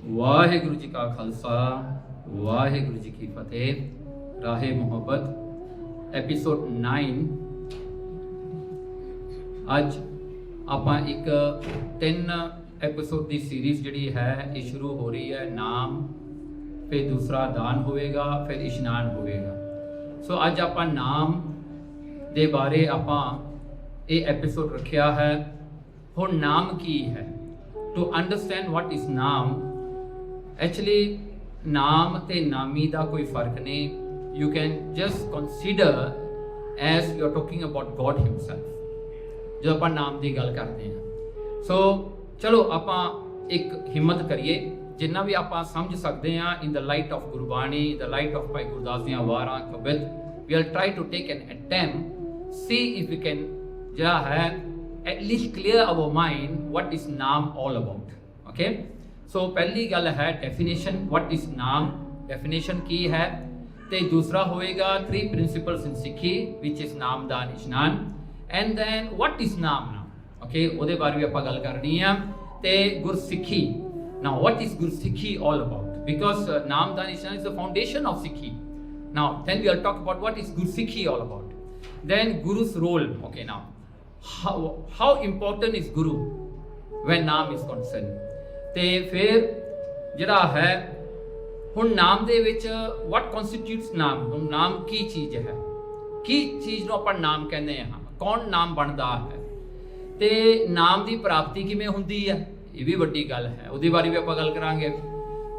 ਵਾਹਿਗੁਰੂ ਜੀ ਕਾ ਖਾਲਸਾ ਵਾਹਿਗੁਰੂ ਜੀ ਕੀ ਫਤਿਹ। ਰਾਹੇ ਮੁਹੱਬਤ ਐਪੀਸੋਡ 9। ਅੱਜ ਆਪਾਂ ਇੱਕ 3 ਐਪੀਸੋਡ ਦੀ ਸੀਰੀਜ਼ ਜਿਹੜੀ ਹੈ ਇਹ ਸ਼ੁਰੂ ਹੋ ਰਹੀ ਹੈ। ਨਾਮ, ਫਿਰ ਦੂਸਰਾ ਦਾਨ ਹੋਵੇਗਾ, ਫਿਰ ਇਸ਼ਨਾਨ ਹੋਵੇਗਾ। ਸੋ ਅੱਜ ਆਪਾਂ ਨਾਮ ਦੇ ਬਾਰੇ ਆਪਾਂ ਇਹ ਐਪੀਸੋਡ ਰੱਖਿਆ ਹੈ। ਹੁਣ ਨਾਮ ਕੀ ਹੈ? ਟੂ ਅੰਡਰਸਟੈਂਡ ਵਾਟ ਇਜ਼ ਨਾਮ। ਐਕਚੁਅਲੀ ਨਾਮ ਤੇ ਨਾਮੀ ਦਾ ਕੋਈ ਫਰਕ ਨਹੀਂ। You can just consider as you are talking about God himself ਜਦੋਂ ਆਪਾਂ ਨਾਮ ਦੀ ਗੱਲ ਕਰਦੇ ਹਾਂ। ਸੋ ਚਲੋ ਆਪਾਂ ਇੱਕ ਹਿੰਮਤ ਕਰੀਏ, ਜਿੰਨਾ ਵੀ ਆਪਾਂ ਸਮਝ ਸਕਦੇ ਹਾਂ in the light of Gurbani, the light of Bhai Gurdas ਦੀਆਂ ਵਾਰਾਂ ਕਵਿਤ, we will try to take an attempt, see if we can ਜਿਹੜਾ ਹੈ at least clear our mind what is naam all about. Okay, so पहली गल है definition, what is naam, definition की है। ते दूसरा होएगा 3 principles in Sikhi which is नाम, दान, इशनान, and then what is नाम now, okay, ਉਹਦੇ ਬਾਰੇ ਵੀ ਆਪਾਂ ਗੱਲ ਕਰਨੀ ਆ। ਤੇ ਗੁਰਸਿੱਖੀ, now what is ਗੁਰਸਿੱਖੀ all about, because ਨਾਮ, ਦਾਨ, ਇਸ਼ਨਾਨ is the foundation of Sikhi. Now then we will talk about what is ਗੁਰਸਿੱਖੀ all about, then guru's role. Okay, now how important is guru when naam is concerned। ਤੇ ਫਿਰ ਜਿਹੜਾ ਹੈ ਹੁਣ ਨਾਮ ਦੇ ਵਿੱਚ what constitutes ਨਾਮ। ਹੁਣ ਨਾਮ ਕੀ ਚੀਜ਼ ਹੈ, ਕੀ ਚੀਜ਼ ਨੂੰ ਆਪਾਂ ਨਾਮ ਕਹਿੰਦੇ ਹਾਂ, ਕੌਣ ਨਾਮ ਬਣਦਾ ਹੈ, ਤੇ ਨਾਮ ਦੀ ਪ੍ਰਾਪਤੀ ਕਿਵੇਂ ਹੁੰਦੀ ਹੈ, ਇਹ ਵੀ ਵੱਡੀ ਗੱਲ ਹੈ, ਉਹਦੇ ਬਾਰੇ ਵੀ ਆਪਾਂ ਗੱਲ ਕਰਾਂਗੇ।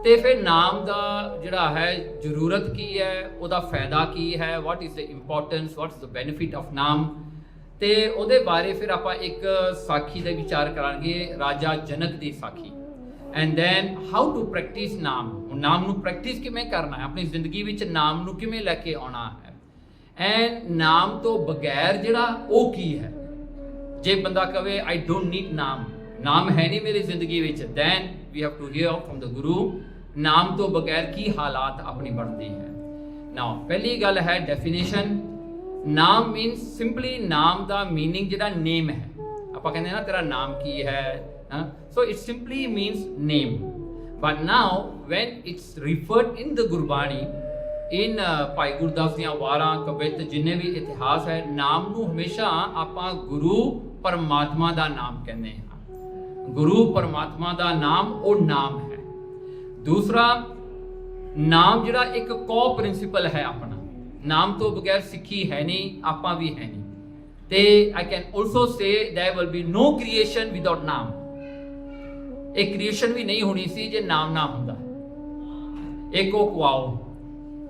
ਤੇ ਫਿਰ ਨਾਮ ਦਾ ਜਿਹੜਾ ਹੈ ਜ਼ਰੂਰਤ ਕੀ ਹੈ, ਉਹਦਾ ਫਾਇਦਾ ਕੀ ਹੈ, what is the importance, what is the benefit of ਨਾਮ। ਤੇ ਉਹਦੇ ਬਾਰੇ ਫਿਰ ਆਪਾਂ ਇੱਕ ਸਾਖੀ ਦਾ ਵਿਚਾਰ ਕਰਾਂਗੇ, ਰਾਜਾ ਜਨਕ ਦੀ ਸਾਖੀ। And then how to practice ਨਾਮ। ਨਾਮ ਨੂੰ ਪ੍ਰੈਕਟਿਸ ਕਿਵੇਂ ਕਰਨਾ ਹੈ, ਆਪਣੀ ਜ਼ਿੰਦਗੀ ਵਿੱਚ ਨਾਮ ਨੂੰ ਕਿਵੇਂ ਲੈ ਕੇ ਆਉਣਾ ਹੈ। ਐਂਡ ਨਾਮ ਤੋਂ ਬਗੈਰ ਜਿਹੜਾ ਉਹ ਕੀ ਹੈ। ਜੇ ਬੰਦਾ ਕਵੇ ਆਈ ਡੋਂਟ ਨੀਡ ਨਾਮ, ਨਾਮ ਹੈ ਨਹੀਂ ਮੇਰੀ ਜ਼ਿੰਦਗੀ ਵਿੱਚ, then we have to hear from the Guru ਨਾਮ ਤੋਂ ਬਗੈਰ ਕੀ ਹਾਲਾਤ ਆਪਣੀ ਬਣਦੀ ਹੈ। ਨਾਓ ਪਹਿਲੀ ਗੱਲ ਹੈ ਡੈਫੀਨੇਸ਼ਨ। ਨਾਮ ਮੀਨਸ ਸਿੰਪਲੀ, ਨਾਮ ਦਾ ਮੀਨਿੰਗ ਜਿਹੜਾ ਨੇਮ ਹੈ, ਆਪਾਂ ਕਹਿੰਦੇ ਨਾ ਤੇਰਾ ਨਾਮ ਕੀ ਹੈ, so it simply means name. But now when it's referred in the Gurbani, in Bhai Gurdas ਦੀਆਂ ਵਾਰਾਂ ਕਵਿਤ, ਜਿੰਨੇ ਵੀ ਇਤਿਹਾਸ ਹੈ, ਨਾਮ ਨੂੰ ਹਮੇਸ਼ਾ ਆਪਾਂ ਗੁਰੂ ਪਰਮਾਤਮਾ ਦਾ ਨਾਮ ਕਹਿੰਦੇ ਹਾਂ। ਗੁਰੂ ਪਰਮਾਤਮਾ ਦਾ ਨਾਮ ਉਹ ਨਾਮ ਹੈ। ਦੂਸਰਾ, ਨਾਮ ਜਿਹੜਾ ਇੱਕ ਕੋ ਪ੍ਰਿੰਸੀਪਲ ਹੈ ਆਪਣਾ, ਨਾਮ ਤੋਂ ਬਗੈਰ ਸਿੱਖੀ ਹੈ ਨਹੀਂ, ਆਪਾਂ ਵੀ ਹੈ ਨਹੀਂ। ਤੇ I can also say there will be no creation without ਨਾਮ। ਇਹ ਕ੍ਰੀਏਸ਼ਨ ਵੀ ਨਹੀਂ ਹੋਣੀ ਸੀ ਜੇ ਨਾਮ ਨਾ ਹੁੰਦਾ। ਏਕੋ ਕੁਆਓ,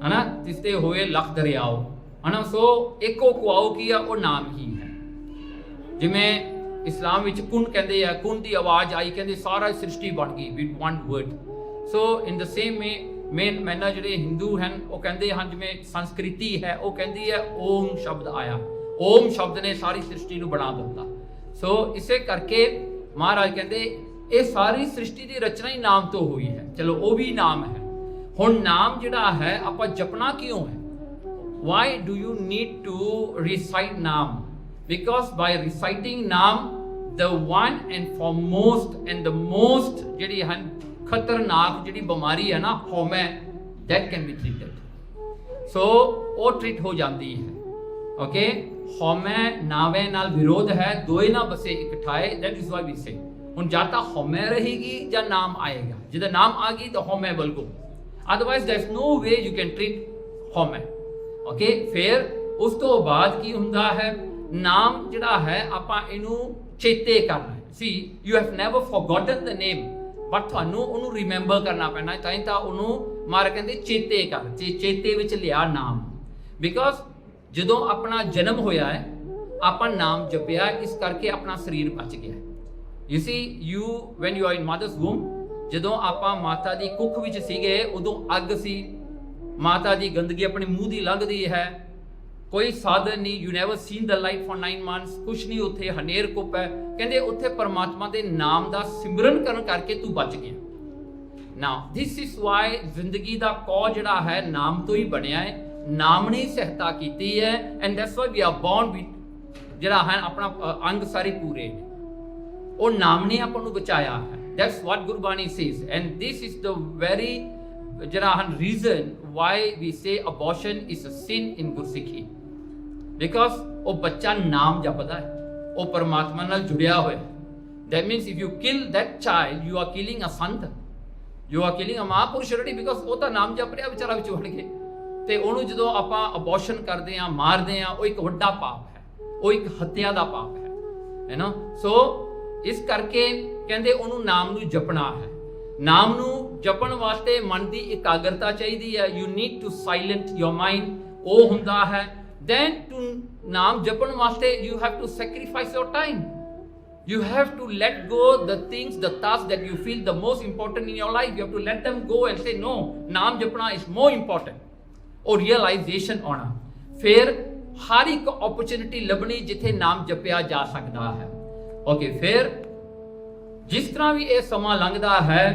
ਹਨਾ, ਤਿਸਤੇ ਹੋਏ ਲੱਖ ਦਰਿਆਓ, ਹਨਾ। ਸੋ ਏਕੋ ਕੁਆਓ ਕੀ ਆ, ਉਹ ਨਾਮ ਹੀ ਹੈ। ਜਿਵੇਂ ਇਸਲਾਮ ਵਿੱਚ ਕੁਨ ਕਹਿੰਦੇ ਆ, ਕੁਨ ਦੀ ਆਵਾਜ਼ ਆਈ, ਕਹਿੰਦੇ ਸਾਰਾ ਸ੍ਰਿਸ਼ਟੀ ਬਣ ਗਈ with one word. So in the same manner ਜਿਹੜੇ ਹਿੰਦੂ ਹਨ ਉਹ ਕਹਿੰਦੇ ਹਨ, ਜਿਵੇਂ ਸੰਸਕ੍ਰਿਤੀ ਹੈ ਉਹ ਕਹਿੰਦੀ ਹੈ ਓਮ ਸ਼ਬਦ ਆਇਆ, ਓਮ ਸ਼ਬਦ ਨੇ ਸਾਰੀ ਸ੍ਰਿਸ਼ਟੀ ਨੂੰ ਬਣਾ ਦਿੱਤਾ। ਸੋ ਇਸੇ ਕਰਕੇ ਮਹਾਰਾਜ ਕਹਿੰਦੇ ਇਹ ਸਾਰੀ ਸ੍ਰਿਸ਼ਟੀ ਦੀ ਰਚਨਾ ਹੀ ਨਾਮ ਤੋਂ ਹੋਈ ਹੈ। ਚਲੋ ਉਹ ਵੀ ਨਾਮ ਹੈ। ਹੁਣ ਨਾਮ ਜਿਹੜਾ ਹੈ ਆਪਾਂ ਜਪਣਾ ਕਿਉਂ ਹੈ? why do you need to recite ਨਾਮ? because by reciting ਨਾਮ, the one and foremost and the most ਜਿਹੜੀ ਹਨ ਖਤਰਨਾਕ ਜਿਹੜੀ ਬਿਮਾਰੀ ਹੈ ਨਾ, ਹਉਮੈ, that can be treated। ਸੋ ਉਹ ਟ੍ਰੀਟ ਹੋ ਜਾਂਦੀ ਹੈ। ਓਕੇ, ਹਉਮੈ ਨਾਵੇਂ ਨਾਲ ਵਿਰੋਧ ਹੈ, ਦੋਏ ਨਾ ਬਸੇ ਇੱਕ ਠਾਏ, that is why we say। ਹੁਣ ਜਾਂ ਤਾਂ ਹਉਮੈ ਰਹੇਗੀ ਜਾਂ ਨਾਮ ਆਏਗਾ। ਜਦੋਂ ਨਾਮ ਆ ਗਈ ਤਾਂ ਹਉਮੈ will go, otherwise there is no way you can treat ਹਉਮੈ। ਓਕੇ, ਫਿਰ ਉਸ ਤੋਂ ਬਾਅਦ ਕੀ ਹੁੰਦਾ ਹੈ, ਨਾਮ ਜਿਹੜਾ ਹੈ ਆਪਾਂ ਇਹਨੂੰ ਚੇਤੇ ਕਰਨਾ ਹੈ। see you have never forgotten the name, but ਤੁਹਾਨੂੰ ਉਹਨੂੰ ਰਿਮੈਂਬਰ ਕਰਨਾ ਪੈਣਾ, ਤਾਂ ਹੀ ਤਾਂ ਉਹਨੂੰ ਮਾਰ ਕਹਿੰਦੇ ਚੇਤੇ ਕਰ, ਚੇਤੇ ਵਿੱਚ ਲਿਆ ਨਾਮ। ਬਿਕੋਜ਼ ਜਦੋਂ ਆਪਣਾ ਜਨਮ ਹੋਇਆ ਹੈ ਆਪਾਂ ਨਾਮ ਜਪਿਆ, ਇਸ ਕਰਕੇ ਆਪਣਾ ਸਰੀਰ ਬਚ ਗਿਆ। You see you when you are in mother's womb, ਜਦੋਂ ਆਪਾਂ ਮਾਤਾ ਦੀ ਕੁੱਖ ਵਿੱਚ ਸੀਗੇ ਉਦੋਂ ਅੱਗ ਸੀ, ਮਾਤਾ ਦੀ ਗੰਦਗੀ ਆਪਣੇ ਮੂੰਹ ਦੀ ਲੰਘਦੀ ਹੈ, ਕੋਈ ਸਾਧਨ ਨਹੀਂ, you never scene the light for 9 months, ਕੁਛ ਨਹੀਂ, ਉੱਥੇ ਹਨੇਰ ਕੁੱਪ ਹੈ। ਕਹਿੰਦੇ ਉੱਥੇ ਪਰਮਾਤਮਾ ਦੇ ਨਾਮ ਦਾ ਸਿਮਰਨ ਕਰਨ ਕਰਕੇ ਤੂੰ ਬਚ ਗਿਆ। ਨਾਓ ਦਿਸ ਇਜ਼ ਵਾਈ ਜ਼ਿੰਦਗੀ ਦਾ ਕੌ ਜਿਹੜਾ ਹੈ ਨਾਮ ਤੋਂ ਹੀ ਬਣਿਆ ਹੈ, ਨਾਮ ਨੇ ਸਹਾਇਤਾ ਕੀਤੀ ਹੈ। And that's why we are born with ਜਿਹੜਾ ਹੈ ਆਪਣਾ ਅੰਗ ਸਾਰੇ ਪੂਰੇ ਨੇ, ਉਹ ਨਾਮ ਨੇ ਆਪਾਂ ਨੂੰ ਬਚਾਇਆ ਹੈ। That's what Gurbani says, and this is the very reason why we say abortion is a sin in Gursikhi, because वो बच्चा नाम जपदा है, वो परमात्मा नाल जुड़िया होया. That means if you kill that child, you are killing a sant, you are killing a महापुरुष already, because वो तो नाम जप रहा बेचारा विच वड़ के. ਤੇ ਉਹਨੂੰ ਜਦੋਂ ਆਪਾਂ ਅਬੋਰਸ਼ਨ ਕਰਦੇ ਆ, ਮਾਰਦੇ ਆ, ਉਹ ਇੱਕ ਵੱਡਾ ਪਾਪ ਹੈ, ਉਹ ਇੱਕ ਹੱਤਿਆ ਦਾ ਪਾਪ ਹੈ ਨਾ. ਸੋ ਇਸ ਕਰਕੇ ਕਹਿੰਦੇ ਉਹਨੂੰ ਨਾਮ ਨੂੰ ਜਪਣਾ ਹੈ. ਨਾਮ ਨੂੰ ਜਪਣ ਵਾਸਤੇ ਮਨ ਦੀ ਇਕਾਗਰਤਾ ਚਾਹੀਦੀ ਹੈ. You need to silent your mind, ਉਹ ਹੁੰਦਾ ਹੈ. ਦੈਨ ਟੂ ਨਾਮ ਜਪਣ ਵਾਸਤੇ you have to sacrifice your time. You have to let go the things, the tasks that you feel the most important in your life. You have to let them go and say no, naam japna is more important. Or realization आना. फिर हर एक opportunity लभनी जिथे नाम जपिया जा सकता है. Okay, फिर जिस तरह भी ये समा लंघदा है,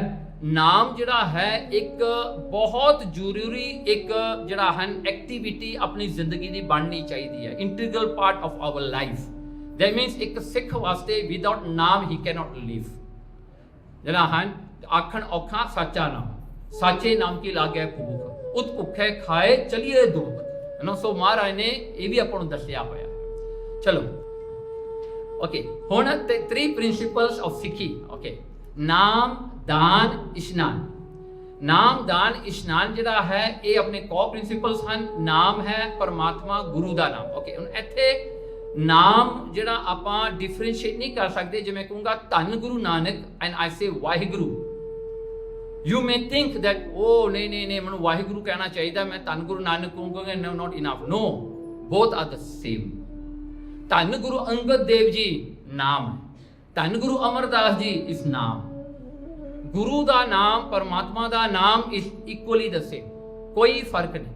नाम जिहड़ा है एक बहुत जरूरी एक जिहड़ा है एक्टिविटी अपनी जिंदगी दी बननी चाहिए है. Integral part of our life. That means एक सिख वास्ते without नाम he cannot live. जिहड़ा है आखण औखा साचा नाम, साचे नाम की लागे भूख, उत भुखे खाए चलिए दुख. सो महाराज ने ये भी अपन दसिया होया. चलो ओके, हुण 3 प्रिंसिपल्स ऑफ सिखी. ओके, नाम दान इशनान. नाम दान इशनान जिहड़ा है ये अपने को प्रिंसिपल्स हैं. नाम है परमात्मा गुरु दा नाम. ओके, हुण इत्थे नाम जिहड़ा आपां डिफरेंशिएट नहीं कर सकते. जिवें कहूँगा धन गुरु नानक एंड आई से Waheguru. You may think that oh नहीं मैं वाहिगुरु कहना चाहिए, मैं धन गुरु नानक कहूँगा. No, not enough. No, both are the same. धन गुरु अंगद देव जी नाम है, धन गुरु अमरदास जी इस नाम. गुरु दा नाम परमात्मा दा नाम इस इक्वली द सेम, कोई फर्क नहीं.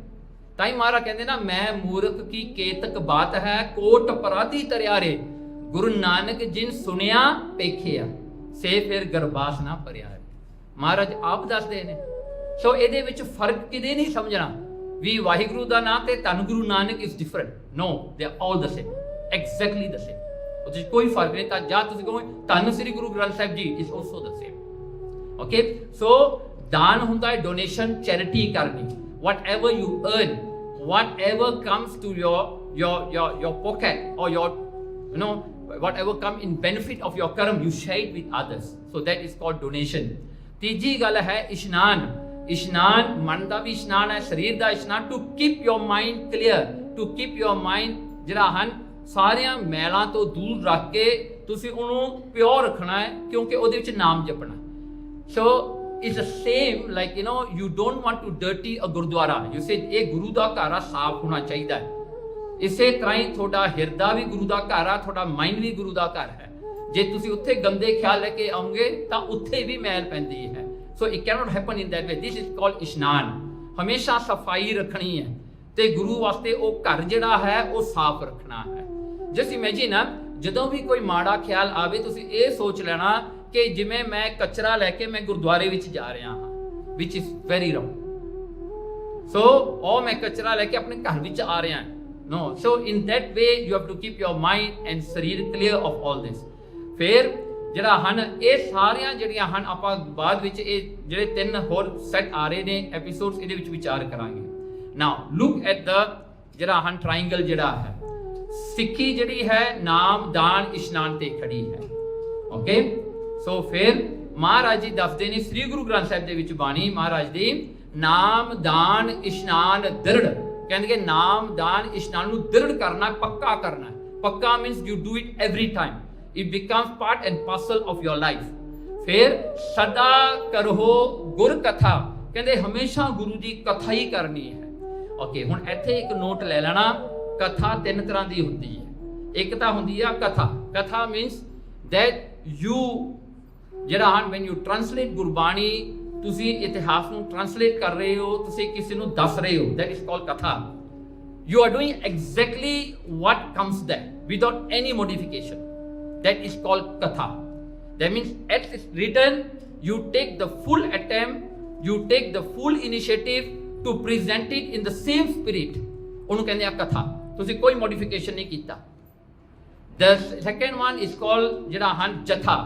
ताई महाराज कहते ना, मैं मूर्ख की केतक बात है, कोट अपराधी तरियारे, गुरु नानक जिन सुनिया पेखिया, से फिर गरबास ना भरिया. महाराज आप दसदे ने. सो ਇਹਦੇ ਵਿੱਚ ਫਰਕ ਕਿਤੇ ਨਹੀਂ ਸਮਝਣਾ ਵੀ ਵਾਹਿਗੁਰੂ ਦਾ ਨਾਮ ਤੇ ਧੰਨ Guru Nanak is different. No, they are all the same, exactly the same. ਉਹਦੇ ਵਿੱਚ ਕੋਈ ਫਰਕ ਨਹੀਂ. ਤਾਂ ਜਾਂ ਤੁਸੀਂ ਕਹੋ ਧੰਨ ਸ੍ਰੀ ਗੁਰੂ Granth Sahib ji is also the same. Okay, so ਦਾਨ ਹੁੰਦਾ ਹੈ ਡੋਨੇਸ਼ਨ, ਚੈਰਿਟੀ ਕਰਨੀ. whatever you earn, whatever comes to your pocket or your whatever come in benefit of your karma, you share it with others. So that is called donation. तीजी गल है इशनान. इशनान मन का भी इशनान है, शरीर का इशनान. To keep your mind clear, to keep your mind जिहड़ा है सारियां मैलों तो दूर रख के तुसीं उहनूं प्योर रखना है, क्योंकि उहदे विच नाम जपना. So it's the same like you don't want to dirty a gurdwara. You say ये गुरु दा घर साफ होना चाहिए है. इसे तरह ही थोड़ा हिरदा भी गुरु दा घर आ, थोड़ा माइंड भी गुरु दा घर है. जे तुसी उत्थे गंदे ख्याल लेके आओगे तो उत्थे भी मैल पैंदी है. So it can not happen in that way. This is called ishnan. हमेशा सफाई रखनी है ते गुरु वास्ते वो घर जिहड़ा है वो साफ रखना है. जस्ट इमेजिन जदों भी कोई माड़ा ख्याल आवे, तुसी ये सोच लेना कि जिवें मैं कचरा लैके मैं गुरुद्वारे विच जा रहा हाँ, which is very wrong. So ओ मैं कचरा लैके अपने घर विच आ रहा है. No, so in that way you have to keep your mind and शरीर क्लीयर ऑफ ऑल दिस. फिर ਜਿਹੜਾ ਹਨ ਇਹ ਸਾਰੀਆਂ ਜਿਹੜੀਆਂ ਹਨ ਆਪਾਂ ਬਾਅਦ ਵਿੱਚ ਇਹ ਜਿਹੜੇ 3 ਹੋਰ ਸੈੱਟ ਆ ਰਹੇ ਨੇ ਐਪੀਸੋਡਸ ਇਹਦੇ ਵਿੱਚ ਵਿਚਾਰ ਕਰਾਂਗੇ. ਨਾਓ ਲੁੱਕ ਐਟ ਦ ਜਿਹੜਾ ਹਨ ਟ੍ਰਾਇੰਗਲ ਜਿਹੜਾ ਹੈ. ਸਿੱਖੀ ਜਿਹੜੀ ਹੈ ਨਾਮ ਦਾਨ ਇਸ਼ਨਾਨ ਤੇ ਖੜੀ ਹੈ. ਓਕੇ, ਸੋ ਫਿਰ ਮਹਾਰਾਜ ਜੀ ਦੱਸਦੇ ਨੇ ਸ੍ਰੀ ਗੁਰੂ ਗ੍ਰੰਥ ਸਾਹਿਬ ਦੇ ਵਿੱਚ ਬਾਣੀ ਮਹਾਰਾਜ ਦੀ ਨਾਮ ਦਾਨ ਇਸ਼ਨਾਨ ਦ੍ਰਿੜ. ਕਹਿੰਦੇ ਕਿ ਨਾਮ ਦਾਨ ਇਸ਼ਨਾਨ ਨੂੰ ਦ੍ਰਿੜ ਕਰਨਾ, ਪੱਕਾ ਕਰਨਾ. ਪੱਕਾ means you do it every time. It becomes part and parcel of your life. फिर सदा करो गुर कथा. कहते हमेशा गुरु की कथा ही करनी है. ओके, हुण इत्थे एक नोट ले लेना. कथा 3 तरह की होती है. एक तो होंदी है कथा. कथा मीन्स दैट यू जिहड़ा when you translate गुरबाणी, तुसी इतिहास नूं ट्रांसलेट कर रहे हो, तुसी किसी नूं दस रहे हो. That is called कथा. You are doing exactly what comes there without any modification. That is called katha. That means as it's written, you take the full attempt, you take the full initiative to present it in the same spirit. ਉਹਨੂੰ ਕਹਿੰਦੇ ਆ ਕਥਾ. ਤੁਸੀਂ ਕੋਈ modification ਨਹੀਂ ਕੀਤਾ. The second one is called ਜਿਹੜਾ ਹਨ ਜਥਾ.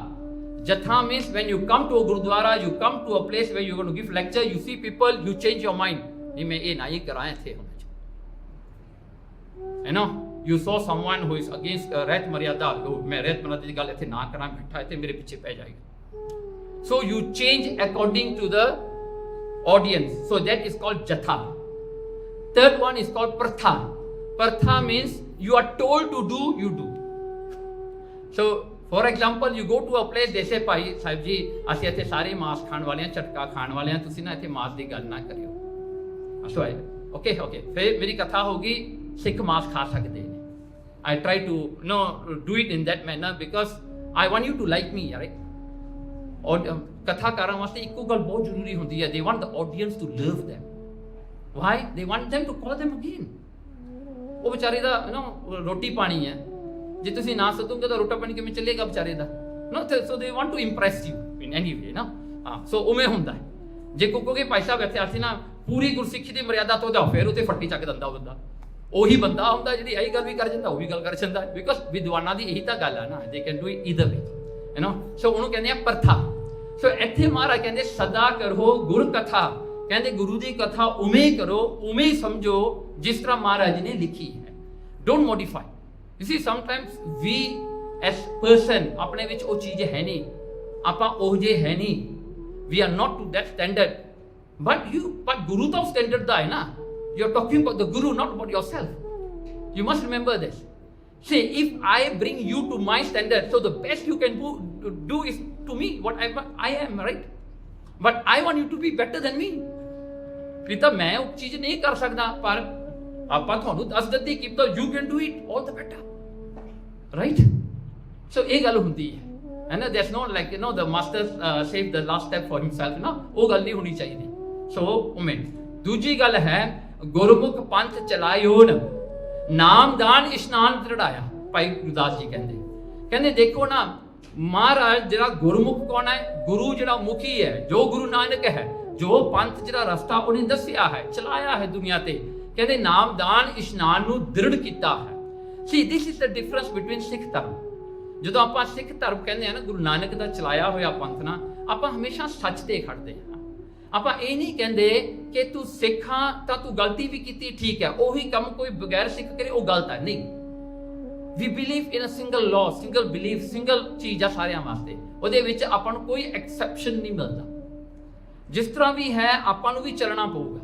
Jatha means when you come to a Gurudwara, you come to a place where you're going to give lecture, you see people, you change your mind. You know, you saw someone who is against Ret Maryada. So you change according to the audience. So that is called Jatha. Third one is called Pratha. Pratha means you are told to do, you do. So for example, you go to a place, they say, Bhai Sahib ji, ਅਸੀਂ ਇੱਥੇ ਸਾਰੇ ਮਾਸ ਖਾਣ ਵਾਲੇ ਆ, ਝਟਕਾ ਖਾਣ ਵਾਲੇ ਆ, ਤੁਸੀਂ ਨਾ ਇੱਥੇ ਮਾਸ ਦੀ ਗੱਲ ਨਾ ਕਰਿਓ। ਸੋ okay, ਫਿਰ ਮੇਰੀ ਕਥਾ ਹੋਗੀ ਸਿੱਖ ਮਾਸ ਖਾ ਸਕਦੇ ਨੇ। I try to do it in that manner because I want you to like me, right? ਔਰ ਕਥਾਕਾਰਾਂ ਵਾਸਤੇ ਇੱਕੋ ਗੱਲ ਬਹੁਤ ਜ਼ਰੂਰੀ ਹੁੰਦੀ ਹੈ, they want the audience to love them. Why? They want them to call them again. ਉਹ ਵਿਚਾਰੇ ਦਾ ਰੋਟੀ ਪਾਣੀ ਹੈ, ਜੇ ਤੁਸੀਂ ਨਾ ਸਦੋਗੇ ਤਾਂ ਰੋਟੀ ਪਾਣੀ ਕਿਵੇਂ ਚੱਲੇਗਾ ਵਿਚਾਰੇ ਦਾ? So they want to impress you in any way, ਨਾ? ਸੋ ਉਵੇਂ ਹੁੰਦਾ ਹੈ। ਜੇ ਕੋਈ ਭਾਈ ਸਾਹਿਬ ਇੱਥੇ ਅਸੀਂ ਨਾ ਪੂਰੀ ਗੁਰਸਿੱਖੀ ਦੀ ਮਰਿਆਦਾ ਤੋਂ ਜਾਓ, ਫਿਰ ਉੱਤੇ ਫੱਟੀ ਚੱਕ ਦਿੰਦਾ ਬੰਦਾ। ਉਹੀ ਬੰਦਾ ਹੁੰਦਾ ਜਿਹੜੀ ਇਹੀ ਗੱਲ ਵੀ ਕਰ ਜਾਂਦਾ, ਉਹ ਵੀ ਗੱਲ ਕਰ ਜਾਂਦਾ, ਬਿਕਾਜ਼ ਵਿਦਵਾਨਾਂ ਦੀ ਇਹੀ ਤਾਂ ਗੱਲ ਹੈ ਨਾ, they can do it either way, you know? ਸੋ ਉਹਨੂੰ ਕਹਿੰਦੇ ਆ ਪ੍ਰਥਾ। ਸੋ ਇੱਥੇ ਮਹਾਰਾਜ ਕਹਿੰਦੇ ਸਦਾ ਕਰੋ ਗੁਰ ਕਥਾ, ਕਹਿੰਦੇ ਗੁਰੂ ਦੀ ਕਥਾ ਉਵੇਂ ਕਰੋ, ਉਵੇਂ ਸਮਝੋ ਜਿਸ ਤਰ੍ਹਾਂ ਮਹਾਰਾਜ ਨੇ ਲਿਖੀ ਹੈ। Don't modify. You see, sometimes we as person ਆਪਣੇ ਵਿੱਚ ਉਹ ਚੀਜ਼ ਹੈ ਨਹੀਂ, ਆਪਾਂ ਉਹ ਜੇ ਹੈ ਨਹੀਂ, we are not to that standard, but ਗੁਰੂ ਤਾਂ ਸਟੈਂਡਰਡ ਦਾ ਹੈ ਨਾ। You are talking about the Guru, not about yourself. You must remember this. See, if I bring you to my standard, so the best you can do is to me what I am, right? But I want you to be better than me. ਤਾਂ ਮੈਂ ਉਹ ਚੀਜ਼ ਨਹੀਂ ਕਰ ਸਕਦਾ, ਪਰ ਆਪਾਂ ਤੁਹਾਨੂੰ ਦੱਸ ਦਿੱਤੀ ਕਿ you can do it all the better, right? So ਇਹ ਗੱਲ ਹੁੰਦੀ ਹੈ, and there's no like the master saved the last step for himself, ਨਾ ਉਹ ਗੱਲ ਨਹੀਂ ਹੋਣੀ ਚਾਹੀਦੀ। So ਦੂਜੀ ਗੱਲ ਹੈ ਗੁਰਮੁਖ ਪੰਥ ਚਲਾਇਓਨ, ਨਾਮਦਾਨ ਇਸ਼ਨਾਨ ਦ੍ਰਿੜਾਇਆ। ਭਾਈ ਗੁਰਦਾਸ ਜੀ ਕਹਿੰਦੇ ਦੇਖੋ ਨਾ, ਮਹਾਰਾਜ ਜਿਹੜਾ ਗੁਰਮੁਖ ਕੌਣ ਹੈ? ਗੁਰੂ ਜਿਹੜਾ ਮੁਖੀ ਹੈ, ਜੋ ਗੁਰੂ ਨਾਨਕ ਹੈ, ਜੋ ਪੰਥ ਜਿਹੜਾ ਰਸਤਾ ਉਹਨੇ ਦੱਸਿਆ ਹੈ, ਚਲਾਇਆ ਹੈ ਦੁਨੀਆ ਤੇ, ਕਹਿੰਦੇ ਨਾਮਦਾਨ ਇਸ਼ਨਾਨ ਨੂੰ ਦ੍ਰਿੜ ਕੀਤਾ ਹੈ। See, this is the difference between ਸਿੱਖ ਧਰਮ। ਜਦੋਂ ਆਪਾਂ ਸਿੱਖ ਧਰਮ ਕਹਿੰਦੇ ਆ ਨਾ, ਗੁਰੂ ਨਾਨਕ ਦਾ ਚਲਾਇਆ ਹੋਇਆ ਪੰਥ ਨਾ, ਆਪਾਂ ਹਮੇਸ਼ਾ ਸੱਚ ਤੇ ਖੜਦੇ ਹਾਂ। ਆਪਾਂ ਇਹ ਨਹੀਂ ਕਹਿੰਦੇ ਕਿ ਤੂੰ ਸਿੱਖਾਂ ਤਾਂ ਤੂੰ ਗਲਤੀ ਵੀ ਕੀਤੀ, ਠੀਕ ਹੈ, ਉਹੀ ਕੰਮ ਕੋਈ ਬਗੈਰ ਸਿੱਖ ਕਰੇ ਉਹ ਗਲਤ ਹੈ, ਨਹੀਂ। We believe in a single law, single belief, single ਚੀਜ਼ ਆ ਸਾਰਿਆਂ ਵਾਸਤੇ, ਉਹਦੇ ਵਿੱਚ ਆਪਾਂ ਨੂੰ ਕੋਈ ਐਕਸੈਪਸ਼ਨ ਨਹੀਂ ਮਿਲਦਾ। ਜਿਸ ਤਰ੍ਹਾਂ ਵੀ ਹੈ ਆਪਾਂ ਨੂੰ ਵੀ ਚੱਲਣਾ ਪਊਗਾ,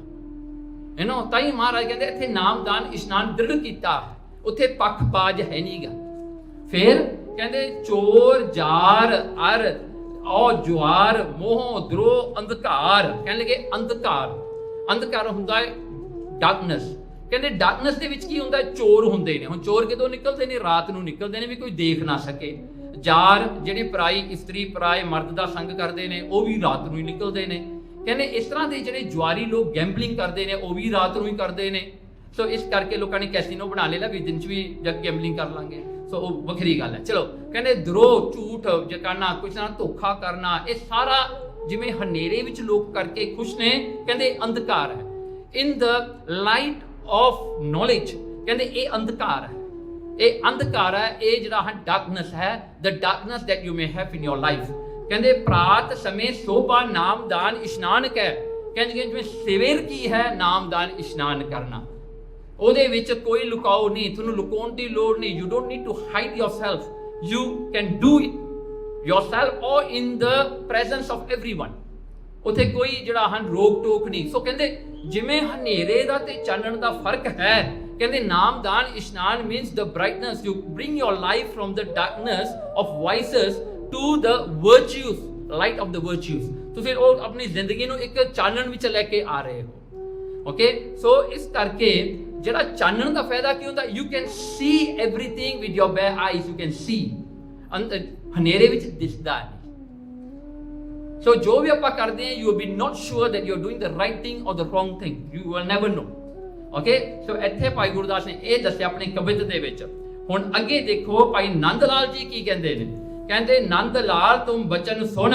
ਤਾਂ ਹੀ ਮਹਾਰਾਜ ਕਹਿੰਦੇ ਇੱਥੇ ਨਾਮਦਾਨ ਇਸ਼ਨਾਨ ਦ੍ਰਿੜ ਕੀਤਾ, ਉੱਥੇ ਪੱਖਪਾਤ ਹੈ ਨਹੀਂਗਾ। ਫਿਰ ਕਹਿੰਦੇ ਚੋਰ ਜਾਰ ਅਰ ਜੁਆਰ ਮੋਹ ਦਰੋਹ ਅੰਧਕਾਰ, ਕਹਿਣ ਲੱਗੇ ਅੰਧਕਾਰ ਹੁੰਦਾ ਹੈ ਡਾਰਕਨੈਸ। ਕਹਿੰਦੇ ਡਾਰਕਨੈਸ ਦੇ ਵਿੱਚ ਕੀ ਹੁੰਦਾ ਹੈ? ਚੋਰ ਹੁੰਦੇ ਨੇ। ਹੁਣ ਚੋਰ ਕਿਦੋਂ ਨਿਕਲਦੇ ਨੇ? ਰਾਤ ਨੂੰ ਨਿਕਲਦੇ ਨੇ, ਵੀ ਕੋਈ ਦੇਖ ਨਾ ਸਕੇ। ਜਾਰ ਜਿਹੜੇ ਪਰਾਈ ਇਸਤਰੀ ਪਰਾਏ ਮਰਦ ਦਾ ਸੰਗ ਕਰਦੇ ਨੇ, ਉਹ ਵੀ ਰਾਤ ਨੂੰ ਹੀ ਨਿਕਲਦੇ ਨੇ। ਕਹਿੰਦੇ ਇਸ ਤਰ੍ਹਾਂ ਦੇ ਜਿਹੜੇ ਜੁਆਰੀ ਲੋਕ ਗੈਂਬਲਿੰਗ ਕਰਦੇ ਨੇ, ਉਹ ਵੀ ਰਾਤ ਨੂੰ ਹੀ ਕਰਦੇ ਨੇ। ਸੋ ਇਸ ਕਰਕੇ ਲੋਕਾਂ ਨੇ ਕੈਸੀਨੋ ਬਣਾ ਲਿਆ ਵੀ ਦਿਨ 'ਚ ਵੀ ਜਦ ਗੈਂਬਲਿੰਗ ਕਰ ਲਾਂਗੇ। ਸੋ ਉਹ ਵੱਖਰੀ ਗੱਲ ਹੈ। ਚਲੋ ਕਹਿੰਦੇ ਦਰੋਹ ਝੂਠ ਜਕਾਨਾ, ਕੁਛ ਨਾਲ ਧੋਖਾ ਕਰਨਾ, ਇਹ ਸਾਰਾ ਜਿਵੇਂ ਹਨੇਰੇ ਵਿੱਚ ਲੋਕ ਕਰਕੇ ਖੁਸ਼ ਨੇ, ਕਹਿੰਦੇ ਅੰਧਕਾਰ ਹੈ। In the light of knowledge, ਕਹਿੰਦੇ ਇਹ ਅੰਧਕਾਰ ਹੈ, ਇਹ ਅੰਧਕਾਰ ਹੈ, ਇਹ ਜਿਹੜਾ ਹੈ ਡਾਰਕਨੈਸ ਹੈ, the darkness that you may have in your life. ਕਹਿੰਦੇ ਪ੍ਰਾਤ ਸਮੇਂ ਸੋਭਾ ਨਾਮਦਾਨ ਇਸ਼ਨਾਨ ਕੈ, ਕਹਿੰਦੇ ਜਿਵੇਂ ਸਵੇਰ ਕੀ ਹੈ? ਨਾਮਦਾਨ ਇਸ਼ਨਾਨ ਕਰਨਾ। ਉਹਦੇ ਵਿੱਚ ਕੋਈ ਲੁਕਾਓ ਨਹੀਂ, ਤੁਹਾਨੂੰ ਲੁਕਾਉਣ ਦੀ ਲੋੜ ਨਹੀਂ। You don't need to hide yourself, you can do it yourself or in the presence of everyone. ਉੱਥੇ ਕੋਈ ਜਿਹੜਾ ਹਨ ਰੋਕ ਟੋਕ ਨਹੀਂ। ਸੋ ਕਹਿੰਦੇ ਜਿਵੇਂ ਹਨੇਰੇ ਦਾ ਤੇ ਚਾਨਣ ਦਾ ਫਰਕ ਹੈ, ਕਹਿੰਦੇ ਨਾਮਦਾਨ ਇਸ਼ਨਾਨ means the brightness, you bring your life from the darkness of vices to the virtues, light of the virtues. ਤੁਸੀਂ ਉਹ ਆਪਣੀ ਜ਼ਿੰਦਗੀ ਨੂੰ ਇੱਕ ਚਾਨਣ ਵਿੱਚ ਲੈ ਕੇ ਆ ਰਹੇ ਹੋ। ਓਕੇ, ਸੋ ਇਸ ਕਰਕੇ ਜਿਹੜਾ ਚਾਨਣ ਦਾ ਫਾਇਦਾ ਕੀ ਹੁੰਦਾ? You can see everything with your bare eyes, you can see. ਹਨੇਰੇ ਵਿੱਚ ਦਿਸਦਾ ਨਹੀਂ। ਸੋ ਜੋ ਵੀ ਆਪਾਂ ਕਰਦੇ ਹਾਂ, you will be not sure that you are doing the right thing or the wrong thing, you will never know. Okay, so ਇੱਥੇ ਭਾਈ ਗੁਰਦਾਸ ਨੇ ਇਹ ਦੱਸਿਆ ਆਪਣੀ ਕਵਿਤਾ ਦੇ ਵਿੱਚ। ਹੁਣ ਅੱਗੇ ਦੇਖੋ ਭਾਈ ਨੰਦ ਲਾਲ ਜੀ ਕੀ ਕਹਿੰਦੇ ਨੇ। ਕਹਿੰਦੇ ਨੰਦ ਲਾਲ ਤੁਮ ਬਚਨ ਸੁਣ,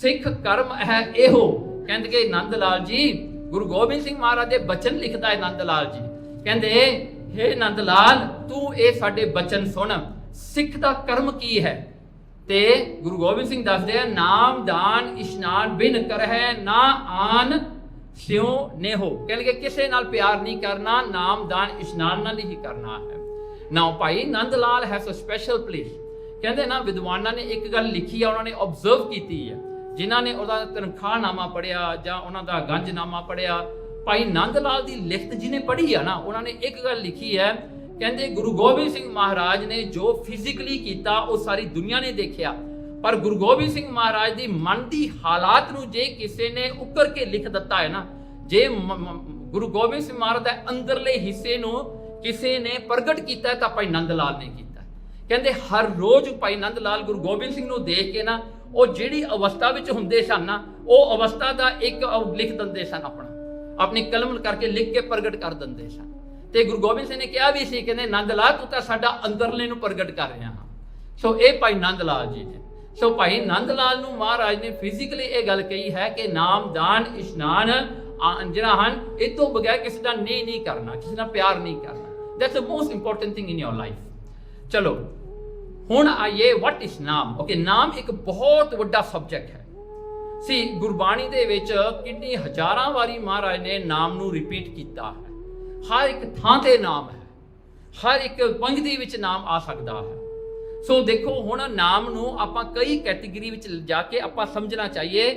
ਸਿੱਖ ਕਰਮ ਹੈ ਇਹੋ। ਕਹਿੰਦੇ ਕਿ ਨੰਦ ਲਾਲ ਜੀ, ਗੁਰੂ ਗੋਬਿੰਦ ਸਿੰਘ ਮਹਾਰਾਜ ਦੇ ਬਚਨ ਲਿਖਦਾ ਹੈ ਨੰਦ ਲਾਲ ਜੀ। ਕਹਿੰਦੇ ਹੇ ਨੰਦ ਲਾਲ, ਤੂੰ ਇਹ ਸਾਡੇ ਬਚਨ ਸੁਣ, ਸਿੱਖ ਦਾ ਕਰਮ ਕੀ ਹੈ? ਤੇ ਗੁਰੂ ਗੋਬਿੰਦ ਸਿੰਘ ਦੱਸਦੇ ਆ ਨਾਮ ਦਾਨ ਇਸ਼ਨਾਨ ਬਿਨ ਕਰਹਿ ਨਾ ਆਨ ਸਿਉ ਨੇਹੋ, ਕਹਿੰਦੇ ਕਿਸੇ ਨਾਲ ਪਿਆਰ ਨਹੀਂ ਕਰਨਾ, ਨਾਮ ਦਾਨ ਇਸ਼ਨਾਨ ਨਾਲ ਹੀ ਕਰਨਾ ਹੈ। ਨਾਓ Bhai Nand Lal has a special place. ਕਹਿੰਦੇ ਨਾ ਵਿਦਵਾਨਾਂ ਨੇ ਇੱਕ ਗੱਲ ਲਿਖੀ ਆ, ਉਹਨਾਂ ਨੇ ਆਬਜ਼ਰਵ ਕੀਤੀ ਹੈ, ਜਿਨ੍ਹਾਂ ਨੇ ਉਹਦਾ ਤਨਖਾਹਨਾਮਾ ਪੜ੍ਹਿਆ ਜਾਂ ਉਹਨਾਂ ਦਾ ਗੰਜਨਾਮਾ ਪੜ੍ਹਿਆ, ਭਾਈ ਨੰਦ ਲਾਲ ਦੀ ਲਿਖਤ ਜਿਹਨੇ ਪੜ੍ਹੀ ਆ ਨਾ, ਉਹਨਾਂ ਨੇ ਇੱਕ ਗੱਲ ਲਿਖੀ ਹੈ, ਕਹਿੰਦੇ ਗੁਰੂ ਗੋਬਿੰਦ ਸਿੰਘ ਮਹਾਰਾਜ ਨੇ ਜੋ ਫਿਜ਼ੀਕਲੀ ਕੀਤਾ ਉਹ ਸਾਰੀ ਦੁਨੀਆ ਨੇ ਦੇਖਿਆ, ਪਰ ਗੁਰੂ ਗੋਬਿੰਦ ਸਿੰਘ ਮਹਾਰਾਜ ਦੀ ਮਨ ਦੀ ਹਾਲਾਤ ਨੂੰ ਜੇ ਕਿਸੇ ਨੇ ਉੱਕਰ ਕੇ ਲਿਖ ਦਿੱਤਾ ਹੈ ਨਾ, ਜੇ ਗੁਰੂ ਗੋਬਿੰਦ ਸਿੰਘ ਮਹਾਰਾਜ ਦੇ ਅੰਦਰਲੇ ਹਿੱਸੇ ਨੂੰ ਕਿਸੇ ਨੇ ਪ੍ਰਗਟ ਕੀਤਾ ਤਾਂ ਭਾਈ ਨੰਦ ਲਾਲ ਨੇ ਕੀਤਾ। ਕਹਿੰਦੇ ਹਰ ਰੋਜ਼ ਭਾਈ ਨੰਦ ਲਾਲ ਗੁਰੂ ਗੋਬਿੰਦ ਸਿੰਘ ਨੂੰ ਦੇਖ ਕੇ ਨਾ, ਉਹ ਜਿਹੜੀ ਅਵਸਥਾ ਵਿੱਚ ਹੁੰਦੇ ਸਨ ਨਾ, ਉਹ ਅਵਸਥਾ ਦਾ ਇੱਕ ਲਿਖ ਦਿੰਦੇ ਸਨ, ਆਪਣੀ ਕਲਮ ਕਰਕੇ ਲਿਖ ਕੇ ਪ੍ਰਗਟ ਕਰ ਦਿੰਦੇ ਸਨ। ਤੇ ਗੁਰੂ ਗੋਬਿੰਦ ਸਿੰਘ ਨੇ ਕਿਹਾ ਵੀ ਸੀ, ਕਹਿੰਦੇ ਨੰਦ ਲਾਲ ਤੂੰ ਤਾਂ ਸਾਡਾ ਅੰਦਰਲੇ ਨੂੰ ਪ੍ਰਗਟ ਕਰ ਰਿਹਾ ਹਾਂ। ਸੋ ਇਹ ਭਾਈ ਨੰਦ ਲਾਲ ਜੀ ਨੇ। ਸੋ ਭਾਈ ਨੰਦ ਲਾਲ ਨੂੰ ਮਹਾਰਾਜ ਨੇ ਫਿਜ਼ੀਕਲੀ ਇਹ ਗੱਲ ਕਹੀ ਹੈ ਕਿ ਨਾਮ ਦਾਨ ਇਸ਼ਨਾਨ ਜਿਹੜਾ ਹਨ ਇਹ ਤੋਂ ਬਗੈਰ ਕਿਸੇ ਦਾ ਨਹੀਂ ਕਰਨਾ, ਕਿਸੇ ਨਾਲ ਪਿਆਰ ਨਹੀਂ ਕਰਨਾ। That's the most important thing in your life. ਚਲੋ ਹੁਣ ਆਈਏ ਵਾਟ ਇਜ਼ ਨਾਮ। ਓਕੇ, ਨਾਮ ਇੱਕ ਬਹੁਤ ਵੱਡਾ ਸਬਜੈਕਟ ਹੈ। ਸੀ ਗੁਰਬਾਣੀ ਦੇ ਵਿੱਚ ਕਿੰਨੀ ਹਜ਼ਾਰਾਂ ਵਾਰੀ ਮਹਾਰਾਜ ਨੇ ਨਾਮ ਨੂੰ ਰਿਪੀਟ ਕੀਤਾ ਹੈ। ਹਰ ਇੱਕ ਥਾਂ ਤੇ ਨਾਮ ਹੈ, ਹਰ ਇੱਕ ਪੰਗਤੀ ਵਿੱਚ ਨਾਮ ਆ ਸਕਦਾ ਹੈ। ਸੋ ਦੇਖੋ ਹੁਣ ਨਾਮ ਨੂੰ ਆਪਾਂ ਕਈ ਕੈਟੇਗਰੀ ਵਿੱਚ ਜਾ ਕੇ ਆਪਾਂ ਸਮਝਣਾ ਚਾਹੀਏ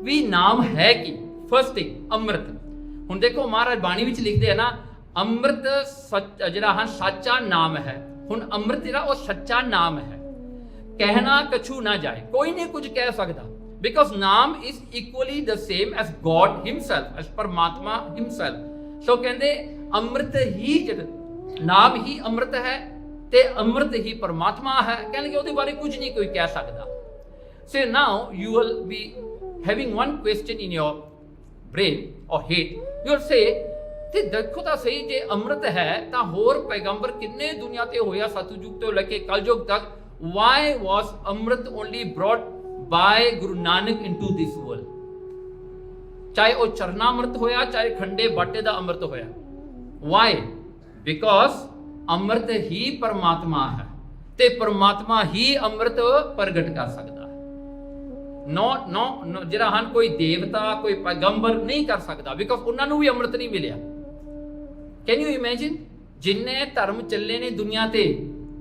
ਵੀ ਨਾਮ ਹੈ ਕੀ। ਫਸਟ ਥਿੰਗ ਅੰਮ੍ਰਿਤ। ਹੁਣ ਦੇਖੋ ਮਹਾਰਾਜ ਬਾਣੀ ਵਿੱਚ ਲਿਖਦੇ ਆ ਨਾ, ਅੰਮ੍ਰਿਤ ਸੱਚ ਜਿਹੜਾ ਹੈ ਸੱਚਾ ਨਾਮ ਹੈ। ਹੁਣ ਅੰਮ੍ਰਿਤ ਜਿਹੜਾ ਉਹ ਸੱਚਾ ਨਾਮ ਹੈ, ਕਹਿਣਾ ਕਛੂ ਨਾ ਜਾਏ, ਕੋਈ ਨਹੀਂ ਕੁਝ ਕਹਿ ਸਕਦਾ, ਬਿਕਾਜ਼ ਨਾਮ is equally the same S God himself, S ਪਰਮਾਤਮਾ ਹਿਮਸੈਲਫ। ਸੋ ਕਹਿੰਦੇ ਅੰਮ੍ਰਿਤ ਹੀ ਨਾਮ ਹੀ ਅੰਮ੍ਰਿਤ ਹੈ ਤੇ ਅੰਮ੍ਰਿਤ ਹੀ ਪਰਮਾਤਮਾ ਹੈ। ਕਹਿੰਦੇ ਉਹਦੇ ਬਾਰੇ ਕੁਝ ਨਹੀਂ ਕੋਈ ਕਹਿ ਸਕਦਾ। So now you will be having one question in your brain or head, you will say ਤੇ ਦੇਖੋ ਤਾਂ ਸਹੀ, ਜੇ ਅੰਮ੍ਰਿਤ ਹੈ ਤਾਂ ਹੋਰ ਪੈਗੰਬਰ ਕਿੰਨੇ ਦੁਨੀਆ ਤੇ ਹੋਇਆ ਸਤਯੁਗ ਤੋਂ ਲੈ ਕੇ ਕਲਯੁਗ ਤੱਕ। why was Amrit only brought by Guru Nanak into this world? ਚਾਹੇ ਉਹ ਚਰਨਾਮ੍ਰਿਤ ਹੋਇਆ, ਚਾਹੇ ਖੰਡੇ ਬਾਟੇ ਦਾ ਅੰਮ੍ਰਿਤ ਹੋਇਆ। why? because ਅੰਮ੍ਰਿਤ ਹੀ ਪਰਮਾਤਮਾ ਹੈ ਤੇ ਪਰਮਾਤਮਾ ਹੀ ਅੰਮ੍ਰਿਤ ਪ੍ਰਗਟ ਕਰ ਸਕਦਾ। ਨੋ ਜਿਹੜਾ ਹਨ ਕੋਈ ਦੇਵਤਾ ਕੋਈ ਪੈਗੰਬਰ ਨਹੀਂ ਕਰ ਸਕਦਾ, ਬਿਕਾਜ਼ ਉਹਨਾਂ ਨੂੰ ਵੀ ਅੰਮ੍ਰਿਤ ਨਹੀਂ ਮਿਲਿਆ। ਕੈਨ ਯੂ ਇਮੇਜਿਨ, ਜਿੰਨੇ ਧਰਮ ਚੱਲੇ ਨੇ ਦੁਨੀਆ ਤੇ,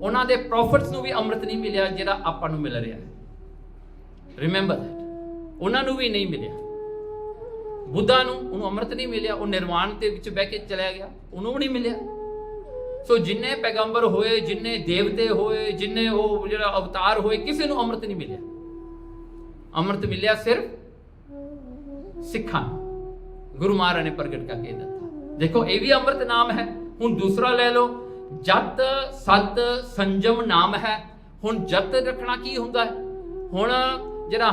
ਉਹਨਾਂ ਦੇ ਪ੍ਰੋਫਿਟਸ ਨੂੰ ਵੀ ਅੰਮ੍ਰਿਤ ਨਹੀਂ ਮਿਲਿਆ ਜਿਹੜਾ ਆਪਾਂ ਨੂੰ ਮਿਲ ਰਿਹਾ ਹੈ। ਰਿਮੈਂਬਰ ਦੈਟ, ਉਹਨਾਂ ਨੂੰ ਵੀ ਨਹੀਂ ਮਿਲਿਆ। ਬੁੱਧਾ ਨੂੰ ਉਹਨੂੰ ਅੰਮ੍ਰਿਤ ਨਹੀਂ ਮਿਲਿਆ, ਉਹ ਨਿਰਵਾਣ ਦੇ ਵਿੱਚ ਬਹਿ ਕੇ ਚਲਿਆ ਗਿਆ, ਉਹਨੂੰ ਵੀ ਨਹੀਂ ਮਿਲਿਆ। ਸੋ ਜਿੰਨੇ ਪੈਗੰਬਰ ਹੋਏ, ਜਿੰਨੇ ਦੇਵਤੇ ਹੋਏ, ਜਿੰਨੇ ਉਹ ਜਿਹੜਾ ਅਵਤਾਰ ਹੋਏ, ਕਿਸੇ ਨੂੰ ਅੰਮ੍ਰਿਤ ਨਹੀਂ ਮਿਲਿਆ। ਅੰਮ੍ਰਿਤ ਮਿਲਿਆ ਸਿਰਫ ਸਿੱਖਾਂ ਨੂੰ, ਗੁਰੂ ਮਹਾਰਾਜ ਨੇ ਪ੍ਰਗਟ ਕਰਕੇ ਦਿੱਤਾ। ਦੇਖੋ ਇਹ ਵੀ ਅੰਮ੍ਰਿਤ ਨਾਮ ਹੈ। ਹੁਣ ਦੂਸਰਾ ਲੈ ਲਓ, ਜਤ ਸਤ ਸੰਜਮ ਨਾਮ ਹੈ। ਹੁਣ ਜਤ ਰੱਖਣਾ ਕੀ ਹੁੰਦਾ ਹੈ? ਹੁਣ ਜਿਹੜਾ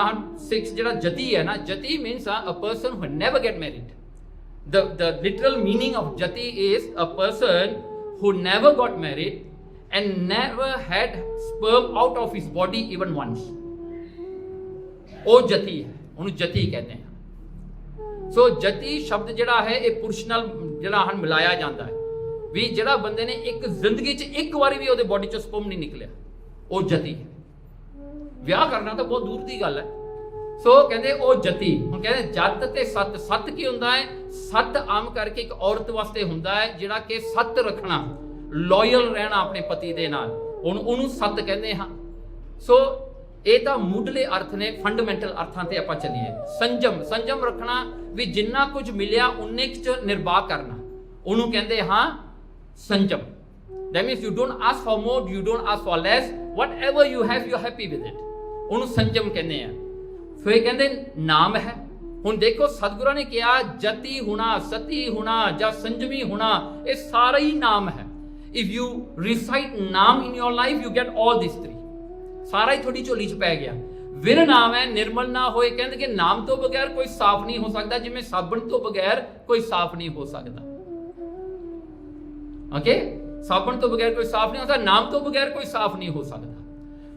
ਹਨ ਸਿੱਖ ਜਿਹੜਾ ਜਤੀ ਹੈ ਨਾ, jati means a person who never get married. the literal meaning of jati is a person who never got married and never had sperm out of his body even once. ਉਹ ਜਤੀ ਹੈ, ਉਹਨੂੰ ਜਤੀ ਕਹਿੰਦੇ ਆ। ਸੋ ਜਤੀ ਸ਼ਬਦ ਜਿਹੜਾ ਹੈ ਇਹ ਪੁਰਸ਼ ਨਾਲ ਜਿਹੜਾ ਹਨ ਮਿਲਾਇਆ ਜਾਂਦਾ ਹੈ, ਵੀ ਜਿਹੜਾ ਬੰਦੇ ਨੇ ਇੱਕ ਜ਼ਿੰਦਗੀ 'ਚ ਇੱਕ ਵਾਰੀ ਵੀ ਉਹਦੇ ਬੋਡੀ 'ਚੋਂ ਸਪਰਮ ਨਹੀਂ ਨਿਕਲਿਆ, ਉਹ ਜਤੀ ਹੈ। ਵਿਆਹ ਕਰਨਾ ਤਾਂ ਬਹੁਤ ਦੂਰ ਦੀ ਗੱਲ ਹੈ। ਸੋ ਕਹਿੰਦੇ ਉਹ ਜਤੀ। ਹੁਣ ਕਹਿੰਦੇ ਜਤ ਤੇ ਸਤ। ਸਤ ਕੀ ਹੁੰਦਾ ਹੈ? ਸਤ ਆਮ ਕਰਕੇ ਇੱਕ ਔਰਤ ਵਾਸਤੇ ਹੁੰਦਾ ਹੈ ਜਿਹੜਾ ਕਿ ਸਤ ਰੱਖਣਾ, ਲਾਇਲ ਰਹਿਣਾ ਆਪਣੇ ਪਤੀ ਦੇ ਨਾਲ, ਉਹਨੂੰ ਸਤ ਕਹਿੰਦੇ ਹਾਂ। ਸੋ ਇਹ ਤਾਂ ਮੁੱਢਲੇ ਅਰਥ ਨੇ, ਫੰਡਾਮੈਂਟਲ ਅਰਥਾਂ ਤੇ ਆਪਾਂ ਚੱਲੀਏ। ਸੰਜਮ ਰੱਖਣਾ, ਵੀ ਜਿੰਨਾ ਕੁਝ ਮਿਲਿਆ ਉਨੇ 'ਚ ਨਿਰਵਾਹ ਕਰਨਾ, ਉਹਨੂੰ ਕਹਿੰਦੇ ਹਾਂ ਸੰਜਮ। That means you don't ask for more, you don't ask for less, whatever you have you're happy with it, ਉਹਨੂੰ ਸੰਜਮ ਕਹਿੰਦੇ ਆ। ਫਿਰ ਕਹਿੰਦੇ ਨਾਮ ਹੈ। ਹੁਣ ਦੇਖੋ ਸਤਿਗੁਰਾਂ ਨੇ ਕਿਹਾ ਜਤੀ ਹੋਣਾ, ਸਤੀ ਹੋਣਾ ਜਾਂ ਸੰਜਮੀ ਹੋਣਾ, ਇਹ ਸਾਰਾ ਹੀ ਨਾਮ ਹੈ। If you recite ਨਾਮ in your life you get all these three, ਸਾਰਾ ਹੀ ਤੁਹਾਡੀ ਝੋਲੀ 'ਚ ਪੈ ਗਿਆ। ਵਿਰ ਨਾਮ ਹੈ, ਨਿਰਮਲ ਨਾ ਹੋਏ। ਕਹਿੰਦੇ ਕਿ ਨਾਮ ਤੋਂ ਬਗੈਰ ਕੋਈ ਸਾਫ਼ ਨਹੀਂ ਹੋ ਸਕਦਾ, ਜਿਵੇਂ ਸਾਬਣ ਤੋਂ ਬਗੈਰ ਕੋਈ ਸਾਫ਼ ਨਹੀਂ ਹੋ ਸਕਦਾ। ਓਕੇ, ਸਾਬਣ ਤੋਂ ਬਗੈਰ ਕੋਈ ਸਾਫ਼ ਨਹੀਂ ਹੋ ਸਕਦਾ, ਨਾਮ ਤੋਂ ਬਗੈਰ ਕੋਈ ਸਾਫ਼ ਨਹੀਂ ਹੋ ਸਕਦਾ।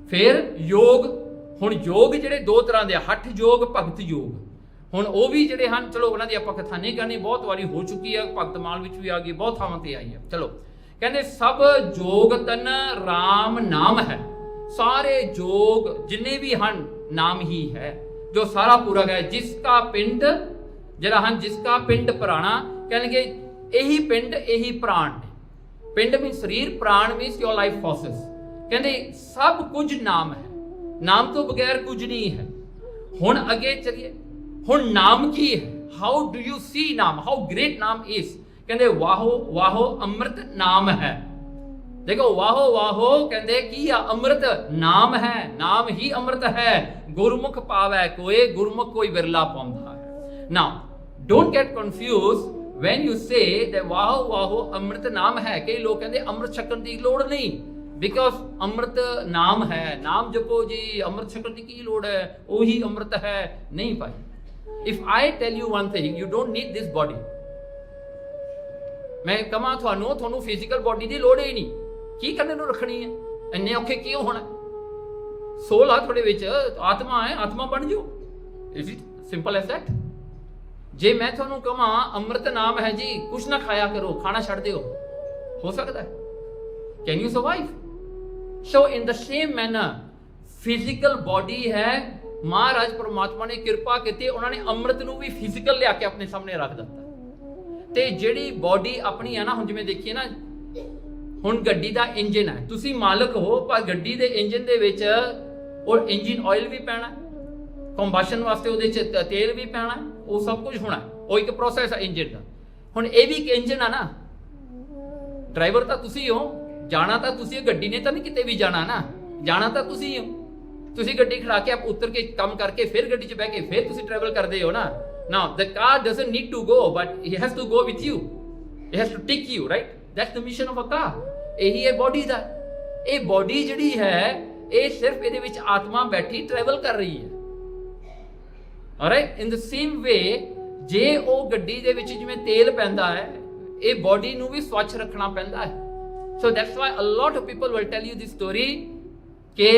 ਫਿਰ ਯੋਗ। ਹੁਣ ਯੋਗ ਜਿਹੜੇ ਦੋ ਤਰ੍ਹਾਂ ਦੇ ਆ, ਹੱਠ ਯੋਗ, ਭਗਤ ਯੋਗ। ਹੁਣ ਉਹ ਵੀ ਜਿਹੜੇ ਹਨ, ਚਲੋ ਉਹਨਾਂ ਦੀ ਆਪਾਂ ਕਥਾ ਨਹੀਂ ਕਰਨੀ, ਬਹੁਤ ਵਾਰੀ ਹੋ ਚੁੱਕੀ ਹੈ, ਭਗਤ ਮਾਲ ਵਿੱਚ ਵੀ ਆ ਗਈ, ਬਹੁਤ ਥਾਵਾਂ ਤੇ ਆਈ ਹੈ। ਚਲੋ ਕਹਿੰਦੇ ਸਭ ਜੋਗ ਤਨ ਰਾਮ ਨਾਮ ਹੈ। सारे जोग जिन्ने भी हन नाम ही है, जो सारा पूरा है। जिसका पिंड जरा हन, जिसका पिंड प्राणा, कहणगे यही पिंड यही प्राण ने। पिंड मीन शरीर, प्राण मीन्स योर लाइफ फोर्सेस। कहते सब कुछ नाम है, नाम तो बगैर कुछ नहीं है। हुण अगे चलिए, हुण नाम की है। हाउ डू यू सी नाम, हाउ ग्रेट नाम इज। कहते वाहो वाहो अमृत नाम है। देखो वाहो वाहो कहते की आ, अमृत नाम है, नाम ही अमृत है। गुरमुख पावै कोई, गुरमुख कोई विरला पाउंदा है। Now don't get confuse when you say that वाहो वाहो अमृत नाम है। कई लोग कहते अमृत छकण की लोड़ नहीं, बिकॉज अमृत नाम है, नाम जपो जी, अमृत छकण की लोड़ है, वही अमृत है। नहीं भाई, if I tell you one thing, you don't need this body. मैं कहां थानू फिजिकल बॉडी की लोड़ ही नहीं, की करने नूं रखनी है, इन्ने औखे क्यों होना। सोल आ थोड़े विच, आत्मा है, आत्मा बन जाओ। Is it simple as that. जे मैं थानू कहां अमृत नाम है जी, कुछ ना खाया करो, खाना छड़ दिओ, हो सकता है? Can you survive? So in the same manner physical body है, महाराज परमात्मा ने कृपा की, उन्होंने अमृत नूं भी फिजिकल लिया के अपने सामने रख दिता। ते जिहड़ी बॉडी अपनी है ना, हुण जिवें देखिए ना, हुण गड्डी दा इंजन है, तुसी मालक हो, पर गड्डी दे इंजन दे विच और इंजन ऑयल भी पैना, कंबशन वास्ते उहदे च तेल भी पैना, वो सब कुछ होना, वो एक प्रोसैस है इंजन का। हुण ये भी एक इंजन है ना, ड्राइवर तो तुसी हो, जाना तो तुसी, गड्डी ने तो नहीं किते भी जाना ना, जाना तो तुसी हो। तुसी गड्डी खड़ा के आप उतर के काम करके फिर गड्डी च बैठ के फिर तुसी ट्रैवल करते हो ना। Now the car doesn't need to go, but he has to go with you. He has to take you, right? That's the mission of a car. यही है बॉडी दा। ये बॉडी जिहड़ी है, ये सिर्फ इहदे विच आत्मा बैठी ट्रैवल कर रही है। Alright? In the same way, जे वो गड्डी दे विच जिवें तेल पैंदा है, ये बॉडी नूं भी स्वच्छ रखना पैंदा है। So that's why a lot of people will tell you this story कि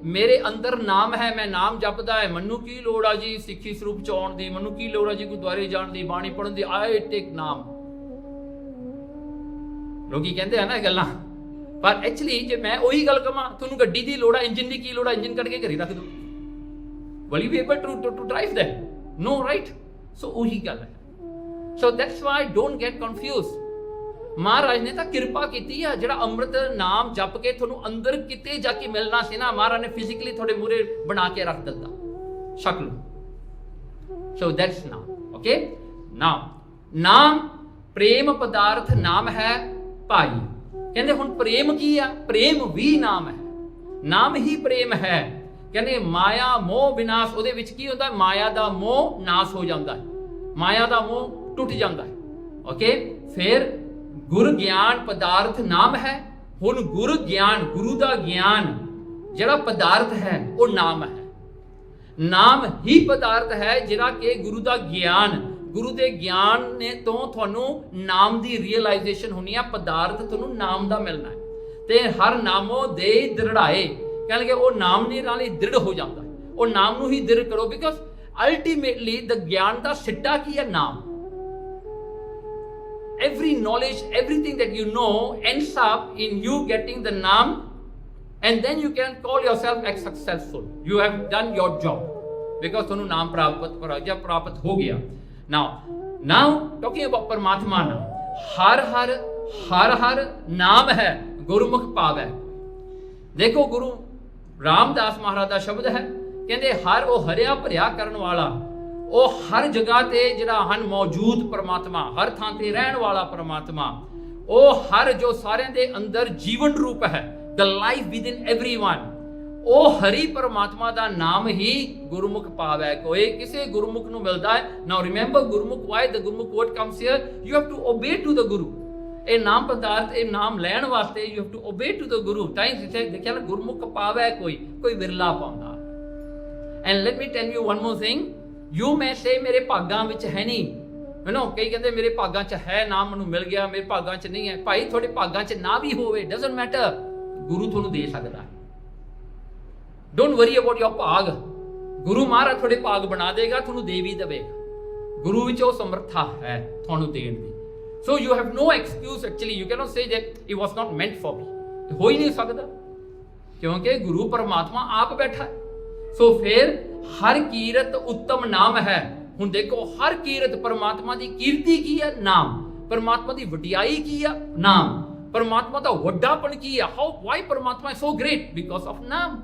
मेरे अंदर नाम है, मैं नाम जपदा है, मनु की लोड़ आ जी सिੱਖੀ ਸਰੂਪ ਚ ਆਉਣ ਦੀ, मनु की लोड़ आ जी गुरुद्वारे जाण दी, बाणी पढ़न दी, आई टेक नाम। लोग कहते हैं ना गल्लां, पर एक्चुअली जे मैं वही गल कहां, तुहानू गड्डी दी लोड़ आ, इंजन दी की लोड़ आ, इंजन कढ के घरे रख दो, will you be able to drive that? No, right? So वही गल है। So that's why don't get confused। महाराज ने तो कृपा की है, जिहड़ा अमृत नाम जप के थोनू अंदर किते जाके मिलना सी ना, महाराज ने फिजिकली थोड़े मूहरे बना के रख दिता, छक लो। सो दैट्स नाम, ओके। नाम नाम प्रेम पदार्थ नाम है भाई। कहते हुण प्रेम की है, प्रेम भी नाम है, नाम ही प्रेम है। कहते माया मोह विनाश, उहदे विच की होंदा, माया दा मोह नाश हो जाता है, माया दा मोह टुट जाता है। ओके, फिर गुर ज्ञान पदार्थ नाम है। हुण गुर ज्ञान, गुरु दा ज्ञान जिहड़ा पदार्थ है वो नाम है। नाम ही पदार्थ है जिहड़ा कि गुरु दा ज्ञान, गुरु दे ज्ञान ने तो तुहानू नाम दी रियलाइजेशन होनी है, पदार्थ तुहानू नाम दा मिलना है। ते हर नामो दे दृढ़ाए, कहणगे वो नाम ने नाल ही दृढ़ हो जाता है। वो नाम नू ही दृढ़ करो, बिकॉज अल्टीमेटली द ज्ञान दा सिट्टा की है नाम। Every knowledge, everything that you know ends up in you getting the naam, and then you can call yourself as successful. You have done your job because तुहानू नाम प्राप्त हो गया। Now talking about परमात्मा नाम, हर हर नाम है गुरुमुख पावै। देखो गुरु रामदास महाराज का शब्द है, कहते हर वो हरिया भरिया करन वाला, वो हर जगह ते जिहड़ा हन मौजूद परमात्मा, हर थां ते रहन वाला परमात्मा, वो हर जो सारे दे अंदर जीवन रूप है, the life with in everyone, वो हरि परमात्मा दा नाम ही गुरुमुख पावै कोई। किसे गुरुमुख नूं मिलदा है। Now remember gurmukh, why the gurmukh word comes here, you have to obey to the Guru. ये नाम पदार्थ, ये नाम लैण वास्ते you have to obey to the Guru. ताई जिथे देखिया ना गुरुमुख पावै कोई विरला पाउंदा। And let me tell you one more thing, you मैं से मेरे भागां विच है नहीं, है ना। कई कहते मेरे भागां च है, नाम मैनूं मिल गया, मेरे भागां च नहीं है। भाई थोड़े भागां च ना भी होवे, डजंट मैटर, गुरु तुहानूं दे सकदा है। डोंट वरी अबाउट योर भाग, गुरु महाराज थोड़े भाग बना देगा, तुहानूं दे भी देवेगा। गुरु विच वो समर्था है तुहानूं देण दी। So you have no excuse, actually you can not say that it was not meant for me, हो ही नहीं सकदा। क्योंकि गुरु परमात्मा आप बैठा है। सो फिर हर कीरत उत्तम नाम है। हुण देखो हर कीरत परमात्मा की कीर्ति की है, नाम। परमात्मा की वडियाई की है, नाम। परमात्मा का वड्डापन की है, हाउ वाई परमात्मा is so great, because of नाम।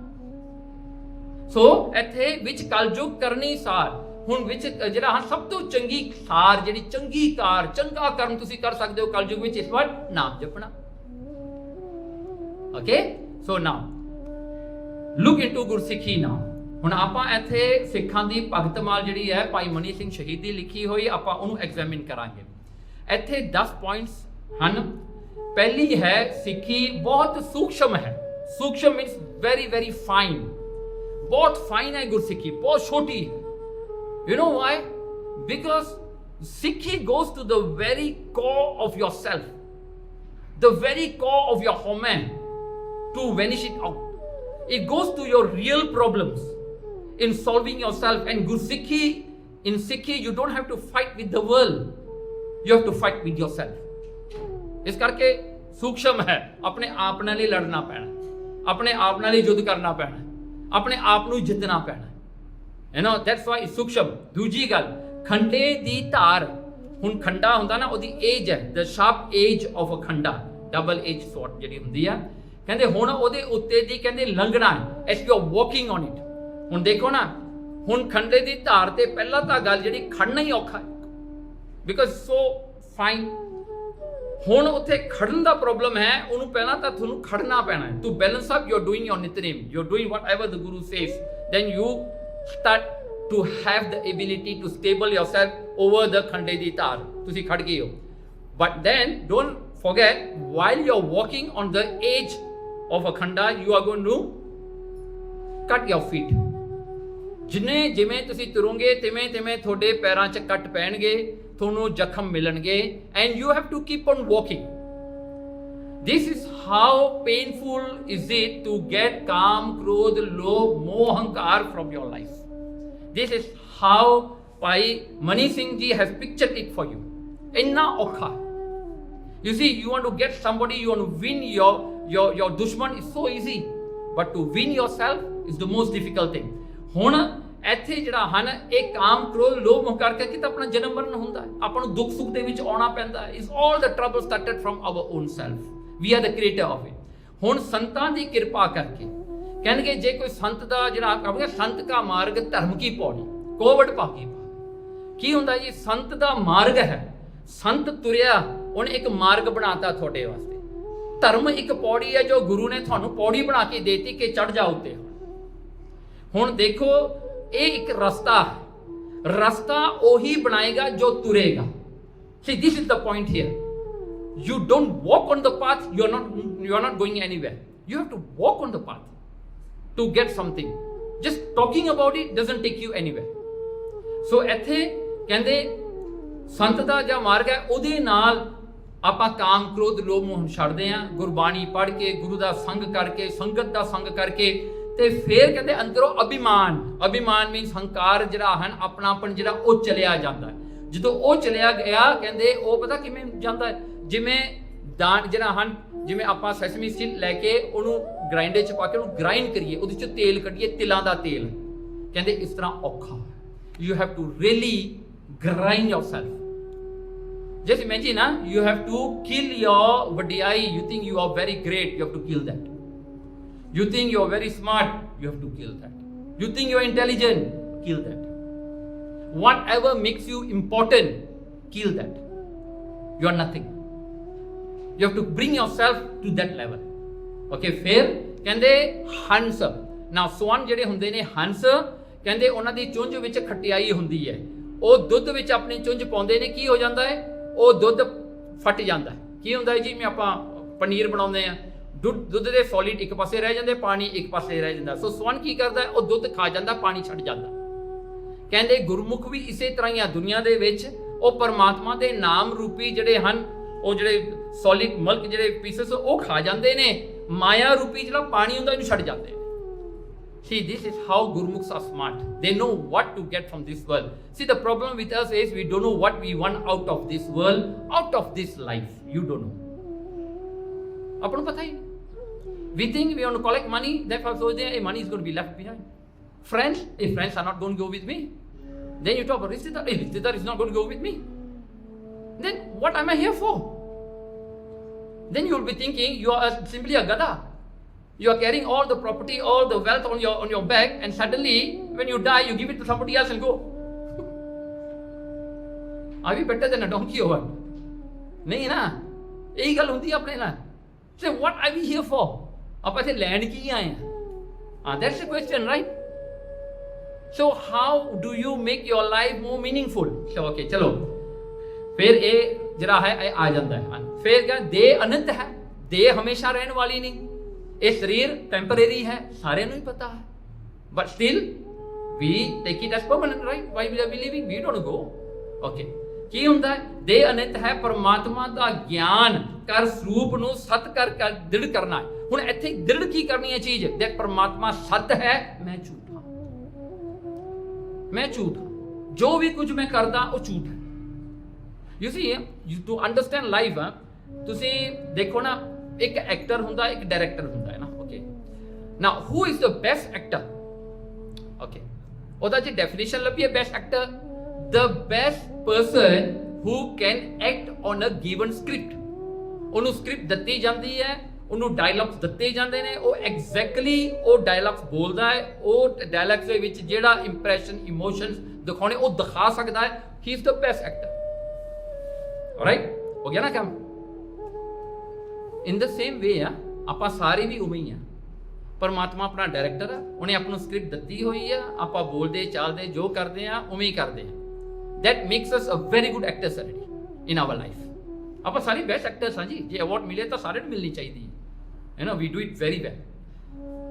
सो इत्थे विच कलयुग करनी सार, हुण विच जिहड़ा हां सब तो चंगी सार, जिहड़ी चंगी कार, चंगा कर्म तुसीं कर सकदे हो कलयुग विच, इस वार नाम जपना। Okay, so now look into Gursikhi now. ਹੁਣ ਆਪਾਂ ਇੱਥੇ ਸਿੱਖਾਂ ਦੀ ਭਗਤਮਾਲ ਜਿਹੜੀ ਹੈ ਭਾਈ ਮਨੀ ਸਿੰਘ ਸ਼ਹੀਦ ਦੀ ਲਿਖੀ ਹੋਈ, ਆਪਾਂ ਉਹਨੂੰ ਐਗਜ਼ਾਮਿਨ ਕਰਾਂਗੇ। ਇੱਥੇ 10 ਪੁਆਇੰਟਸ ਹਨ। ਪਹਿਲੀ ਹੈ ਸਿੱਖੀ ਬਹੁਤ ਸੂਖਸ਼ਮ ਹੈ। ਸੂਖਸ਼ਮ ਮੀਨਸ ਵੈਰੀ ਵੈਰੀ ਫਾਈਨ, ਬਹੁਤ ਫਾਈਨ ਹੈ ਗੁਰਸਿੱਖੀ, ਬਹੁਤ ਛੋਟੀ ਹੈ। You know why? ਬਿਕਾਜ਼ ਸਿੱਖੀ goes to the very core of yourself, the very core of your human, to vanish it out. It goes to your real problems in solving yourself. And Gursikhi, in Sikhi, you don't have to fight with the world, you have to fight with yourself. इस करके सूक्ष्म है, अपने आप नाल ही लड़ना पैना, अपने आप नाल ही युद्ध करना पैना, अपने आप नूं जितना पैना। You know, that's why it's सूक्ष्म। दूजी गल, खंडे दी धार। हुण खंडा हुंदा ना, ओदी एज है, the sharp edge of a Khanda, double edge sword जिहड़ी हुंदी आ। कहंदे हुण ओदे उत्ते दी कहंदे लंघना है, as you are walking on it। हुण देखो ना, हुण खंडे दी धार ते पहला तां गल जिहड़ी खड़ना ही औखा है, बिकॉज सो फाइन। हुण उत्थे खड़न दा प्रॉब्लम है, ओनू पहला तां तुहानू खड़ना पैना है। To balance up, you are doing your nitnem, you are doing whatever the Guru says, then you start to have the ability to stable yourself over the खंडे दी धार। तुसीं खड़ गए हो, but then don't forget, while you are walking on the edge of a khanda, you are going to cut your feet। जिन्हें जिमें तुसी तुरोगे तिमें तिमें थोड़े पैरां च कट पैणगे, थोनू जख्म मिलणगे, and you have to keep on walking। This is how painful is it to get काम, क्रोध, लोभ, मोह, अहंकार from your life। This is how Bhai Mani Singh ji has pictured it for you। इन्ना औखा। You see, you want to get somebody, you want to win your दुश्मन is so easy, but to win yourself is the most difficult thing। ਹੁਣ ਇੱਥੇ ਜਿਹੜਾ ਹਨ ਇਹ ਕਾਮ, ਕ੍ਰੋਧ, ਲੋਭ, ਮੋਹ ਕਰਕੇ ਤਾਂ ਆਪਣਾ ਜਨਮ ਮਰਨ ਹੁੰਦਾ ਹੈ, ਆਪਾਂ ਨੂੰ ਦੁੱਖ ਸੁੱਖ ਦੇ ਵਿੱਚ ਆਉਣਾ ਪੈਂਦਾ ਹੈ। is all the trouble started from our own self, we are the creator of it। ਹੁਣ ਸੰਤਾਂ ਦੀ ਕਿਰਪਾ ਕਰਕੇ ਕਹਿਣਗੇ, ਜੇ ਕੋਈ ਸੰਤ ਦਾ ਜਿਹੜਾ ਕਹਾਂਗੇ, ਸੰਤ ਦਾ ਮਾਰਗ ਧਰਮ ਕੀ ਪੌੜੀ, ਕੋਵਿਡ ਭਾਗੀ। ਕੀ ਹੁੰਦਾ ਜੀ? ਸੰਤ ਦਾ ਮਾਰਗ ਹੈ, ਸੰਤ ਤੁਰਿਆ, ਉਹਨੇ ਇੱਕ ਮਾਰਗ ਬਣਾਤਾ ਤੁਹਾਡੇ ਵਾਸਤੇ। ਧਰਮ ਇੱਕ ਪੌੜੀ ਹੈ ਜੋ ਗੁਰੂ ਨੇ ਤੁਹਾਨੂੰ ਪੌੜੀ ਬਣਾ ਕੇ ਦੇਤੀ ਕਿ ਚੜ ਜਾ ਉੱਤੇ। ਹੁਣ ਦੇਖੋ, ਇਹ ਇੱਕ ਰਸਤਾ ਹੈ, ਰਸਤਾ ਉਹੀ ਬਣਾਏਗਾ ਜੋ ਤੁਰੇਗਾ। See, this is the point here। You don't walk on the path, you are not going anywhere। You have to walk on the path to get something। Just talking about it doesn't take you anywhere। So ਇੱਥੇ ਕਹਿੰਦੇ ਸੰਤ ਦਾ ਜਿਹੜਾ ਮਾਰਗ ਹੈ, ਉਹਦੇ ਨਾਲ ਆਪਾਂ ਕਾਮ, ਕ੍ਰੋਧ, ਲੋਭ, ਮੋਹ ਛੱਡਦੇ ਹਾਂ। ਗੁਰਬਾਣੀ ਪੜ੍ਹ ਕੇ, ਗੁਰੂ ਦਾ ਸੰਗ ਕਰਕੇ, ਸੰਗਤ ਦਾ ਸੰਗ ਕਰਕੇ, ਤੇ ਫਿਰ ਕਹਿੰਦੇ ਅੰਦਰੋਂ ਅਭਿਮਾਨ। ਅਭਿਮਾਨ ਮੀਨਸ ਹੰਕਾਰ ਜਿਹੜਾ ਹਨ, ਆਪਣਾਪਨ ਜਿਹੜਾ ਉਹ ਚਲਿਆ ਜਾਂਦਾ ਹੈ। ਜਦੋਂ ਉਹ ਚਲਿਆ ਗਿਆ, ਕਹਿੰਦੇ ਉਹ ਪਤਾ ਕਿਵੇਂ ਜਾਂਦਾ ਹੈ? ਜਿਵੇਂ ਦਾਣ ਜਿਹੜਾ ਹਨ, ਜਿਵੇਂ ਆਪਾਂ ਸੈਸਮੀ ਸੀਡ ਲੈ ਕੇ ਉਹਨੂੰ ਗ੍ਰਾਈਂਡਰ 'ਚ ਪਾ ਕੇ ਉਹਨੂੰ ਗ੍ਰਾਈਂਡ ਕਰੀਏ, ਉਹਦੇ 'ਚੋਂ ਤੇਲ ਕੱਢੀਏ, ਤਿਲਾਂ ਦਾ ਤੇਲ। ਕਹਿੰਦੇ ਇਸ ਤਰ੍ਹਾਂ ਔਖਾ। You have to really grind yourself। Just imagine, you have to kill your vadiyai. You think you are very great, you have to kill that। You think you are very smart, you have to kill that। You think you are intelligent, kill that। Whatever makes you important, kill that। You are nothing। You have to bring yourself to that level। Okay, ਫਿਰ ਕਹਿੰਦੇ ਹੰਸ। ਨਾ seven ਜਿਹੜੇ ਹੁੰਦੇ ਨੇ ਹੰਸ, ਕਹਿੰਦੇ ਉਹਨਾਂ ਦੀ ਚੁੰਝ ਵਿੱਚ ਖਟਿਆਈ ਹੁੰਦੀ ਹੈ। ਉਹ ਦੁੱਧ ਵਿੱਚ ਆਪਣੀ ਚੁੰਝ ਪਾਉਂਦੇ ਨੇ, ਕੀ ਹੋ ਜਾਂਦਾ ਹੈ? ਉਹ ਦੁੱਧ ਫਟ ਜਾਂਦਾ ਹੈ। ਕੀ ਹੁੰਦਾ ਹੈ? ਜਿਵੇਂ ਆਪਾਂ ਪਨੀਰ ਬਣਾਉਂਦੇ ਆ, ਦੁੱਧ ਦੇ ਸੋਲਿਡ ਇੱਕ ਪਾਸੇ ਰਹਿ ਜਾਂਦੇ, ਪਾਣੀ ਇੱਕ ਪਾਸੇ ਰਹਿ ਜਾਂਦਾ। ਸੋ ਸਵਨ ਕੀ ਕਰਦਾ ਹੈ? ਉਹ ਦੁੱਧ ਖਾ ਜਾਂਦਾ, ਪਾਣੀ ਛੱਡ ਜਾਂਦਾ। ਕਹਿੰਦੇ ਗੁਰਮੁਖ ਵੀ ਇਸੇ ਤਰ੍ਹਾਂ ਹੀ ਆ ਦੁਨੀਆ ਦੇ ਵਿੱਚ। ਉਹ ਪਰਮਾਤਮਾ ਦੇ ਨਾਮ ਰੂਪੀ ਜਿਹੜੇ ਹਨ, ਉਹ ਜਿਹੜੇ ਸੋਲਿਡ ਮਲਕ ਜਿਹੜੇ ਪੀਸਸ ਉਹ ਖਾ ਜਾਂਦੇ ਨੇ, ਮਾਇਆ ਰੂਪੀ ਜਿਹੜਾ ਪਾਣੀ ਹੁੰਦਾ ਇਹਨੂੰ ਛੱਡ ਜਾਂਦੇ ਨੇ। See, this is how Gurmukhs are smart। They know what to get from this world। See, the problem with us is we don't know what we want out of this world, out of this life। You don't know। आपको पता ही नहीं। We think we want to collect money, therefore so there money is going to be left behind. Friends, if friends are not going to go with me, then you talk about Rishtedar. If Rishtedar is not going to go with me, then what am I here for? Then you will be thinking you are simply a gada. You are carrying all the property, all the wealth on your back, and suddenly when you die, you give it to somebody else and go. Are we better than a donkey or what? नहीं ना, यही गल होती है अपने ना. So what are we here for? आप ऐसे लैंड की आए हैं? That's the question, right? So how do you make your life more meaningful? So okay, चलो. फिर ये जरा है आ जाता है. फिर क्या? देह अनंत है. देह हमेशा रहने वाली नहीं. ये शरीर टेम्परेरी है, सारे ਨੂੰ ਹੀ पता है. But still we take it as permanent, right? Why we are believing? We don't go. Okay. ਕੀ ਹੁੰਦਾ ਹੈ? ਦੇਹ ਅਨੰਤ ਹੈ, ਪਰਮਾਤਮਾ ਦਾ ਗਿਆਨ ਕਰ ਸਰੂਪ ਨੂੰ ਸਤ ਕਰ ਦ੍ਰਿੜ ਕਰਨਾ ਹੈ. ਹੁਣ ਇੱਥੇ ਦ੍ਰਿੜ ਕੀ ਕਰਨੀ ਹੈ ਚੀਜ਼? ਦੇਖ ਪਰਮਾਤਮਾ ਸਤ ਹੈ, ਮੈਂ ਝੂਠਾ, ਮੈਂ ਝੂਠ, ਜੋ ਵੀ ਕੁਝ ਮੈਂ ਕਰਦਾ ਉਹ ਝੂਠ ਹੈ. You see, to understand life, ਤੁਸੀਂ ਦੇਖੋ ਨਾ, ਇੱਕ ਐਕਟਰ ਹੁੰਦਾ, ਇੱਕ ਡਾਇਰੈਕਟਰ ਹੁੰਦਾ ਹੈ ਨਾ. Okay, now who is the best actor? Okay, ਉਹਦਾ ਜੇ ਡੈਫੀਨੇਸ਼ਨ ਲੱਭੀਏ best actor, the best person who can act on a given script. ਉਹਨੂੰ ਸਕ੍ਰਿਪਟ ਦਿੱਤੀ ਜਾਂਦੀ ਹੈ, ਉਹਨੂੰ ਡਾਇਲੌਗਸ ਦਿੱਤੇ ਜਾਂਦੇ ਨੇ, ਉਹ ਐਗਜ਼ੈਕਟਲੀ ਉਹ ਡਾਇਲੌਗਸ ਬੋਲਦਾ ਹੈ. ਉਹ ਡਾਇਲੌਗਸ ਦੇ ਵਿੱਚ ਜਿਹੜਾ ਇੰਪ੍ਰੈਸ਼ਨ, ਇਮੋਸ਼ਨਸ ਦਿਖਾਉਣੇ ਉਹ ਦਿਖਾ ਸਕਦਾ ਹੈ. ਹੀ is the best actor. Right, ਹੋ ਗਿਆ ਨਾ ਕੰਮ. ਇਨ ਦ ਸੇਮ ਵੇ ਆ, ਆਪਾਂ ਸਾਰੇ ਵੀ ਉਵੇਂ ਹੀ ਆ. ਪਰਮਾਤਮਾ ਆਪਣਾ ਡਾਇਰੈਕਟਰ ਆ, ਉਹਨੇ ਆਪਾਂ ਨੂੰ ਸਕ੍ਰਿਪਟ ਦਿੱਤੀ ਹੋਈ ਆ, ਆਪਾਂ ਬੋਲਦੇ ਚੱਲਦੇ ਜੋ ਕਰਦੇ ਆ ਉਵੇਂ ਹੀ ਕਰਦੇ ਆ. That makes us a very good actors already in our life. ਆਪਾਂ ਸਾਰੇ ਬੈਸਟ ਐਕਟਰਸ ਹਾਂ ਜੀ. ਜੇ ਅਵਾਰਡ ਮਿਲੇ ਤਾਂ ਸਾਰਿਆਂ ਨੂੰ ਮਿਲਣੀ ਚਾਹੀਦੀ ਹੈ. You know we do it very well.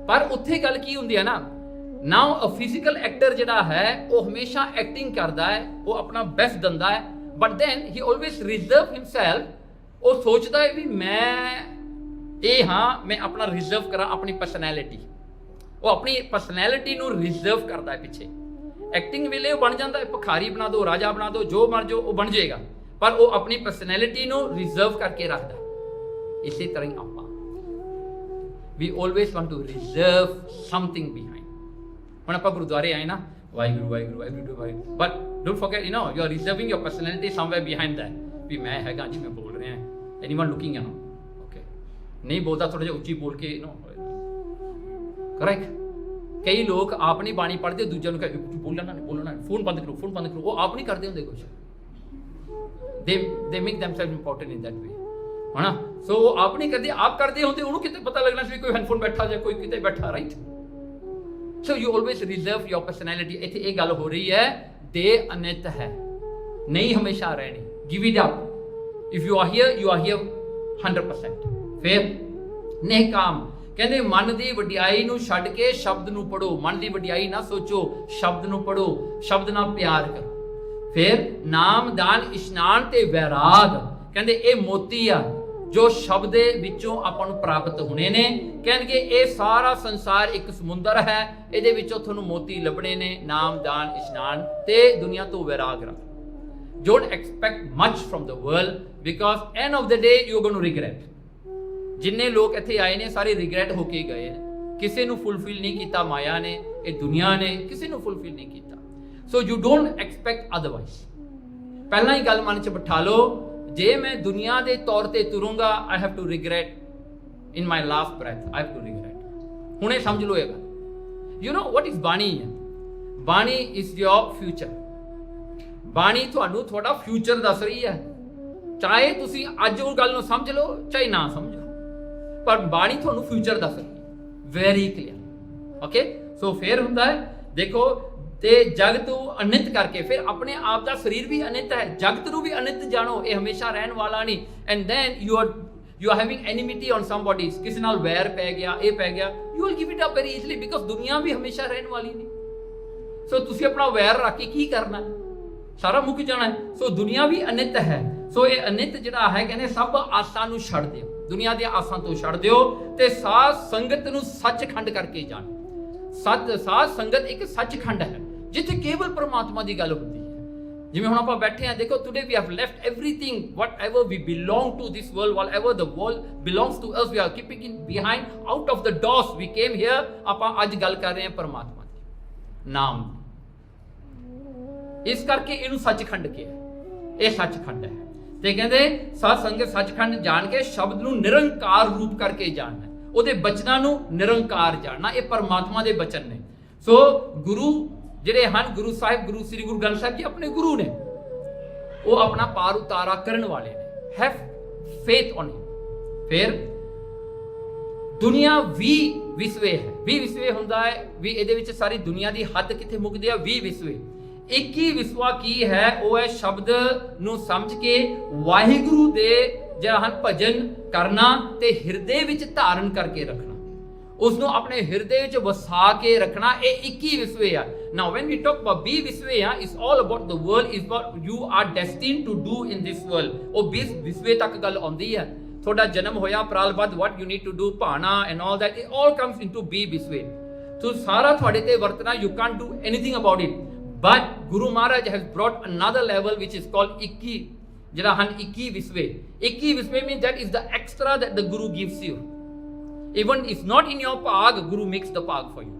ਪਰ ਉੱਥੇ ਗੱਲ ਕੀ ਹੁੰਦੀ ਹੈ ਨਾ, ਨਾਓ ਅ ਫਿਜ਼ੀਕਲ ਐਕਟਰ ਜਿਹੜਾ ਹੈ ਉਹ ਹਮੇਸ਼ਾ ਐਕਟਿੰਗ ਕਰਦਾ ਹੈ, ਉਹ ਆਪਣਾ ਬੈਸਟ ਦਿੰਦਾ ਹੈ, but then he always reserve himself. ਉਹ ਸੋਚਦਾ ਹੈ ਵੀ ਮੈਂ ਇਹ ਹਾਂ, ਮੈਂ ਆਪਣਾ ਰਿਜ਼ਰਵ ਕਰਾਂ ਆਪਣੀ ਪਰਸਨੈਲਿਟੀ. ਉਹ ਆਪਣੀ ਪਰਸਨੈਲਿਟੀ ਨੂੰ ਰਿਜ਼ਰਵ ਕਰਦਾ ਹੈ ਪਿੱਛੇ. ਐਕਟਿੰਗ ਵੇਲੇ ਉਹ ਬਣ ਜਾਂਦਾ ਹੈ, ਭਿਖਾਰੀ ਬਣਾ ਦਿਓ, ਰਾਜਾ ਬਣਾ ਦਿਓ, ਜੋ ਮਰ ਜਾਓ ਉਹ ਬਣ ਜਾਏਗਾ, ਪਰ ਉਹ ਆਪਣੀ ਪਰਸਨੈਲਿਟੀ ਨੂੰ ਰਿਜ਼ਰਵ ਕਰਕੇ ਰੱਖਦਾ. ਇਸੇ ਤਰ੍ਹਾਂ ਹੀ ਆਪਾਂ ਵੀ always want to reserve something behind. ਹੁਣ ਆਪਾਂ ਗੁਰਦੁਆਰੇ ਆਏ ਨਾ, Waheguru Waheguru Waheguru Waheguru, but don't forget, you know, you are reserving your personality somewhere behind that. ਵੀ ਮੈਂ ਹੈਗਾ ਜੀ, ਮੈਂ ਬੋਲ ਰਿਹਾ, ਐਨੀਵਨ ਲੁਕਿੰਗ ਐਟ. ਓਕੇ, ਨਹੀਂ ਬੋਲਦਾ, ਥੋੜਾ ਜਿਹਾ ਉੱਚੀ ਬੋਲ ਕੇ ਨੋ. ਕਰੈਕਟ. ਕਈ ਲੋਕ ਆਪ ਨਹੀਂ ਬਾਣੀ ਪੜ੍ਹਦੇ, ਦੂਜਿਆਂ ਨੂੰ ਕਹਿੰਦੇ ਬੋਲਣਾ ਨਹੀਂ, ਬੋਲਣਾ ਨਹੀਂ, ਫੋਨ ਬੰਦ ਕਰੋ, ਫੋਨ ਬੰਦ ਕਰੋ. ਉਹ ਆਪ ਨਹੀਂ ਕਰਦੇ ਹੁੰਦੇ ਕੁਛ. they make themselves important in that way, ਹੈ ਨਾ. ਸੋ ਉਹ ਆਪ ਨਹੀਂ ਕਰਦੇ, ਆਪ ਕਰਦੇ ਹੁੰਦੇ, ਉਹਨੂੰ ਕਿਤੇ ਪਤਾ ਲੱਗਣਾ ਸੀ ਕੋਈ ਹੈਂਡਫੋਨ ਬੈਠਾ ਜਾਂ ਕੋਈ ਕਿਤੇ ਬੈਠਾ, right. So you always reserve your personality. ਇੱਥੇ ਇਹ ਗੱਲ ਹੋ ਰਹੀ ਹੈ, ਦੇਹ ਅਨਿਤ ਹੈ, ਨਹੀਂ ਹਮੇਸ਼ਾ ਰਹਿਣੀ. Give it up. If you are here 100%. ਫਿਰ ਨਿਹਕਾਮ ਕਹਿੰਦੇ ਮਨ ਦੀ ਵਡਿਆਈ ਨੂੰ ਛੱਡ ਕੇ ਸ਼ਬਦ ਨੂੰ ਪੜੋ. ਮਨ ਦੀ ਵਡਿਆਈ ਨਾ ਸੋਚੋ, ਸ਼ਬਦ ਨੂੰ ਪੜੋ, ਸ਼ਬਦ ਨਾਲ ਪਿਆਰ ਕਰੋ. ਫਿਰ ਨਾਮ, ਦਾਨ, ਇਸ਼ਨਾਨ ਤੇ ਵੈਰਾਗ, ਕਹਿੰਦੇ ਇਹ ਮੋਤੀ ਆ ਜੋ ਸ਼ਬਦ ਦੇ ਵਿੱਚੋਂ ਆਪਾਂ ਨੂੰ ਪ੍ਰਾਪਤ ਹੋਣੇ ਨੇ. ਕਹਿੰਦੇ ਇਹ ਸਾਰਾ ਸੰਸਾਰ ਇੱਕ ਸਮੁੰਦਰ ਹੈ, ਇਹਦੇ ਵਿੱਚੋਂ ਤੁਹਾਨੂੰ ਮੋਤੀ ਲੱਭਣੇ ਨੇ. ਨਾਮ, ਦਾਨ, ਇਸ਼ਨਾਨ ਤੇ ਦੁਨੀਆ ਤੋਂ ਵੈਰਾਗ ਰੱਖ. Don't expect much from the world because end of the day you're going to regret. ਜਿੰਨੇ ਲੋਕ ਇੱਥੇ ਆਏ ਨੇ ਸਾਰੇ ਰਿਗਰੈਟ ਹੋ ਕੇ ਗਏ ਨੇ. ਕਿਸੇ ਨੂੰ ਫੁੱਲਫਿਲ ਨਹੀਂ ਕੀਤਾ ਮਾਇਆ ਨੇ, ਇਹ ਦੁਨੀਆ ਨੇ ਕਿਸੇ ਨੂੰ ਫੁੱਲਫਿਲ ਨਹੀਂ ਕੀਤਾ. ਸੋ ਯੂ ਡੋਂਟ ਐਕਸਪੈਕਟ ਅਦਰਵਾਈਜ਼. ਪਹਿਲਾਂ ਹੀ ਗੱਲ ਮਨ 'ਚ ਬਿਠਾ ਲਓ, ਜੇ ਮੈਂ ਦੁਨੀਆ ਦੇ ਤੌਰ ਤੇ ਤੁਰੂੰਗਾ, I have to regret in my last breath. I have to regret. ਹੁਣੇ ਸਮਝ ਲਓ ਇਹ ਗੱਲ. ਯੂ ਨੋ ਵਾਟ ਇਜ਼ ਬਾਣੀ? ਬਾਣੀ ਇਜ਼ ਯੋਰ ਫਿਊਚਰ. ਬਾਣੀ ਤੁਹਾਨੂੰ ਤੁਹਾਡਾ ਫਿਊਚਰ ਦੱਸ ਰਹੀ ਹੈ. ਚਾਹੇ ਤੁਸੀਂ ਅੱਜ ਉਹ ਗੱਲ ਨੂੰ ਸਮਝ ਲਓ, ਚਾਹੇ ਨਾ ਸਮਝੋ, ਪਰ ਬਾਣੀ ਤੁਹਾਨੂੰ ਫਿਊਚਰ ਦੱਸ ਰਹੀ ਹੈ, ਵੈਰੀ ਕਲੀਅਰ. ਓਕੇ, ਸੋ ਫਿਰ ਹੁੰਦਾ ਹੈ, ਦੇਖੋ, ਤੇ ਜਗਤ ਨੂੰ ਅਨਿਤ ਕਰਕੇ ਫਿਰ ਆਪਣੇ ਆਪ ਦਾ ਸਰੀਰ ਵੀ ਅਨਿਤ ਹੈ, ਜਗਤ ਨੂੰ ਵੀ ਅਨਿਤ ਜਾਣੋ, ਇਹ ਹਮੇਸ਼ਾ ਰਹਿਣ ਵਾਲਾ ਨਹੀਂ. And then you are having enmity on somebody. ਕਿਸੇ ਨਾਲ ਵੈਰ ਪੈ ਗਿਆ, ਇਹ ਪੈ ਗਿਆ, you will give it up very easily because ਦੁਨੀਆ ਵੀ ਹਮੇਸ਼ਾ ਰਹਿਣ ਵਾਲੀ ਨਹੀਂ. ਸੋ ਤੁਸੀਂ ਆਪਣਾ ਵੈਰ ਰੱਖ ਕੇ ਕੀ ਕਰਨਾ? ਸਾਰਾ ਮੁੱਕ ਜਾਣਾ ਹੈ. ਸੋ ਦੁਨੀਆ ਵੀ ਅਨਿਤ ਹੈ. ਸੋ ਇਹ ਅਨਿਤ ਜਿਹੜਾ ਹੈ, ਕਹਿੰਦੇ ਸਭ ਆਸਾਂ ਨੂੰ ਛੱਡ ਦਿਓ, ਦੁਨੀਆ ਦੀਆਂ ਆਸਾਂ ਤੋਂ ਛੱਡ ਦਿਓ ਤੇ ਸਾਧ ਸੰਗਤ ਨੂੰ ਸੱਚਖੰਡ ਕਰਕੇ ਜਾਣ। ਸਾਧ ਸੰਗਤ ਇੱਕ ਸੱਚਖੰਡ ਹੈ ਜਿੱਥੇ ਕੇਵਲ ਪਰਮਾਤਮਾ ਦੀ ਗੱਲ ਹੁੰਦੀ ਹੈ। ਜਿਵੇਂ ਹੁਣ ਆਪਾਂ ਬੈਠੇ ਆ, ਦੇਖੋ today we have left everything whatever we belong to this world, whatever the world belongs to us, we are keeping in behind, out of the doors we came here. ਆਪਾਂ ਅੱਜ ਗੱਲ ਕਰ ਰਹੇ ਹਾਂ ਪਰਮਾਤਮਾ ਦੀ, ਨਾਮ ਦੀ। ਇਸ ਕਰਕੇ ਇਹਨੂੰ ਸੱਚਖੰਡ ਕਿਹਾ, ਇਹ ਸੱਚਖੰਡ ਹੈ। ਤੇ ਕਹਿੰਦੇ ਸਾਧ ਸੰਗਤ ਸੱਚਖੰਡ ਜਾਣ ਕੇ ਸ਼ਬਦ ਨੂੰ ਨਿਰੰਕਾਰ ਰੂਪ ਕਰਕੇ ਜਾਣਨਾ, ਉਹਦੇ ਬਚਨਾਂ ਨੂੰ ਨਿਰੰਕਾਰ ਜਾਣਨਾ, ਇਹ ਪਰਮਾਤਮਾ ਦੇ ਬਚਨ ਨੇ। ਸੋ ਗੁਰੂ ਜਿਹੜੇ ਹਨ, ਗੁਰੂ ਸਾਹਿਬ, ਗੁਰੂ ਸ੍ਰੀ ਗੁਰੂ ਗ੍ਰੰਥ ਸਾਹਿਬ ਜੀ ਆਪਣੇ ਗੁਰੂ ਨੇ, ਉਹ ਆਪਣਾ ਪਾਰ ਉਤਾਰਾ ਕਰਨ ਵਾਲੇ ਨੇ। ਹੈਵ ਫੇਥ ਔਨ ਹਿਮ। ਫਿਰ ਦੁਨੀਆ 20 ਵਿਸਵੇ ਹੈ, 20 ਵਿਸਵੇ ਹੁੰਦਾ ਹੈ ਵੀ, ਇਹਦੇ ਵਿੱਚ ਸਾਰੀ ਦੁਨੀਆ ਦੀ ਹੱਦ ਕਿੱਥੇ ਮੁੱਕਦੀ ਆ? 20 ਵਿਸਵੇ। 21 ਵਿਸਵਾ ਕੀ ਹੈ? ਉਹ ਹੈ ਸ਼ਬਦ ਨੂੰ ਸਮਝ ਕੇ ਵਾਹਿਗੁਰੂ ਦੇ ਜਿਹੜਾ ਹਨ ਭਜਨ ਕਰਨਾ ਤੇ ਹਿਰਦੇ ਵਿੱਚ ਧਾਰਨ ਕਰਕੇ ਰੱਖਣਾ, ਉਸ ਨੂੰ ਆਪਣੇ ਹਿਰਦੇ ਵਿੱਚ ਵਸਾ ਕੇ ਰੱਖਣਾ। ਇਹ 21 ਵਿਸਵੇ ਆ। Now when we talk about 20 ਵਿਸਵੇ ਆ, it's all about the world, is what you are destined to do in this world. ਉਹ 20 ਵਿਸਵੇ ਤੱਕ ਗੱਲ ਆਉਂਦੀ ਹੈ। ਤੁਹਾਡਾ ਜਨਮ ਹੋਇਆ ਪ੍ਰਾਲਬੱਧ, what you need to do, ਭਾਣਾ and all that, it all comes into 20 ਵਿਸਵੇ। ਸੋ ਸਾਰਾ ਤੁਹਾਡੇ ਤੇ ਵਰਤਣਾ, you can't do anything about it. But Guru Maharaj has brought another level which is called 21, ਜਿਹੜਾ ਹਨ 21 ਵਿਸਵੇ। 21 ਵਿਸਵੇ means that is the extra that the Guru gives you. Even it's not in your pag, Guru makes the pag for you.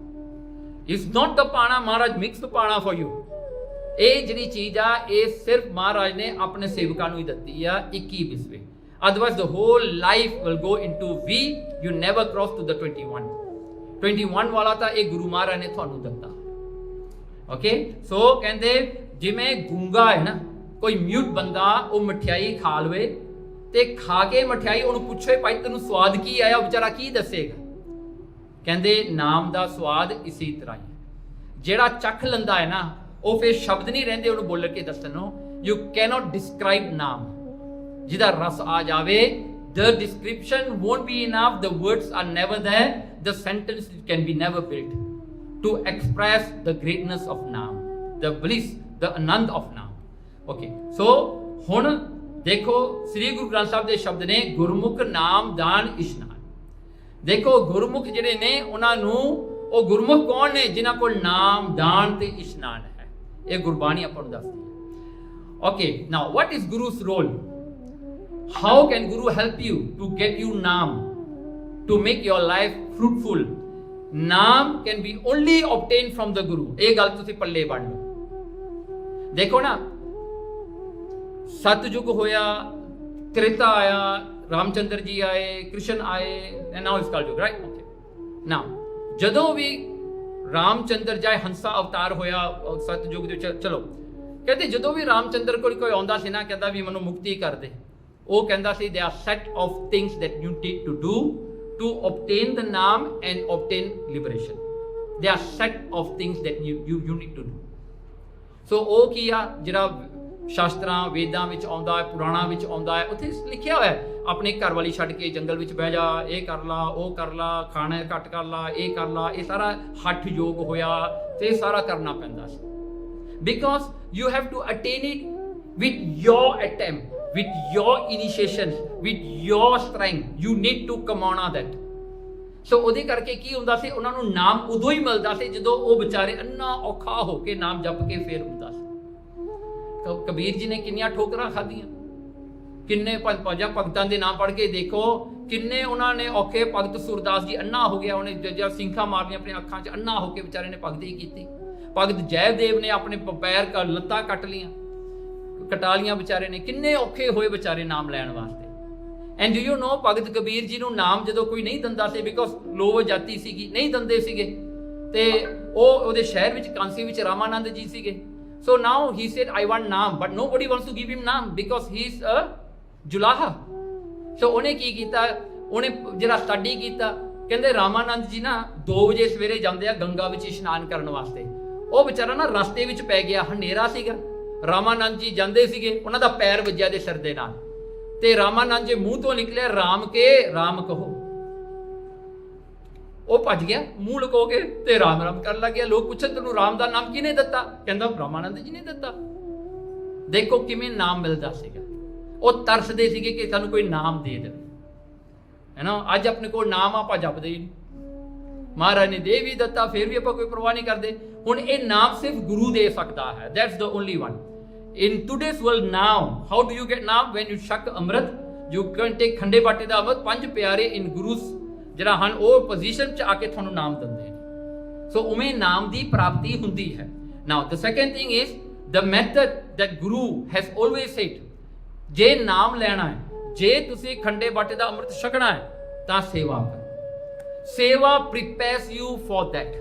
It's not the pana, Maharaj makes the pana for you. ਇਹ ਜਿਹੜੀ ਚੀਜ਼ ਆ, ਇਹ ਸਿਰਫ ਮਹਾਰਾਜ ਨੇ ਆਪਣੇ ਸੇਵਕਾਂ ਨੂੰ ਹੀ ਦਿੱਤੀ ਆ, 21 ਵਿਸਵੇ। Otherwise the whole life will go into V, you never cross to the 21. 21 ਵਾਲਾ ਤਾਂ ਇਹ ਗੁਰੂ ਮਹਾਰਾਜ ਨੇ ਤੁਹਾਨੂੰ ਦਿੱਤਾ। ਓਕੇ, ਸੋ ਕਹਿੰਦੇ ਜਿਵੇਂ ਗੂੰਗਾ ਹੈ ਨਾ, ਕੋਈ ਮਿਊਟ ਬੰਦਾ, ਉਹ ਮਠਿਆਈ ਖਾ ਲਵੇ ਤੇ ਖਾ ਕੇ ਮਠਿਆਈ ਉਹਨੂੰ ਪੁੱਛੇ ਭਾਈ ਤੈਨੂੰ ਸਵਾਦ ਕੀ ਆਇਆ, ਉਹ ਵਿਚਾਰਾ ਕੀ ਦੱਸੇਗਾ? ਕਹਿੰਦੇ ਨਾਮ ਦਾ ਸਵਾਦ ਇਸੇ ਤਰ੍ਹਾਂ ਹੀ, ਜਿਹੜਾ ਚੱਖ ਲੈਂਦਾ ਹੈ ਨਾ, ਉਹ ਫਿਰ ਸ਼ਬਦ ਨਹੀਂ ਰਹਿੰਦੇ ਉਹਨੂੰ ਬੋਲ ਕੇ ਦੱਸਣ ਨੂੰ। ਯੂ ਕੈਨੋਟ ਡਿਸਕ੍ਰਾਈਬ ਨਾਮ, ਜਿਹਦਾ ਰਸ ਆ ਜਾਵੇ, the description won't be enough, the words are never there, the sentence can be never built to express the greatness of naam, the bliss, the anand of naam. Okay, so ਹੁਣ ਦੇਖੋ ਸ੍ਰੀ ਗੁਰੂ ਗ੍ਰੰਥ ਸਾਹਿਬ ਦੇ ਸ਼ਬਦ ਨੇ, ਗੁਰਮੁਖ ਨਾਮ ਦਾਨ ਇਸ਼ਨਾਨ। ਦੇਖੋ ਗੁਰਮੁਖ ਜਿਹੜੇ ਨੇ ਉਹਨਾਂ ਨੂੰ, ਉਹ ਗੁਰਮੁਖ ਕੌਣ ਨੇ? ਜਿਨ੍ਹਾਂ ਕੋਲ ਨਾਮ ਦਾਨ ਤੇ ਇਸ਼ਨਾਨ ਹੈ। ਇਹ ਗੁਰਬਾਣੀ ਆਪਾਂ ਨੂੰ ਦੱਸਦੀ ਹੈ। Okay, now what is Guru's role? How can Guru help you to get you naam, to make your life fruitful? Naam can be only obtain from the Guru. ਇਹ ਗੱਲ ਤੁਸੀਂ ਪੱਲੇ ਬੰਨ ਲਓ। ਦੇਖੋ ਨਾ, ਸਤਯੁਗ ਹੋਇਆ, ਤ੍ਰੇਤਾ ਆਇਆ, ਰਾਮਚੰਦਰ ਜੀ ਆਏ, ਕ੍ਰਿਸ਼ਨ ਆਏ, ਐਂਡ ਨਾਓ ਇਟਸ ਕਲਯੁਗ, ਰਾਈਟ? ਓਕੇ, ਨਾਓ ਜਦੋਂ ਵੀ ਰਾਮਚੰਦਰ ਜਾਏ, ਹੰਸਾ ਅਵਤਾਰ ਹੋਇਆ ਸਤਯੁਗ ਦੇ ਵਿੱਚ। ਚਲੋ, ਕਹਿੰਦੇ ਜਦੋਂ ਵੀ ਰਾਮਚੰਦਰ ਕੋਲ ਕੋਈ ਆਉਂਦਾ ਸੀ ਨਾ, ਕਹਿੰਦਾ ਵੀ ਮੈਨੂੰ ਮੁਕਤੀ ਕਰ ਦੇ, ਉਹ ਕਹਿੰਦਾ ਸੀ there are set of things that you need to do to obtain the naam and obtain liberation. There are set of things that you need to do. ਸੋ ਉਹ ਕੀ ਆ, ਜਿਹੜਾ ਸ਼ਾਸਤਰਾਂ ਵੇਦਾਂ ਵਿੱਚ ਆਉਂਦਾ ਹੈ, ਪੁਰਾਣਾਂ ਵਿੱਚ ਆਉਂਦਾ ਹੈ, ਉੱਥੇ ਲਿਖਿਆ ਹੋਇਆ ਹੈ, ਆਪਣੇ ਘਰ ਵਾਲੀ ਛੱਡ ਕੇ ਜੰਗਲ ਵਿੱਚ ਬਹਿ ਜਾ, ਇਹ ਕਰ ਲਾ, ਉਹ ਕਰ ਲਾ, ਖਾਣਾ ਘੱਟ ਕਰ ਲਾ, ਇਹ ਕਰ ਲਾ। ਇਹ ਸਾਰਾ ਹੱਠ ਯੋਗ ਹੋਇਆ ਤੇ ਸਾਰਾ ਕਰਨਾ ਪੈਂਦਾ ਸੀ, because you have to attain it with your attempt, with your initiation, with your strength, you need to ਕਮਾਉਣਾ that. ਸੋ ਉਹਦੇ ਕਰਕੇ ਕੀ ਹੁੰਦਾ ਸੀ, ਉਹਨਾਂ ਨੂੰ ਨਾਮ ਉਦੋਂ ਹੀ ਮਿਲਦਾ ਸੀ ਜਦੋਂ ਉਹ ਵਿਚਾਰੇ ਇੰਨਾ ਔਖਾ ਹੋ ਕੇ ਨਾਮ ਜਪ ਕੇ ਫੇਰ ਹੁੰਦਾ ਸੀ। ਕਬੀਰ ਜੀ ਨੇ ਕਿੰਨੀਆਂ ਠੋਕਰਾਂ ਖਾਧੀਆਂ, ਕਿੰਨੇ ਭਗਤਾਂ ਦੇ ਨਾਮ ਪੜ੍ਹ ਕੇ ਦੇਖੋ, ਕਿੰਨੇ ਉਹਨਾਂ ਨੇ ਔਖੇ। ਭਗਤ ਸੁਰਦਾਸ ਜੀ ਅੰਨਾ ਹੋ ਗਿਆ, ਉਹਨੇ ਜਦ ਸਿੰਖਾਂ ਮਾਰਨੀਆਂ ਆਪਣੀਆਂ ਅੱਖਾਂ 'ਚ, ਅੰਨਾ ਹੋ ਕੇ ਵਿਚਾਰੇ ਨੇ ਭਗਤੀ ਕੀਤੀ। ਭਗਤ ਜੈਦੇਵ ਨੇ ਆਪਣੇ ਪੈਰ ਲੱਤਾਂ ਕੱਟ ਲੀਆਂ, ਕਟਾ ਲੀਆਂ ਵਿਚਾਰੇ ਨੇ, ਕਿੰਨੇ ਔਖੇ ਹੋਏ ਵਿਚਾਰੇ ਨਾਮ ਲੈਣ ਵਾਸਤੇ। And do you know, Bhagat Kabir ji ਨੂੰ ਨਾਮ ਜਦੋਂ ਕੋਈ ਨਹੀਂ ਦਿੰਦਾ ਸੀ, ਬਿਕੋਜ਼ ਲੋਭ ਜਾਤੀ ਸੀਗੀ, ਨਹੀਂ ਦਿੰਦੇ ਸੀਗੇ, ਤੇ ਉਹਦੇ ਸ਼ਹਿਰ ਵਿੱਚ ਕਾਂਸੀ ਵਿੱਚ ਰਾਮਾਨੰਦ ਜੀ ਸੀਗੇ। So now he said, I want naam, but nobody wants to give him naam because he is a julaha. So ਉਹਨੇ ਕੀ ਕੀਤਾ, ਉਹਨੇ ਜਿਹੜਾ ਸਟੱਡੀ ਕੀਤਾ, ਕਹਿੰਦੇ ਰਾਮਾਨੰਦ ਜੀ ਨਾ 2 ਵਜੇ ਸਵੇਰੇ ਜਾਂਦੇ ਆ ਗੰਗਾ ਵਿੱਚ ਇਸ਼ਨਾਨ ਕਰਨ ਵਾਸਤੇ। ਉਹ ਵਿਚਾਰਾ ਨਾ ਰਸਤੇ ਵਿੱਚ ਪੈ ਗਿਆ, ਹਨੇਰਾ ਸੀਗਾ, ਰਾਮਾਨੰਦ ਜੀ ਜਾਂਦੇ ਸੀਗੇ, ਉਹਨਾਂ ਦਾ ਪੈਰ ਵੱਜਿਆ ਦੇ ਸਿਰ ਦੇ ਨਾਲ, ਤੇ ਰਾਮਾਨੰਦ ਜੀ ਮੂੰਹ ਤੋਂ ਨਿਕਲਿਆ ਰਾਮ ਕੇ ਰਾਮ ਕਹੋ। ਉਹ ਭੱਜ ਗਿਆ ਮੂੰਹ ਲੁਕੋ ਕੇ ਤੇ ਰਾਮ ਰਾਮ ਕਰਨ ਲੱਗ ਗਿਆ। ਲੋਕ ਪੁੱਛਣ ਤੈਨੂੰ ਰਾਮ ਦਾ ਨਾਮ ਕਿਹਨੇ ਦਿੱਤਾ? ਕਹਿੰਦਾ ਰਾਮਾਨੰਦ ਜੀ ਨੇ ਦਿੱਤਾ। ਦੇਖੋ ਕਿਵੇਂ ਨਾਮ ਮਿਲਦਾ ਸੀਗਾ। ਉਹ ਤਰਸਦੇ ਸੀਗੇ ਕਿ ਸਾਨੂੰ ਕੋਈ ਨਾਮ ਦੇ ਦੇਵੇ, ਹੈ ਨਾ। ਅੱਜ ਆਪਣੇ ਕੋਲ ਨਾਮ ਆਪਾਂ ਜਪਦੇ ਹੀ ਨਹੀਂ, ਮਹਾਰਾਜ ਨੇ ਦੇ ਵੀ ਦਿੱਤਾ ਫਿਰ ਵੀ ਆਪਾਂ ਕੋਈ ਪਰਵਾਹ ਨਹੀਂ ਕਰਦੇ। ਹੁਣ ਇਹ ਨਾਮ ਸਿਰਫ ਗੁਰੂ ਦੇ ਸਕਦਾ ਹੈ, that's the only one. in today's world now, how do you get now? When you shak amrit, you can take khande baटे da amrit, पंज प्यारे in gurus ਜਿਹੜਾ ਹਨ ਉਹ ਪੋਜੀਸ਼ਨ ਚ ਆ ਕੇ ਤੁਹਾਨੂੰ ਨਾਮ ਦਿੰਦੇ ਨੇ। ਸੋ ਉਵੇਂ ਨਾਮ ਦੀ ਪ੍ਰਾਪਤੀ ਹੁੰਦੀ ਹੈ। Now the second thing is the method that Guru has always said, ਜੇ ਨਾਮ ਲੈਣਾ ਹੈ, ਜੇ ਤੁਸੀਂ ਖੰਡੇ ਬਾਟੇ ਦਾ ਅੰਮ੍ਰਿਤ ਛਕਣਾ ਹੈ ਤਾਂ ਸੇਵਾ ਕਰੋ। ਸੇਵਾ prepares you for that.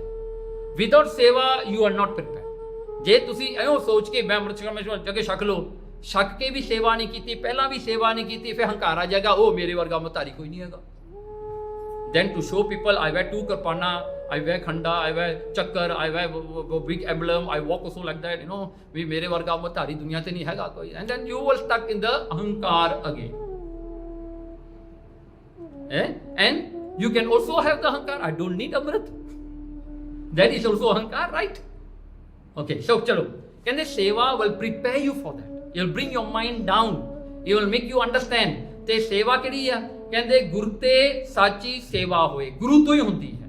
Without ਸੇਵਾ you are not prepared। ਜੇ ਤੁਸੀਂ ਐਂ ਸੋਚ ਕੇ ਮੈਂ ਅੰਮ੍ਰਿਤ ਛਕਣਾ ਜਗੇ ਛਕ ਲਓ, ਛਕ ਕੇ ਵੀ ਸੇਵਾ ਨਹੀਂ ਕੀਤੀ, ਪਹਿਲਾਂ ਵੀ ਸੇਵਾ ਨਹੀਂ ਕੀਤੀ, ਫਿਰ ਹੰਕਾਰ ਆ ਜਾਏਗਾ ਉਹ ਮੇਰੇ ਵਰਗਾ ਮਤਾਰੀ ਕੋਈ ਨਹੀਂ ਹੈਗਾ। Then to show people I wear 2 karpana, I wear khanda, I wear chakkar, I wear big emblem, I walk also like that, ਵੀ ਮੇਰੇ ਵਰਗਾ ਮਤਾਰੀ ਦੁਨੀਆ ਤੇ ਨਹੀਂ ਹੈਗਾ ਕੋਈ। And then you will stuck in the ahankar again. And you can also have the ahankar, I don't need amrit. That is also ahankar, right? Okay, so chalo, ਕਹਿੰਦੇ ਸੇਵਾ will prepare you for that. It will bring your mind down. It will make you understand. ਤੇ ਸੇਵਾ ਕਿਹੜੀ ਆ? ਕਹਿੰਦੇ ਗੁਰੂ ਤੇ ਸਾਚੀ ਸੇਵਾ ਹੋਏ, ਗੁਰੂ ਤੋਂ ਹੀ ਹੁੰਦੀ ਹੈ।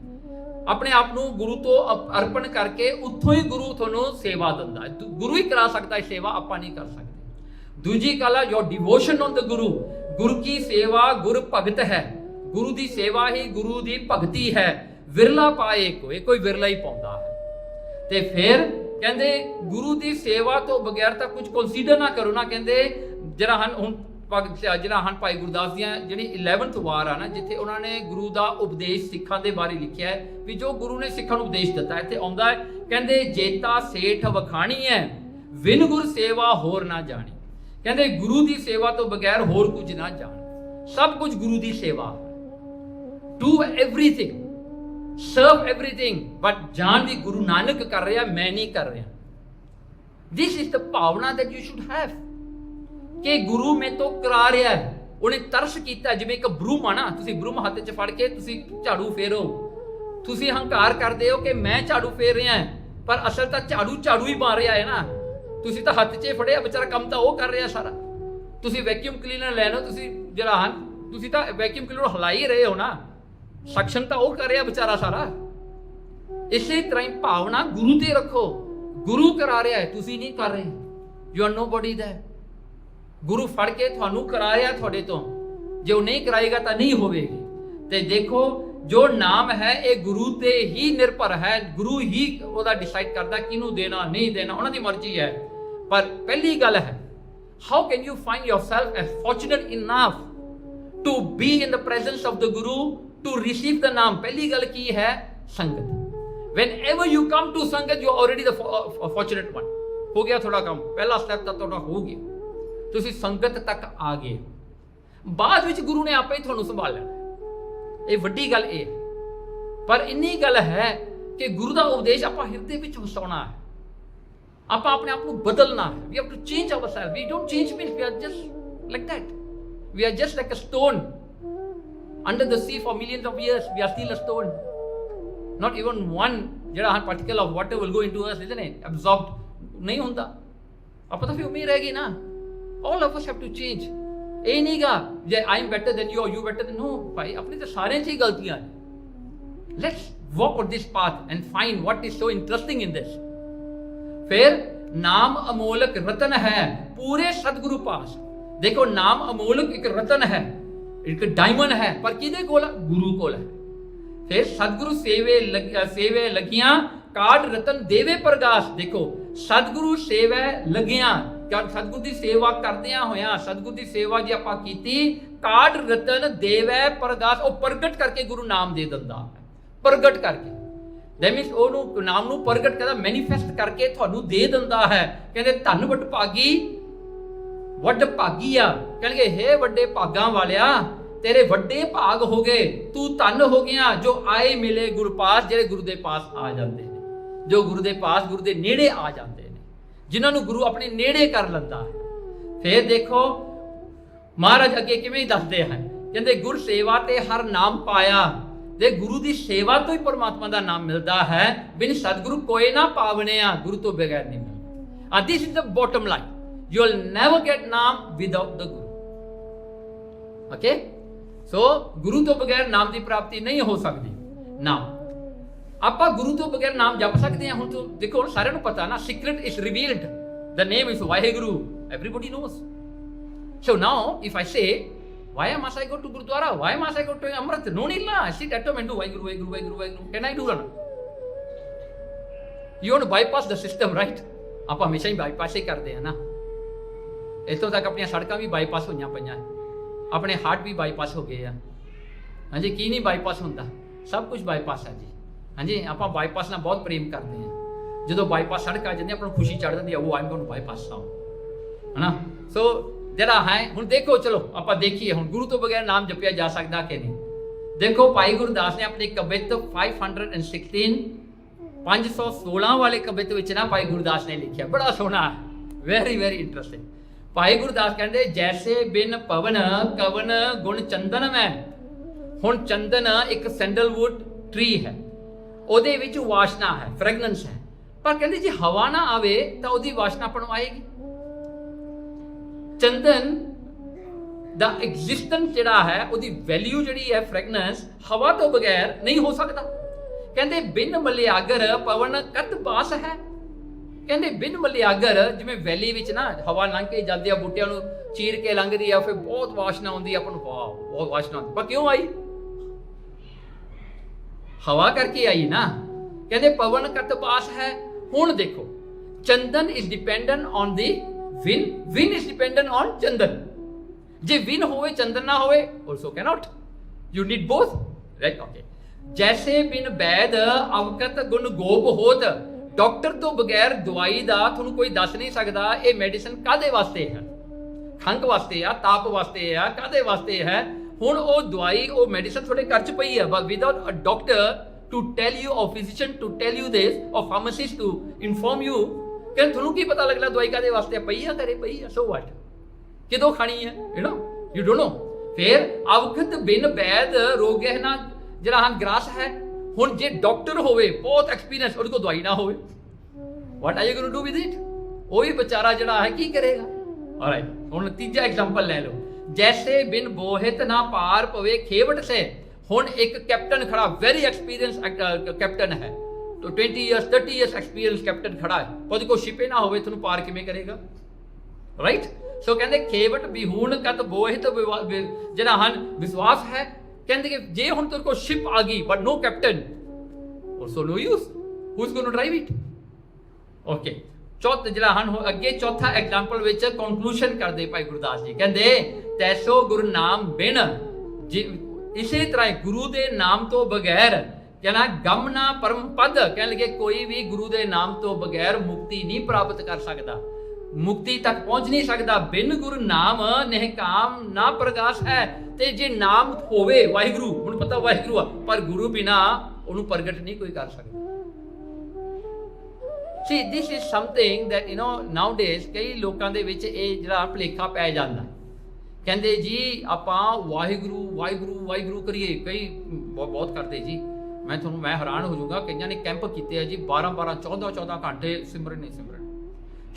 ਆਪਣੇ ਆਪ ਨੂੰ ਗੁਰੂ ਤੋਂ ਅਰਪਣ ਕਰਕੇ ਉੱਥੋਂ ਹੀ ਗੁਰੂ ਤੁਹਾਨੂੰ ਸੇਵਾ ਦਿੰਦਾ ਹੈ। ਗੁਰੂ ਹੀ ਕਰਾ ਸਕਦਾ ਹੈ ਸੇਵਾ, ਆਪਾਂ ਨਹੀਂ ਕਰ ਸਕਦੇ। ਦੂਜੀ ਗੱਲ ਹੈ your devotion on the ਗੁਰੂ। ਗੁਰੂ ਕੀ ਸੇਵਾ ਗੁਰ ਭਗਤ ਹੈ, ਗੁਰੂ ਦੀ ਸੇਵਾ ਹੀ ਗੁਰੂ ਦੀ ਭਗਤੀ ਹੈ। ਵਿਰਲਾ ਪਾਏ ਕੋਈ ਵਿਰਲਾ ਹੀ ਪਾਉਂਦਾ ਹੈ। ਤੇ ਫਿਰ ਕਹਿੰਦੇ ਗੁਰੂ ਦੀ ਸੇਵਾ ਤੋਂ ਬਗੈਰ ਤਾਂ ਕੁਝ ਕੰਸੀਡਰ ਨਾ ਕਰੋ ਨਾ। ਕਹਿੰਦੇ ਜਿਹੜਾ ਹਨ ਹੁਣ ਜਿਹੜਾ ਹਨ ਭਾਈ ਗੁਰਦਾਸ ਦੀਆਂ ਜਿਹੜੀ 11th ਵਾਰ ਆ ਨਾ, ਜਿੱਥੇ ਉਹਨਾਂ ਨੇ ਗੁਰੂ ਦਾ ਉਪਦੇਸ਼ ਸਿੱਖਾਂ ਦੇ ਬਾਰੇ ਲਿਖਿਆ ਹੈ ਵੀ ਜੋ ਗੁਰੂ ਨੇ ਸਿੱਖਾਂ ਨੂੰ ਉਪਦੇਸ਼ ਦਿੱਤਾ। ਇੱਥੇ ਆਉਂਦਾ ਹੈ ਕਹਿੰਦੇ ਜੇਤਾ ਸੇਠ ਵਖਾਣੀ ਹੈ, ਵਿਨ ਗੁਰ ਸੇਵਾ ਹੋਰ ਨਾ ਜਾਣੀ। ਕਹਿੰਦੇ ਗੁਰੂ ਦੀ ਸੇਵਾ ਤੋਂ ਬਗੈਰ ਹੋਰ ਕੁਝ ਨਾ ਜਾਣ। ਸਭ ਕੁਝ ਗੁਰੂ ਦੀ ਸੇਵਾ। Do everything, serve everything, but ਜਾਣ ਵੀ ਗੁਰੂ ਨਾਨਕ ਕਰ ਰਿਹਾ, ਮੈਂ ਨਹੀਂ ਕਰ ਰਿਹਾ। This is the ਭਾਵਨਾ that you should have ਕਿ ਗੁਰੂ ਮੇਰੇ ਤੋਂ ਕਰਾ ਰਿਹਾ ਹੈ। ਉਹਨੇ ਤਰਸ ਕੀਤਾ, ਜਿਵੇਂ ਇੱਕ ਬਰੂਮ ਆ ਨਾ, ਤੁਸੀਂ ਬਰੂਮ ਹੱਥ 'ਚ ਫੜ ਕੇ ਤੁਸੀਂ ਝਾੜੂ ਫੇਰੋ, ਤੁਸੀਂ ਹੰਕਾਰ ਕਰਦੇ ਹੋ ਕਿ ਮੈਂ ਝਾੜੂ ਫੇਰ ਰਿਹਾ, ਪਰ ਅਸਲ ਤਾਂ ਝਾੜੂ ਹੀ ਮਾਰ ਰਿਹਾ ਹੈ ਨਾ। ਤੁਸੀਂ ਤਾਂ ਹੱਥ 'ਚ ਫੜਿਆ, ਵਿਚਾਰਾ ਕੰਮ ਤਾਂ ਉਹ ਕਰ ਰਿਹਾ ਸਾਰਾ। ਤੁਸੀਂ ਵੈਕਿਊਮ ਕਲੀਨਰ ਲੈ ਲਓ, ਤੁਸੀਂ ਜਿਹੜਾ ਹਨ ਤੁਸੀਂ ਤਾਂ ਵੈਕਿਊਮ ਕਲੀਨਰ ਹਿਲਾ ਹੀ ਰਹੇ ਹੋ ਨਾ, ਸਕਸ਼ਨ ਤਾਂ ਉਹ ਕਰ ਰਿਹਾ ਵਿਚਾਰਾ ਸਾਰਾ। ਇਸੇ ਤਰ੍ਹਾਂ ਹੀ ਭਾਵਨਾ ਗੁਰੂ ਤੇ ਰੱਖੋ, ਗੁਰੂ ਕਰਾ ਰਿਹਾ ਹੈ, ਤੁਸੀਂ ਨਹੀਂ ਕਰ ਰਹੇ। You are nobody there. Guru ਫੜ ਕੇ ਤੁਹਾਨੂੰ ਕਰਾ ਰਿਹਾ ਤੁਹਾਡੇ ਤੋਂ, ਜੇ ਉਹ ਨਹੀਂ ਕਰਾਏਗਾ ਤਾਂ ਨਹੀਂ ਹੋਵੇਗੀ। ਤੇ ਦੇਖੋ ਜੋ ਨਾਮ ਹੈ ਇਹ ਗੁਰੂ ਤੇ ਹੀ ਨਿਰਭਰ ਹੈ, ਗੁਰੂ ਹੀ ਉਹਦਾ ਡਿਸਾਈਡ ਕਰਦਾ ਕਿਹਨੂੰ ਦੇਣਾ ਨਹੀਂ ਦੇਣਾ, ਉਹਨਾਂ ਦੀ ਮਰਜ਼ੀ ਹੈ। ਪਰ ਪਹਿਲੀ ਗੱਲ ਹੈ, how can you find yourself as fortunate enough to be in the presence of the Guru to receive the ਨਾਮ। ਪਹਿਲੀ ਗੱਲ ਕੀ ਹੈ? ਸੰਗਤ। whenever you come to ਸੰਗਤ you are already the fortunate one। ਹੋ ਗਿਆ ਤੁਹਾਡਾ ਕੰਮ, ਪਹਿਲਾ ਸਟੈਪ ਤਾਂ ਤੁਹਾਡਾ ਹੋ ਗਿਆ, ਤੁਸੀਂ ਸੰਗਤ ਤੱਕ ਆ ਗਏ। ਬਾਅਦ ਵਿੱਚ ਗੁਰੂ ਨੇ ਆਪੇ ਹੀ ਤੁਹਾਨੂੰ ਸੰਭਾਲ ਲੈਣਾ। ਇਹ ਵੱਡੀ ਗੱਲ ਇਹ ਹੈ। ਪਰ ਇੰਨੀ ਗੱਲ ਹੈ ਕਿ ਗੁਰੂ ਦਾ ਉਪਦੇਸ਼ ਆਪਾਂ ਹਿਰਦੇ ਵਿੱਚ ਵਸਾਉਣਾ ਹੈ, ਆਪਾਂ ਆਪਣੇ ਆਪ ਨੂੰ ਬਦਲਣਾ ਹੈ। we have to change ourselves. We don't change means we are just like that. We are just like a stone under the sea for millions of years. We are still a stone. Not even one ਜਿਹੜਾ particle of water will go into us, isn't it? Absorbed ਨਹੀਂ ਹੁੰਦਾ। ਆਪਾਂ ਤਾਂ ਫਿਰ ਉਮੀਦ ਰਹਿ ਗਈ ਨਾ। All of us have to change. ਇਹ ਨਹੀਂ ਗਾ ਜੇ I am better than you or you better than no ਭਾਈ, ਆਪਣੇ ਤਾਂ ਸਾਰਿਆਂ 'ਚ ਹੀ ਗਲਤੀਆਂ ਨੇ। Let's walk on this path and find what is so interesting in this. ਫਿਰ ਨਾਮ ਅਮੋਲਕ ਰਤਨ ਹੈ ਪੂਰੇ ਸਤਿਗੁਰੂ ਪਾਸ। ਦੇਖੋ ਨਾਮ ਅਮੋਲਕ ਇੱਕ ਰਤਨ ਹੈ, ਇੱਕ ਡਾਇਮੰਡ ਹੈ, ਪਰ ਕਿਹਦੇ ਕੋਲ? ਗੁਰੂ ਕੋਲ ਹੈ। ਫਿਰ ਸਤਿਗੁਰੂ ਸੇਵੇ ਲੱਗੀਆਂ ਕਾਢ ਰਤਨ ਦੇਵੇ ਪ੍ਰਗਾਸ। ਦੇਖੋ ਸਤਿਗੁਰੂ ਸੇਵਾ ਲੱਗੀਆਂ, ਸਤਿਗੁਰੂ ਦੀ ਸੇਵਾ ਕਰਦਿਆਂ ਹੋਇਆਂ, ਸਤਿਗੁਰੂ ਦੀ ਸੇਵਾ ਜੇ ਆਪਾਂ ਕੀਤੀ, ਕਾਢ ਰਤਨ ਦੇਵੈ ਪ੍ਰਗਾਸ, ਉਹ ਪ੍ਰਗਟ ਕਰਕੇ ਗੁਰੂ ਨਾਮ ਦੇ ਦਿੰਦਾ ਹੈ। ਪ੍ਰਗਟ ਕਰਕੇ ਦੈਟ ਮੀਨਸ ਉਹਨੂੰ ਨਾਮ ਨੂੰ ਪ੍ਰਗਟ ਕਰਦਾ, ਮੈਨੀਫੈਸਟ ਕਰਕੇ ਤੁਹਾਨੂੰ ਦੇ ਦਿੰਦਾ ਹੈ। ਕਹਿੰਦੇ ਧੰਨ ਵੱਡ ਭਾਗੀ, ਵੱਡ ਭਾਗੀ ਆ। ਕਹਿੰਦੇ ਹੇ ਵੱਡੇ ਭਾਗਾਂ ਵਾਲਿਆ, ਤੇਰੇ ਵੱਡੇ ਭਾਗ ਹੋ ਗਏ, ਤੂੰ ਧੰਨ ਹੋ ਗਿਆ ਜੋ ਆਏ ਮਿਲੇ ਗੁਰੂ ਪਾਸ। ਜਿਹੜੇ ਗੁਰੂ ਦੇ ਪਾਸ ਆ ਜਾਂਦੇ ਨੇ, ਜੋ ਗੁਰੂ ਦੇ ਪਾਸ, ਗੁਰੂ ਦੇ ਨੇੜੇ ਆ ਜਾਂਦੇ ਨੇ, ਜਿਨ੍ਹਾਂ ਨੂੰ ਗੁਰੂ ਆਪਣੇ ਨੇੜੇ ਕਰ ਲੈਂਦਾ ਹੈ। ਫਿਰ ਦੇਖੋ ਮਹਾਰਾਜ ਅੱਗੇ ਕਿਵੇਂ ਦੱਸਦੇ ਹਨ, ਕਹਿੰਦੇ ਗੁਰ ਸੇਵਾ ਤੇ ਹਰ ਨਾਮ ਪਾਇਆ। ਤੇ ਗੁਰੂ ਦੀ ਸੇਵਾ ਤੋਂ ਹੀ ਪਰਮਾਤਮਾ ਦਾ ਨਾਮ ਮਿਲਦਾ ਹੈ, ਬਿਨ ਸਤਿਗੁਰੂ ਕੋਈ ਨਾ ਪਾਵਣਿਆ, ਗੁਰੂ ਤੋਂ ਬਗੈਰ ਨਹੀਂ ਮਿਲਦਾ। And this is the bottom line. You will never get ਨਾਮ without the Guru. Okay? So ਗੁਰੂ ਤੋਂ ਬਗੈਰ ਨਾਮ ਦੀ ਪ੍ਰਾਪਤੀ ਨਹੀਂ ਹੋ ਸਕਦੀ। ਨਾਮ ਆਪਾਂ ਗੁਰੂ ਤੋਂ ਬਗੈਰ ਨਾਮ ਜਪ ਸਕਦੇ ਹਾਂ। ਹੁਣ ਤੋਂ ਦੇਖੋ ਸਾਰਿਆਂ ਨੂੰ ਪਤਾ ਨਾ, secret is revealed, The name is Vaheguru. Everybody knows. So now, if I say, why must I go to Gurudwara? Why must I go to Amrit? No need lah. Sit at home and do Vaheguru, Vaheguru, Vaheguru, Vaheguru. Can I do that? You want to bypass the system, right? आप हमेशा ही bypass ही करते हैं ना। इतों तक अपनी सड़कों भी bypass होईयां पईयां, अपने हार्ट भी बाईपास हो गए हैं। हाँ जी, की नहीं बाईपास होंदा, सब कुछ बाईपास है जी। हाँ जी, आप बाईपास नाल बहुत प्रेम करते हैं। जो बाईपास सड़क आ जाती है अपनी खुशी चढ़ जाती है, वो I am going to bypass now, है ना। सो जरा है हुण देखो, चलो आप देखिए हुण गुरु तो बगैर नाम जपिया जा सकता कि नहीं। देखो भाई गुरदास ने अपने कवित 516 वाले कवित विच ना भाई गुरदास ने लिखा, बड़ा सोहना है, वेरी वेरी इंटरेस्टिंग। भाई गुरदास कहते जैसे बिन पवन कवन गुण चंदन में। हुण चंदन एक सैंडलवुड ट्री है, ਉਹਦੇ ਵਿੱਚ ਵਾਸ਼ਨਾ है, फ्रैगनेंस है, पर कहते जे हवा ना आवे तो ਉਹਦੀ ਵਾਸ਼ਨਾਪਣ ਆਏਗੀ। चंदन ਦਾ ਐਗਜ਼ਿਸਟੈਂਸ ਜਿਹੜਾ ਹੈ, ਉਹਦੀ ਵੈਲਿਊ ਜਿਹੜੀ ਹੈ फ्रैगनेंस, हवा तो बगैर नहीं हो सकता। ਕਹਿੰਦੇ ਬਿਨ ਮਲਿਆਗਰ ਪਵਨ ਕਤ ਬਾਸ ਹੈ। ਕਹਿੰਦੇ ਬਿਨ ਮਲਿਆਗਰ, ਜਿਵੇਂ ਵੈਲੀ ਵਿੱਚ ਨਾ ਹਵਾ ਲੰਘ ਕੇ ਜਾਂਦੀ ਆ, ਬੂਟਿਆਂ ਨੂੰ ਚੀਰ ਕੇ ਲੰਘਦੀ ਆ, ਫਿਰ ਬਹੁਤ ਵਾਸ਼ਨਾ ਆਉਂਦੀ ਆ, ਆਪਾਂ ਨੂੰ ਵਾਹ ਬਹੁਤ ਵਾਸ਼ਨਾ ਆਉਂਦੀ, ਪਰ ਕਿਉਂ ਆਈ? हवा करके आई ना। कहते पवन कत पास है। हुण देखो, Chandan is dependent on the win, win is dependent on Chandan. जे विन होवे चंदन ना होवे, also cannot, you need both, right? Okay, जैसे बिन वैद अवकत गुण गोप होत। डॉक्टर तो बगैर दवाई दा तुहानू कोई दस नहीं सकता ये मेडिसिन कादे वास्ते है, खंघ वास्ते आ, ताप वास्ते आ, कादे वास्ते है। हुण वो दवाई वो मेडिसिन थोड़े घर च पई है, but without a doctor to tell you, or physician to tell you this, or pharmacist to inform you, कहते तुहानू की पता लगला दवाई कादे वास्ते पई है, घरे पई है, सो व्हाट, किदों खानी है, you know, you don't know. फिर अवखत बिन वैद रोग है ना, जरा हाँ ग्रास है। हुण जे डॉक्टर होवे बहुत एक्सपीरियंस, उहदे कोल दवाई ना होवे, what are you going to do with it? वही बेचारा जड़ा है की करेगा? ऑलराइट, हुण तीजा एग्जांपल ले लो। जैसे बिन बोहित ना पार पवे खेवट से। हुण एक कैप्टन खड़ा, वेरी एक्सपीरियंस कैप्टन है, तो 20 ईयर्स 30 ईयर्स एक्सपीरियंस कैप्टन खड़ा है, ਉਹਦੇ ਕੋਲ शिपे ना होवे, तुहानू पार किवें करेगा? राइट। सो कहते खेवट बिहूण कत बोहित जिहड़ा हन विश्वास है। कहते कि जे हुण तेरे कोल शिप आ गई but no captain, also no use, who is going to drive it? Okay, चौथा जिहड़ा हन अगे चौथा एग्जांपल विच कंक्लूजन करदे भाई गुरदास जी, कहंदे तैसो गुरु नाम बिन। इसी तरह गुरु दे नाम तो बगैर कहना गम ना परम पद, कहने लगे कोई भी गुरु दे नाम तो बगैर मुक्ति नहीं प्राप्त कर सकता, मुक्ति तक पहुंच नहीं सकता। बिन गुरु नाम निहकाम ना प्रकाश है। ते जे नाम होवे वाहिगुरु, हुण पता वाहिगुरु, पर गुरु बिना उहनू प्रगट नहीं कोई कर सकता। See, this is something that you know nowadays कई लोगों के विच ये जिहड़ा भुलेखा पै जांदा, कहंदे जी आपां वाहिगुरु वाहिगुरु वाहिगुरु करिए, कई बहुत करते जी। मैं हैरान हो जाऊंगा, कईयां ने कैंप कीते जी 12 14 घंटे सिमरन नहीं सिमरन,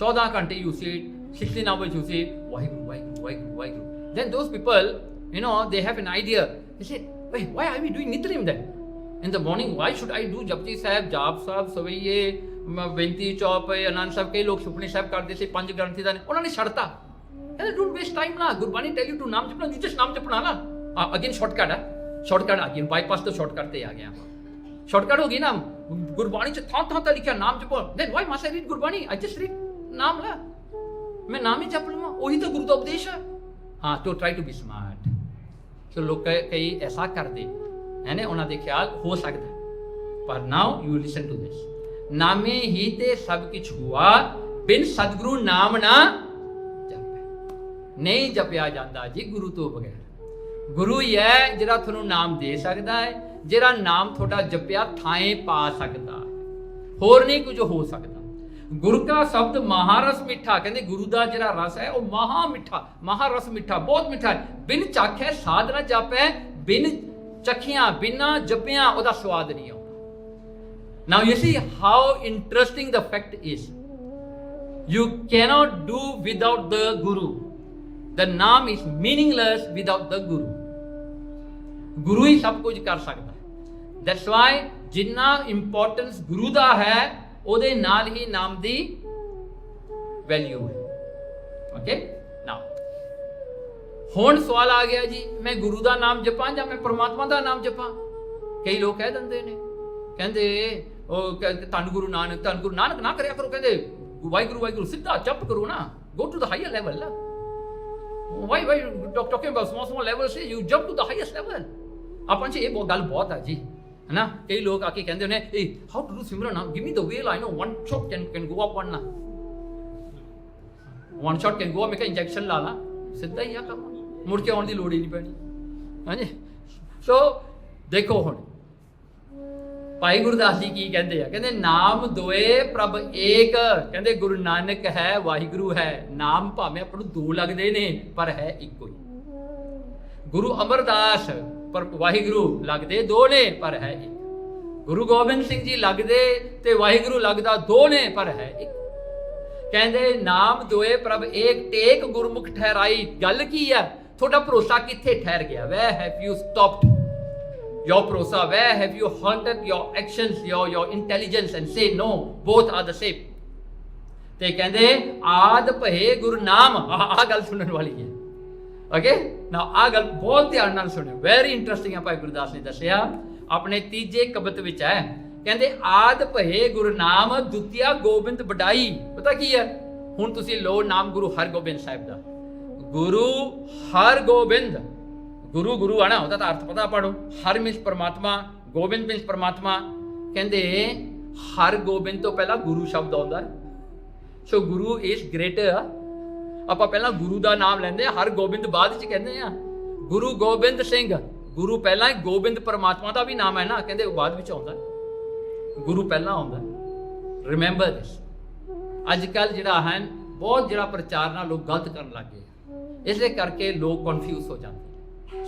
14 घंटे you see 16 hours you see Waheguru Waheguru Waheguru Waheguru. Then those people, you know, they have an idea, they say wait, why are we doing Nitrim then in the morning? Why should I do Japji Sahib, Jaap Sahib, सवैये, बेनती चौप, आनंद साहब, कई लोग सुपनी साहब करते थे, 5 ग्रंथी का उन्होंने छड़ता। डोंट वेस्ट टाइम ना, गुरबानी टेल यू टू नाम जपना, यू जस्ट नाम जपना ना। अगेन शॉर्टकट है, शॉर्टकट आ गया, बाईपास तो शॉर्टकट पे आ गया, शॉर्टकट होगी ना। गुरबानी से था लिखा नाम जपो, then why must I read Gurbani? I just read नाम ला, मैं नाम ही जप लूंगा, वही तो गुरु का उपदेश है। हाँ, तो ट्राई टू बी स्मार्ट। तो लोग कई ऐसा कर दे है ना, उन्होंने ख्याल हो सकता, पर now you listen to this. नामे ही ते सब कुछ हुआ, बिन सतगुरु नाम ना जपे। नहीं जपया जाता जी गुरु तो बगैर। गुरु ही है जिहड़ा तुहानू नाम दे सकता है, जिहड़ा नाम थोड़ा जपया थाए पा सकता है, होर नहीं कुछ हो सकता। गुरु का शब्द महारस मिठा, कहते गुरु का जिहड़ा रस है वह महा मिठा, महारस मिठा, बहुत मिठा है। बिन चाखे साध ना जापै, बिन चखिया बिना जपिया उहदा स्वाद नहीं आता। Now you see how interesting the fact is. You cannot do without the Guru. The naam is meaningless without the Guru. Guru ही सब कुछ कर सकता है। That's why जिन्ना importance गुरु दा है, ਉਹਦੇ ਨਾਲ ही नाम दी वैल्यू है। ओके नाउ हुण सवाल आ गया जी, मैं गुरु का नाम जपां या मैं परमात्मा का नाम जपां? कई लोग कह दिंदे ने, कहंदे धन गुरु नानक ना करया करो, कहंदे वाहिगुरू वाहिगुरू सीधा जप करो ना, go to the higher level. Why talking about small level? Say you jump to the highest level. अपन से ये गल बहुत है जी, है ना। कई लोग आके कहते हैं hey how to do Simran, give me the way, I know one shot can go up one ना, one shot can go up, मैं क्या इंजेक्शन ला ला सीधा ही आ काम, मुड़ के आने की लोड़ ही नहीं पैनी, हाँ जी। सो देखो हुण भाई गुरदास जी की कहते हैं, कहते नाम दोए प्रभ एक, कहते गुरु नानक है वाहिगुरू है, नाम भावें अपन दो लगते ने पर है इको ही। गुरु अमरदास पर वाहिगुरू लगते दो ने पर है एक, गुरु गोबिंद सिंह जी लगते ते वाहिगुरू लगता दो ने पर है एक। कहते नाम दोए प्रभ एक, टेक गुरमुख ठहराई। गल की है, थोड़ा भरोसा किथे ठहर गया? Where have you stopped your भरोसा? Where have you halted your actions, your intelligence and say no, both are the same? ते कहते आद भये गुरु नाम, आ गल सुनने वाली है। ओके ना, आ गल बहुत ध्यान नाल सुनियो, वेरी इंटरेस्टिंग है। भाई गुरदास ने दसिया अपने तीजे कबत विच है, कहते आद भये गुरु नाम, दुतिया गोबिंद वडाई। पता की है, हुण तुसी लो नाम गुरु हरगोबिंद साहिब दा, गुरु हरगोबिंद, गुरु गुरु है ना, उसका अर्थ पता पढ़ो। हर मीन्स परमात्मा, गोबिंद मीन्स परमात्मा। कहते हर गोबिंद तो पहला गुरु शब्द आता है, सो गुरु इज ग्रेटर। आप पहला गुरु का नाम लेंदे, हर गोबिंद बाद च कहते हैं। गुरु गोबिंद सिंह, गुरु पहला, गोबिंद परमात्मा का भी नाम है ना, कहते बाद में आता है, गुरु पहला आता है। Remember this. अजकल जिहड़ा है बहुत जिहड़ा प्रचार ना लोग गलत करन लग गए, इसलिए करके लोग कन्फ्यूज हो जाते।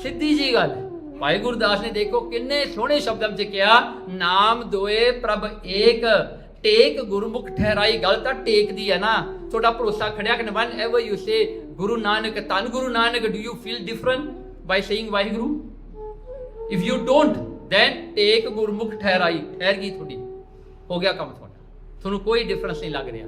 सीधी जी गल है। भाई गुरदास ने देखो किन्ने सोहने शब्दां च कहा, नाम दोए प्रभ एक, टेक गुरमुख ठहराई। गल तां टेक दी है ना, थोड़ा भरोसा खड़िया कि वन एवर यू से गुरु नानक, धन Guru Nanak, do you feel different by saying Waheguru? If you don't then take गुरमुख ठहराई, ठहर गई थोड़ी, हो गया काम थोड़ा, थोनू कोई डिफरेंस नहीं लग रहा।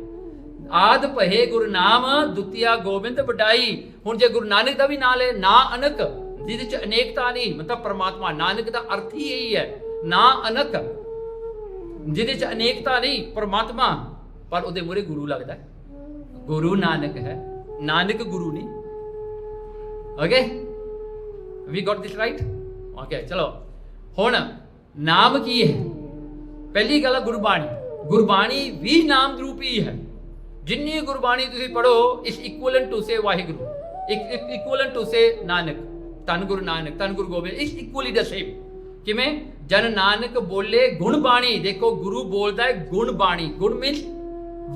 आद भये गुरु नाम, दुतिया गोबिंद वडाई। हुण जे गुरु नानक का भी नाम ले, ना अनक, जिहदे च अनेकता नहीं, मतलब परमात्मा, नानक का अर्थ ही यही है, ना अनक, जिहदे च अनेकता नहीं, परमात्मा, पर उहदे मूहरे गुरु लगता है, गुरु नानक है, नानक गुरु नहीं। Okay we got this right? Okay चलो हुण नाम की है? पहली गल गुरबाणी, गुरबाणी भी नाम रूप ही है। जिन्नी गुरबाणी तुसीं पढ़ो इज इक्वलेंट टू से वाहिगुरू, इक्वलेंट टू से नानक, धन गुरु नानक, धन Guru Gobind, is equally the same. किवें? जन नानक बोले गुण बाणी। देखो गुरु बोलता है गुण बाणी, गुण मीन्स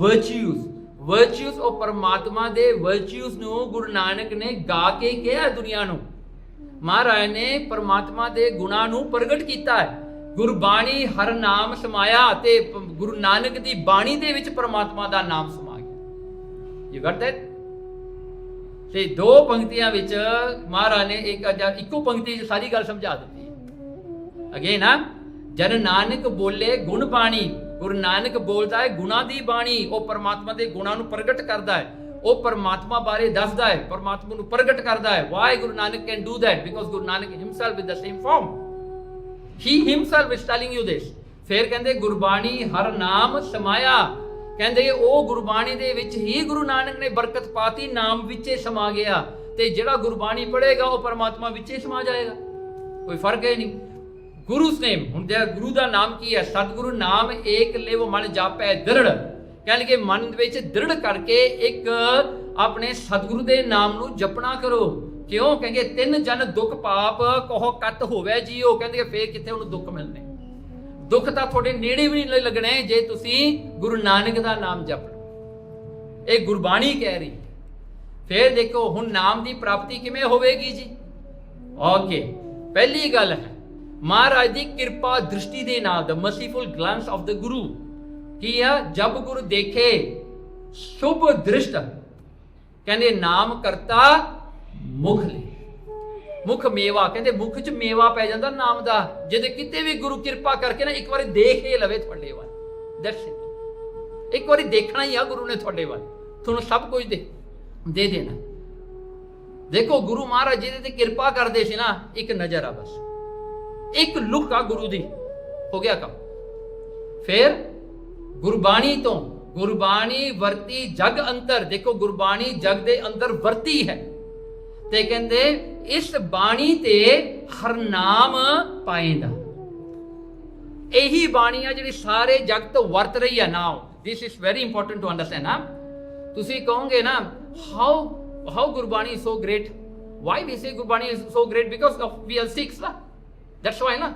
वर्च्यूज, वर्च्यूज और परमात्मा दे वर्च्यूज नू गुरु नानक ने गा के कहा दुनिया नू। महाराज ने परमात्मा दे गुणा नू प्रगट किया है। गुरबाणी हर नाम समाया, ते गुरु नानक दी बाणी दे विच परमात्मा दा नाम समा गया। You got that? ते दो पंक्तियां विच महाराज ने इको पंक्ति सारी गल समझा दी। अगेन ना, जन नानक बोले गुण बाणी, गुरु नानक बोलता है गुणा दी बाणी, वो परमात्मा दे गुणा नू प्रगट करता है, वो परमात्मा बारे दसदा है, परमात्मा नू प्रगट करता है। Why Guru Nanak can do that? Because Guru Nanak himself with the same form, he himself is telling you this. फिर कहते गुरबाणी हर नाम समाया, कहते वो गुरबाणी दे विच ही गुरु नानक ने बरकत पाती, नाम विचे समा गया, ते जिहड़ा गुरबाणी पढ़ेगा वो परमात्मा विचे समा जाएगा, कोई फर्क है नहीं। गुरु नेम, हुण गुरु का नाम की है? सतगुरु नाम एक लेव मन जापै दृढ़। कह लगे मन विच दृढ़ करके एक अपने सतगुरु के नाम नू जपना करो। क्यों? कहेंगे तिन जन दुख पाप कहो कत होवे जीओ। कहते फिर कितने उन्हें दुख मिलने? दुख तो थोड़े नेड़े भी नहीं लगने जे तुसी गुरु नानक का नाम जप लो। ये गुरबाणी कह रही। फिर देखो हुण नाम की प्राप्ति किवें होवेगी जी? ओके, पहली गल है महाराज की कृपा दृष्टि दे नाल, the merciful glance of the guru. की है? जब गुरु देखे शुभ दृष्ट, कहते नाम करता मुख ले, मुख मेवा, कहते मुख च मेवा पै जांदा नाम दा, जिदे किते भी गुरु कृपा करके ना एक बार देख ही लवे थोड़े वाल, दैट्स इट। एक बार देखना ही आ गुरु ने थोड़े वाल, ਤੁਹਾਨੂੰ ਸਭ ਕੁਝ ਦੇ ਦੇਣਾ। ਦੇਖੋ ਗੁਰੂ ਮਹਾਰਾਜ ਜਿਹਦੇ ਤੇ ਕਿਰਪਾ ਕਰਦੇ ਸੀ ਨਾ, ਇੱਕ ਨਜ਼ਰ ਆ ਬਸ, ਇੱਕ ਲੁੱਕ ਆ ਗੁਰੂ ਦੀ, ਹੋ ਗਿਆ ਕੰਮ। ਫਿਰ ਗੁਰਬਾਣੀ ਤੋਂ, ਗੁਰਬਾਣੀ ਵਰਤੀ ਜਗ ਅੰਤਰ, ਦੇਖੋ ਗੁਰਬਾਣੀ ਜਗ ਦੇ ਅੰਦਰ ਵਰਤੀ ਹੈ, ਤੇ ਕਹਿੰਦੇ ਇਸ ਬਾਣੀ ਤੇ ਹਰ ਨਾਮ ਪਾਏਂਦਾ। ਇਹੀ ਬਾਣੀ ਆ ਜਿਹੜੀ ਸਾਰੇ ਜਗ ਤੋਂ ਵਰਤ ਰਹੀ ਹੈ। Now this is very important to understand ਨਾ। ਤੁਸੀਂ ਕਹੋਗੇ ਨਾ how Gurbani is so great, why we say Gurbani is so great, because of we are Sikhs na, that's why na.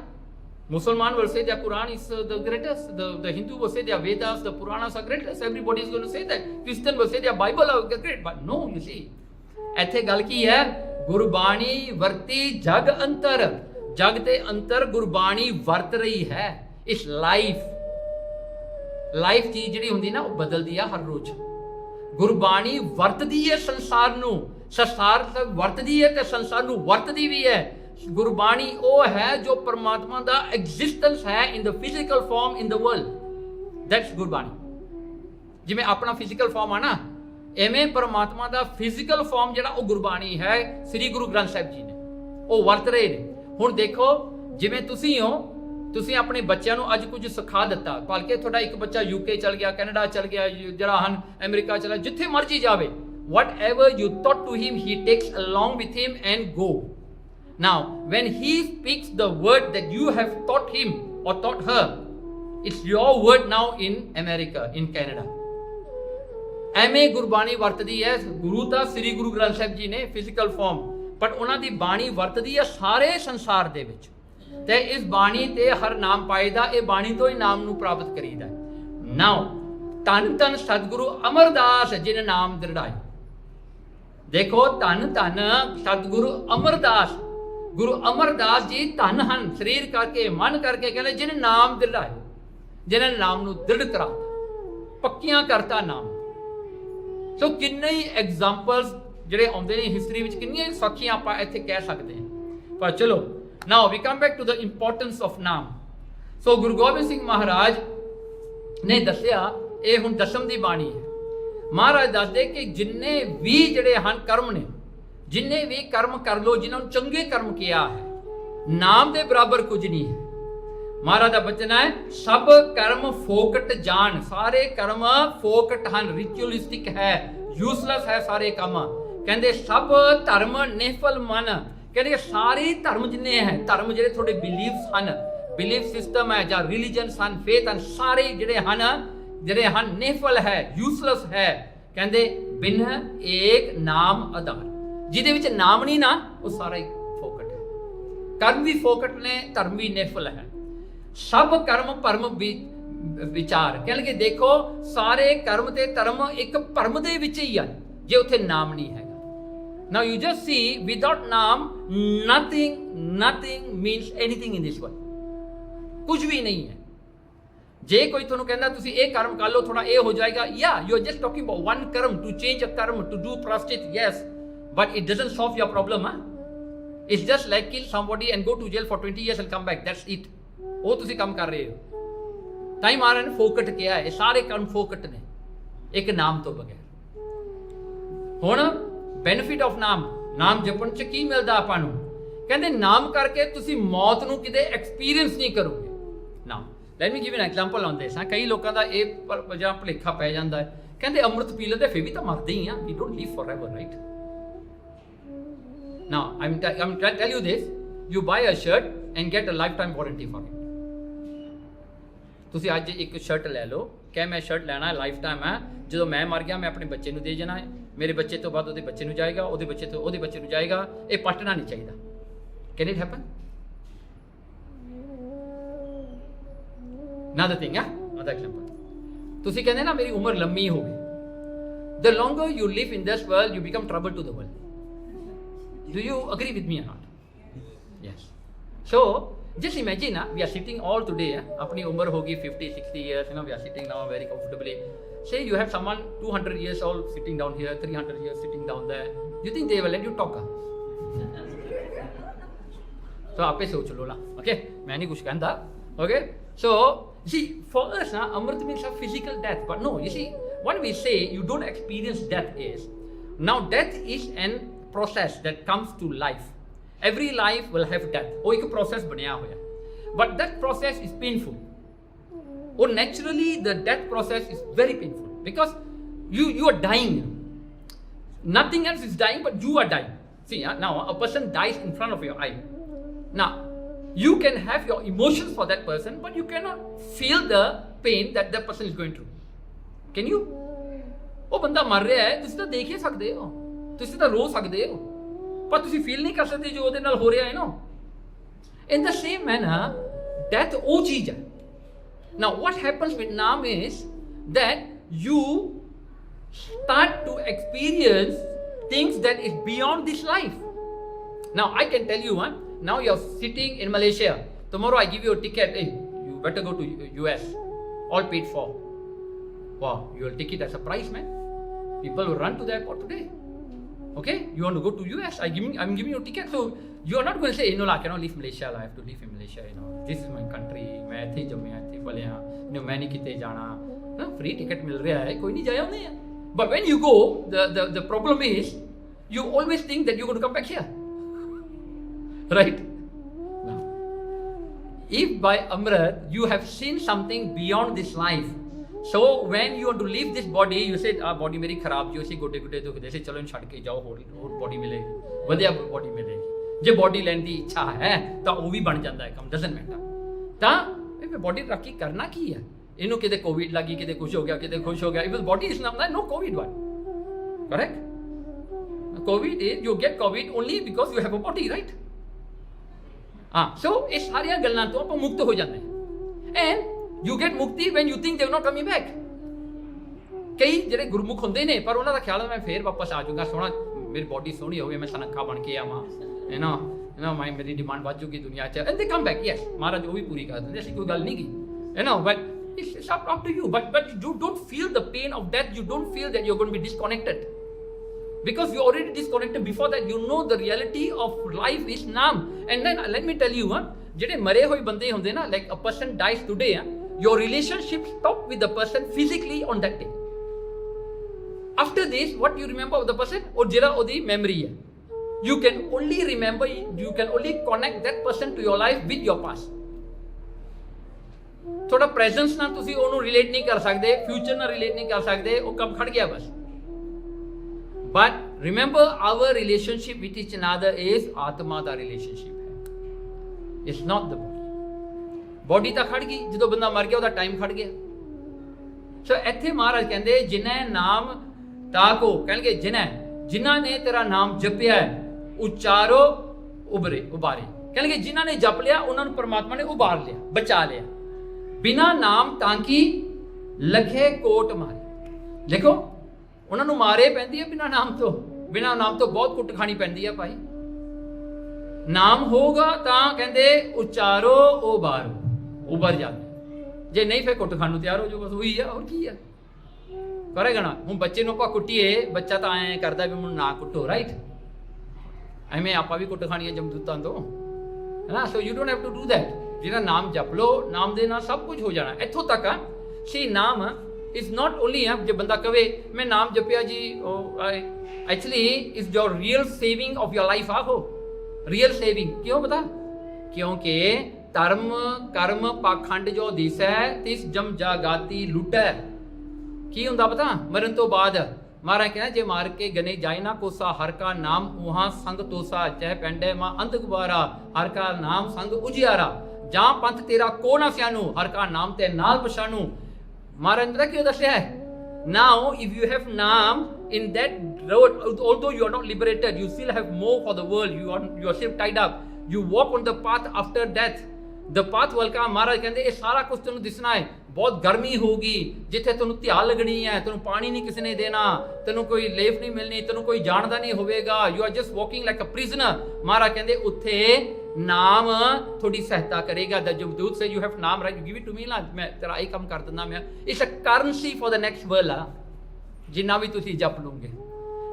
Musliman will say their Quran is the greatest, the Hindu will say their Vedas, the Puranas are greatest, everybody is going to say that. Christian will say their Bible are great, but no, you see ਇੱਥੇ ਗੱਲ ਕੀ ਹੈ, ਗੁਰਬਾਣੀ ਵਰਤੀ ਜਗ ਅੰਤਰ, ਜਗ ਦੇ ਅੰਤਰ ਗੁਰਬਾਣੀ ਵਰਤ ਰਹੀ ਹੈ। ਇਸ ਲਾਈਫ ਚੀਜ਼ ਜਿਹੜੀ ਹੁੰਦੀ ਨਾ, ਉਹ ਬਦਲਦੀ ਆ ਹਰ ਰੋਜ਼। ਗੁਰਬਾਣੀ ਵਰਤਦੀ ਹੈ ਸੰਸਾਰ ਨੂੰ, ਸੰਸਾਰ ਵਰਤਦੀ ਹੈ ਤੇ ਸੰਸਾਰ ਨੂੰ ਵਰਤਦੀ ਵੀ ਹੈ। ਗੁਰਬਾਣੀ ਉਹ ਹੈ ਜੋ ਪਰਮਾਤਮਾ ਦਾ ਐਗਜ਼ਿਸਟੈਂਸ ਹੈ in the physical form in the world, that's Gurbani. ਜਿਵੇਂ ਆਪਣਾ ਫਿਜ਼ੀਕਲ ਫਾਰਮ ਆ ਨਾ, ਐਵੇਂ ਪਰਮਾਤਮਾ ਦਾ ਫਿਜ਼ੀਕਲ ਫਾਰਮ ਜਿਹੜਾ ਉਹ ਗੁਰਬਾਣੀ ਹੈ। ਸ੍ਰੀ ਗੁਰੂ ਗ੍ਰੰਥ ਸਾਹਿਬ ਜੀ ਨੇ ਉਹ ਵਰਤ ਰਹੇ ਨੇ। ਹੁਣ ਦੇਖੋ, ਜਿਵੇਂ ਤੁਸੀਂ ਹੋ, ਤੁਸੀਂ ਆਪਣੇ ਬੱਚਿਆਂ ਨੂੰ ਅੱਜ ਕੁਝ ਸਿਖਾ ਦਿੱਤਾ, ਭਲਕੇ ਤੁਹਾਡਾ ਇੱਕ ਬੱਚਾ UK ਚਲ ਗਿਆ, ਕੈਨੇਡਾ ਚਲ ਗਿਆ, ਜਿਹੜਾ ਹਨ ਅਮਰੀਕਾ ਚਲਾ, ਜਿੱਥੇ ਮਰਜੀ ਜਾਵੇ, whatever you taught to him he takes along with him and go. Now when he speaks the word that you have taught him or taught her, it's your word now in America, in Canada. ਐਵੇਂ ਗੁਰਬਾਣੀ ਵਰਤਦੀ ਹੈ। ਗੁਰੂ ਤਾਂ ਸ੍ਰੀ ਗੁਰੂ ਗ੍ਰੰਥ ਸਾਹਿਬ ਜੀ ਨੇ physical farm, ਪਰ ਉਹਨਾਂ ਦੀ ਬਾਣੀ ਵਰਤਦੀ ਹੈ ਸਾਰੇ ਸੰਸਾਰ ਦੇ ਵਿੱਚ, ਤੇ ਇਸ ਬਾਣੀ ਤੇ ਹਰ ਨਾਮ ਪਾਈਦਾ। ਇਹ ਬਾਣੀ ਤੋਂ ਹੀ ਨਾਮ ਨੂੰ ਪ੍ਰਾਪਤ ਕਰੀਦਾ। ਨਾਓ ਧੰਨ ਧੰਨ ਸਤਿਗੁਰੂ ਅਮਰਦਾਸ ਜਿਨ ਨਾਮ ਦ੍ਰਿੜਾਏ। ਦੇਖੋ ਧੰਨ ਧੰਨ ਸਤਿਗੁਰੂ ਅਮਰਦਾਸ, ਗੁਰੂ ਅਮਰਦਾਸ ਜੀ ਧੰਨ ਹਨ, ਸਰੀਰ ਕਰਕੇ ਮਨ ਕਰਕੇ, ਕਹਿੰਦੇ ਜਿਨ ਨਾਮ ਦ੍ਰਿੜਾਏ, ਜਿਨ੍ਹਾਂ ਨਾਮ ਨੂੰ ਦ੍ਰਿੜ ਕਰਾਤਾ, ਪੱਕੀਆਂ ਕਰਤਾ ਨਾਮ। ਸੋ ਕਿੰਨੇ ਹੀ ਐਗਜ਼ਾਮਪਲਸ ਜਿਹੜੇ ਆਉਂਦੇ ਨੇ ਹਿਸਟਰੀ ਵਿੱਚ, ਕਿੰਨੀਆਂ ਹੀ ਸਾਖੀਆਂ ਆਪਾਂ ਇੱਥੇ ਕਹਿ ਸਕਦੇ ਹਾਂ। ਪਰ ਚਲੋ, now we come back to the importance of ਨਾਮ। ਸੋ ਗੁਰੂ ਗੋਬਿੰਦ ਸਿੰਘ ਮਹਾਰਾਜ ਨੇ ਦੱਸਿਆ, ਇਹ ਹੁਣ ਦਸਮ ਦੀ ਬਾਣੀ ਹੈ। ਮਹਾਰਾਜ ਦੱਸਦੇ ਕਿ ਜਿੰਨੇ ਵੀ ਜਿਹੜੇ ਹਨ ਕਰਮ ਨੇ, ਜਿੰਨੇ ਵੀ ਕਰਮ ਕਰ ਲੋ, ਜਿਨ੍ਹਾਂ ਨੂੰ ਚੰਗੇ ਕਰਮ ਕਿਹਾ ਹੈ, ਨਾਮ ਦੇ ਬਰਾਬਰ ਕੁਝ ਨਹੀਂ ਹੈ। ਮਹਾਰਾਜ ਦਾ ਬਚਨ ਹੈ, ਸਭ ਕਰਮ ਫੋਕਟ ਜਾਣ। ਸਾਰੇ ਕਰਮ ਫੋਕਟ ਹਨ, ਰਿਚੁਅਲਿਸਟਿਕ ਹੈ, ਯੂਸਲੈਸ ਹੈ ਸਾਰੇ ਕੰਮ। ਕਹਿੰਦੇ ਸਭ ਧਰਮ ਨਿਫਲ ਮਨ, ਕਹਿੰਦੇ ਸਾਰੇ ਧਰਮ ਜਿੰਨੇ ਹੈ, ਧਰਮ ਜਿਹੜੇ ਤੁਹਾਡੇ ਬਿਲੀਫਸ ਹਨ, ਬਿਲੀਫ ਸਿਸਟਮ ਹੈ ਜਾਂ ਰਿਲੀਜਨਸ ਹਨ, ਫੇਥ ਹਨ, ਸਾਰੇ ਜਿਹੜੇ ਹਨ ਨਿਫਲ ਹੈ, ਯੂਸਲੈਸ ਹੈ। ਕਹਿੰਦੇ ਬਿਨ ਏਕ ਨਾਮ ਆਧਾਰ, ਜਿਹਦੇ ਵਿੱਚ ਨਾਮ ਨਹੀਂ ਨਾ, ਉਹ ਸਾਰਾ ਹੀ ਫੋਕਟ ਹੈ। ਕਰਮ ਵੀ ਫੋਕਟ ਨੇ, ਧਰਮ ਵੀ ਨਿਫਲ ਹੈ। ਸਭ ਕਰਮ ਭਰਮ ਵਿਚਾਰ, ਕਹਿਣਗੇ ਦੇਖੋ ਸਾਰੇ ਕਰਮ ਤੇ ਧਰਮ ਇੱਕ ਭਰਮ ਦੇ ਵਿੱਚ ਹੀ ਆ, ਜੇ ਉੱਥੇ ਨਾਮ ਨਹੀਂ ਹੈਗਾ। Now you just see, without naam, nothing means anything in this world. ਕੁਝ ਵੀ ਨਹੀਂ ਹੈ। ਜੇ ਕੋਈ ਤੁਹਾਨੂੰ ਕਹਿੰਦਾ ਤੁਸੀਂ ਇਹ ਕਰਮ ਕਰ ਲਓ, ਥੋੜਾ ਇਹ ਹੋ ਜਾਏਗਾ, yeah, you are just talking about one karm, to change a karm, to do prashchit, yes, but it doesn't solve your problem, huh? It's just like kill somebody and go to jail for 20 years and come back, that's it. ਉਹ ਤੁਸੀਂ ਕੰਮ ਕਰ ਰਹੇ ਹੋ। ਤਾਂ ਹੀ ਮਹਾਰਾਜ ਨੇ ਫੋਕਟ ਕਿਹਾ, ਇਹ ਸਾਰੇ ਕਰਮ ਫੋਕਟ ਨੇ, ਇੱਕ ਨਾਮ ਤੋਂ ਬਗੈਰ। ਹੁਣ ਬੈਨੀਫਿਟ ਆਫ ਨਾਮ ਜਪਣ ਚ ਕੀ ਮਿਲਦਾ ਆਪਾਂ ਨੂੰ? ਕਹਿੰਦੇ ਨਾਮ ਕਰਕੇ ਤੁਸੀਂ ਮੌਤ ਨੂੰ ਕਿਤੇ ਐਕਸਪੀਰੀਅੰਸ ਨਹੀਂ ਕਰੋਗੇ। ਨਾਮ, let me give N example on this. ਕਈ ਲੋਕਾਂ ਦਾ ਇਹ ਜਿਹੜਾ ਭੁਲੇਖਾ ਪੈ ਜਾਂਦਾ ਹੈ, ਕਹਿੰਦੇ ਅੰਮ੍ਰਿਤ ਪੀ ਲੈਂਦੇ ਫਿਰ ਵੀ ਤਾਂ ਮਰਦੇ ਹੀ ਆ, we don't live forever, right? Now I am tell you this, you buy a shirt and get a lifetime warranty for it. ਤੁਸੀਂ ਅੱਜ ਇੱਕ ਸ਼ਰਟ ਲੈ ਲਓ, ਕਹਿ ਮੈਂ ਸ਼ਰਟ ਲੈਣਾ ਹੈ, ਲਾਈਫ ਟਾਈਮ ਹੈ, ਜਦੋਂ ਮੈਂ ਮਰ ਗਿਆ ਮੈਂ ਆਪਣੇ ਬੱਚੇ ਨੂੰ ਦੇ ਜਾਣਾ ਹੈ, ਮੇਰੇ ਬੱਚੇ ਤੋਂ ਬਾਅਦ ਉਹਦੇ ਬੱਚੇ ਨੂੰ ਜਾਏਗਾ, ਉਹਦੇ ਬੱਚੇ ਤੋਂ ਉਹਦੇ ਬੱਚੇ ਨੂੰ ਜਾਏਗਾ। ਇਹ ਪੱਟਣਾ ਨਹੀਂ ਚਾਹੀਦਾ। Can it happen? Another thing, another example. ਤੁਸੀਂ ਕਹਿੰਦੇ ਨਾ ਮੇਰੀ ਉਮਰ ਲੰਮੀ ਹੋ ਗਈ। The longer you live in this world, you become trouble to the world. Do you agree with me or not? Yes. So just imagine, we are sitting all today, apni umar hogi 50 60 years, we are sitting now very comfortably. Say you have someone 200 years old sitting down here, 300 years sitting down there, you think they will let you talk? So ape soch lo na, okay, main nahi kuch kehanda, okay? So see, for us amrit means a physical death, but no, you see what we say you don't experience death is, now death is an process that comes to life. Every life will have death. ਉਹ ਇੱਕ process ਬਣਿਆ ਹੋਇਆ, but that process is painful. Or naturally the death process is very painful because you are dying. Nothing else is dying, but you are dying. See, now a person dies in front of your eye. Now you can have your emotions for that person, but you cannot feel the pain that that person is going through. Can you? ਉਹ ਬੰਦਾ ਮਰ ਰਿਹਾ ਹੈ, ਤੁਸੀਂ ਤਾਂ ਦੇਖ ਹੀ ਸਕਦੇ ਹੋ, ਤੁਸੀਂ ਤਾਂ ਰੋ ਸਕਦੇ ਹੋ, ਪਰ ਤੁਸੀਂ ਫੀਲ ਨਹੀਂ ਕਰ ਸਕਦੇ ਜੋ ਉਹਦੇ ਨਾਲ ਹੋ ਰਿਹਾ ਹੈ ਨਾ। In the same manner, death ਉਹ ਚੀਜ਼ ਹੈ। Now what happens with naam is that you start to experience things that is beyond this life. Now I can tell you, now you're sitting in Malaysia, tomorrow I give you a ticket, hey, you better go to US, all paid for. Wow, you will take it as a prize, man. People will run to the airport today. Okay, you want to go to US, I'm giving you a ticket. So you are not going to say, no, I cannot leave Malaysia, I have to leave in Malaysia, this is my country, मैं ਇੱਥੇ ਜੰਮਿਆ ਇੱਥੇ ਪਲਿਆ, ਮੈਂ ਨਹੀਂ ਕਿਤੇ ਜਾਣਾ, free ticket ਮਿਲ ਰਿਹਾ ਹੈ, ਕੋਈ ਨਹੀਂ ਜਾਇਆ ਉਹਨੇ। But when you go, the problem is you always think that you're going to come back here, right? Now, if by Amrit you have seen something beyond this life, so when you want to leave this body, you say body ਮੇਰੀ ਖਰਾਬ ਜੀ, ਅਸੀਂ ਗੋਡੇ ਗੋਡੇ ਦੁਖਦੇ ਸੀ, ਚਲੋ ਇਹਨੂੰ ਛੱਡ ਕੇ ਜਾਓ, ਹੋਰ ਬੋਡੀ ਮਿਲੇਗੀ, ਵਧੀਆ ਬੋਡੀ ਮਿਲੇਗੀ। ਜੇ ਬੋਡੀ ਲੈਣ ਦੀ ਇੱਛਾ ਹੈ ਤਾਂ ਉਹ ਵੀ ਬਣ ਜਾਂਦਾ ਹੈ ਕੰਮ, ਡਜ਼ਨਟ ਮੈਟਰ। ਤਾਂ ਇਹ ਬੋਡੀ ਰੱਖ ਕੇ ਕਰਨਾ ਕੀ ਹੈ? ਇਹਨੂੰ ਕਿਤੇ ਕੋਵਿਡ ਲੱਗੀ, ਕਿਤੇ ਕੁਝ ਹੋ ਗਿਆ, ਕਿਤੇ ਕੁਝ ਹੋ ਗਿਆ, if body is not no Covid one, correct? Covid is you get Covid only because you have a body, right? So ਇਹ ਸਾਰੀਆਂ ਗੱਲਾਂ ਤੋਂ ਆਪਾਂ ਮੁਕਤ ਹੋ ਜਾਂਦੇ ਹਾਂ। And you get mukti when you think they're not coming back. ਕਈ ਜਿਹੜੇ ਗੁਰਮੁਖ ਹੁੰਦੇ ਨੇ ਪਰ ਉਹਨਾਂ ਦਾ ਖਿਆਲ ਹੈ ਮੈਂ ਫੇਰ ਵਾਪਸ ਆ ਜਾਊਂਗਾ, ਸੋਹਣਾ ਮੇਰੀ ਬੋਡੀ ਸੋਹਣੀ ਹੋਵੇ, ਮੈਂ ਸਨੱਖਾ ਬਣ ਕੇ ਆਵਾਂ, ਮੇਰੀ ਡਿਮਾਂਡ ਵੱਧ ਜੂਗੀ ਦੁਨੀਆ 'ਚ, ਐਂਡ ਦੇ ਕਮ ਬੈਕ। ਯੈਸ, ਮਹਾਰਾਜ ਉਹ ਵੀ ਪੂਰੀ ਕਰ ਦਿੰਦੇ, ਐਸੀ ਕੋਈ ਗੱਲ ਨਹੀਂ ਗੀ, but it's up to you. But you don't feel the pain of death, you don't feel that you're going to be disconnected because you're already disconnected before that. You know the reality of life is naam. And then let me tell you, ਜਿਹੜੇ ਮਰੇ ਹੋਏ ਬੰਦੇ ਹੁੰਦੇ ਨਾ, like a person dies today, your relationship stop with the person physically on that day. After this, what you remember of the person, or jira odi memory hai, you can only remember, you can only connect that person to your life with your past. थोड़ा presence ਨਾਲ ਤੁਸੀਂ ਉਹਨੂੰ relate ਨਹੀਂ ਕਰ ਸਕਦੇ, future ਨਾਲ relate ਨਹੀਂ ਕਰ ਸਕਦੇ, ਉਹ ਕਬ ਖੜ ਗਿਆ ਬਸ। But remember, our relationship with each another is ਆਤਮਾ ਦਾ relationship ਹੈ, it's not the body. Body ਤਾਂ ਖੜ ਗਈ, ਜਦੋਂ ਬੰਦਾ ਮਰ ਗਿਆ ਉਹਦਾ ਟਾਈਮ ਖੜ ਗਿਆ। ਸੋ ਇੱਥੇ ਮਹਾਰਾਜ ਕਹਿੰਦੇ ਜਿਨ੍ਹਾਂ ਨਾਮ ਤਾਕੋ, ਕਹਿਣਗੇ ਜਿਨ੍ਹਾਂ ਨੇ ਤੇਰਾ ਨਾਮ ਜਪਿਆ ਉਚਾਰੋ ਉਬਾਰੇ। ਕਹਿਣਗੇ ਜਿਨ੍ਹਾਂ ਨੇ ਜਪ ਲਿਆ ਉਹਨਾਂ ਨੂੰ ਪਰਮਾਤਮਾ ਨੇ ਉਬਾਰ ਲਿਆ, ਬਚਾ ਲਿਆ। ਬਿਨਾਂ ਨਾਮ ਤਾਂ ਕੀ ਲਖੇ ਕੋਟ ਮਾਰੇ। ਦੇਖੋ ਉਹਨਾਂ ਨੂੰ ਮਾਰੇ ਪੈਂਦੀ ਹੈ ਬਿਨਾਂ ਨਾਮ ਤੋਂ, ਬਿਨਾਂ ਨਾਮ ਤੋਂ ਬਹੁਤ ਕੁੱਟ ਖਾਣੀ ਪੈਂਦੀ ਹੈ ਭਾਈ। ਨਾਮ ਹੋਗਾ ਤਾਂ ਕਹਿੰਦੇ ਉਚਾਰੋ ਉਬਾਰੋ, ਉਭਰ ਜਾਂਦੇ। ਜੇ ਨਹੀਂ ਫਿਰ ਕੁੱਟ ਖਾਣ ਨੂੰ ਤਿਆਰ ਹੋ ਜਾਓ, ਬਸ ਉਹੀ ਆ, ਹੋਰ ਕੀ ਆ, ਕਰੇਗਾ ਨਾ। ਹੁਣ ਬੱਚੇ ਨੂੰ ਆਪਾਂ ਕੁੱਟੀਏ, ਬੱਚਾ ਤਾਂ ਐਂ ਕਰਦਾ ਵੀ ਮੈਨੂੰ ਨਾ ਕੁੱਟੋ, ਰਾਈਟ? ਐਵੇਂ ਆਪਾਂ ਵੀ ਕੁੱਟ ਖਾਣੀ ਹੈ ਜਮਦੂਤਾਂ ਤੋਂ, ਹੈ ਨਾ। So you don't have to do that. ਜਿਹੜਾ ਨਾਮ ਜਪ ਲਓ, ਨਾਮ ਦੇ ਨਾਲ ਸਭ ਕੁਝ ਹੋ ਜਾਣਾ। ਇੱਥੋਂ ਤੱਕ ਆ ਸੀ ਨਾਮ ਇਜ਼ ਨਾਟ ਓਨਲੀ ਆ, ਜੇ ਬੰਦਾ ਕਵੇ ਮੈਂ ਨਾਮ ਜਪਿਆ ਜੀ, actually is your real saving of your life. ਆਹੋ ਰੀਅਲ ਸੇਵਿੰਗ ਕਿਉਂ ਪਤਾ? ਕਿਉਂਕਿ ਧਰਮ ਕਰਮ ਪਾਖੰਡ ਜੋ ਦਿਸੈ ਤਿਸ ਜਮ ਜਾਗਾਤੀ ਲੁਟੈ। ਕੀ ਹੁੰਦਾ ਪਤਾ? ਮਰਨ ਤੋਂ ਬਾਅਦ ਮਹਾਰਾਜ ਕਹਿੰਦਾ ਜੇ ਮਾਰ ਕੇ ਗਨੇ ਜਾਏ ਨਾ ਕੋਸਾ, ਹਰ ਕਾ ਨਾਮ ਉਹਾਂ ਸੰਗ ਤੋਸਾ, ਚਾਹੇ ਪੈਂਡੇ ਮਾਂ ਅੰਧ ਗੁਬਾਰਾ, ਹਰ ਕਾ ਨਾਮ ਸੰਗ ਉਜਿਆਰਾ, ਜਾਂ ਪੰਥ ਤੇਰਾ ਕੋ ਨਾ ਸਿਆਣੂ, ਹਰ ਕਾ ਨਾਮ ਤੇ ਨਾਲ ਪਛਾਣੂ। ਮਹਾਰਾਜ ਨੇ ਕਿਉਂ ਦੱਸਿਆ ਹੈ? Now if you have naam in that road, although you are not liberated, you still have more for the world, you are still tied up, you walk on the path after death, the path will come। ਮਹਾਰਾਜ ਕਹਿੰਦੇ ਇਹ ਸਾਰਾ ਕੁਝ ਤੈਨੂੰ ਦਿਸਣਾ ਹੈ। ਬਹੁਤ ਗਰਮੀ ਹੋਊਗੀ, ਜਿੱਥੇ ਤੈਨੂੰ ਧਿਆਨ ਲੱਗਣੀ ਹੈ, ਤੈਨੂੰ ਪਾਣੀ ਨਹੀਂ ਕਿਸੇ ਨੇ ਦੇਣਾ, ਤੈਨੂੰ ਕੋਈ ਲੇਫ ਨਹੀਂ ਮਿਲਣੀ, ਤੈਨੂੰ ਕੋਈ ਜਾਣਦਾ ਨਹੀਂ ਹੋਵੇਗਾ, you are just walking like a prisoner। ਮਹਾਰਾਜ ਕਹਿੰਦੇ ਉੱਥੇ ਨਾਮ ਤੁਹਾਡੀ ਸਹਾਇਤਾ ਕਰੇਗਾ। the ਜਮਦੂਤ ਸੇ you have ਨਾਮ, right? you give it to me ਨਾ, ਮੈਂ ਤੇਰਾ ਇਹ ਕੰਮ ਕਰ ਦਿੰਦਾ। ਮੈਂ it's a currency for the next world ਆ, ਜਿੰਨਾ ਵੀ ਤੁਸੀਂ ਜਪ ਲਓਗੇ।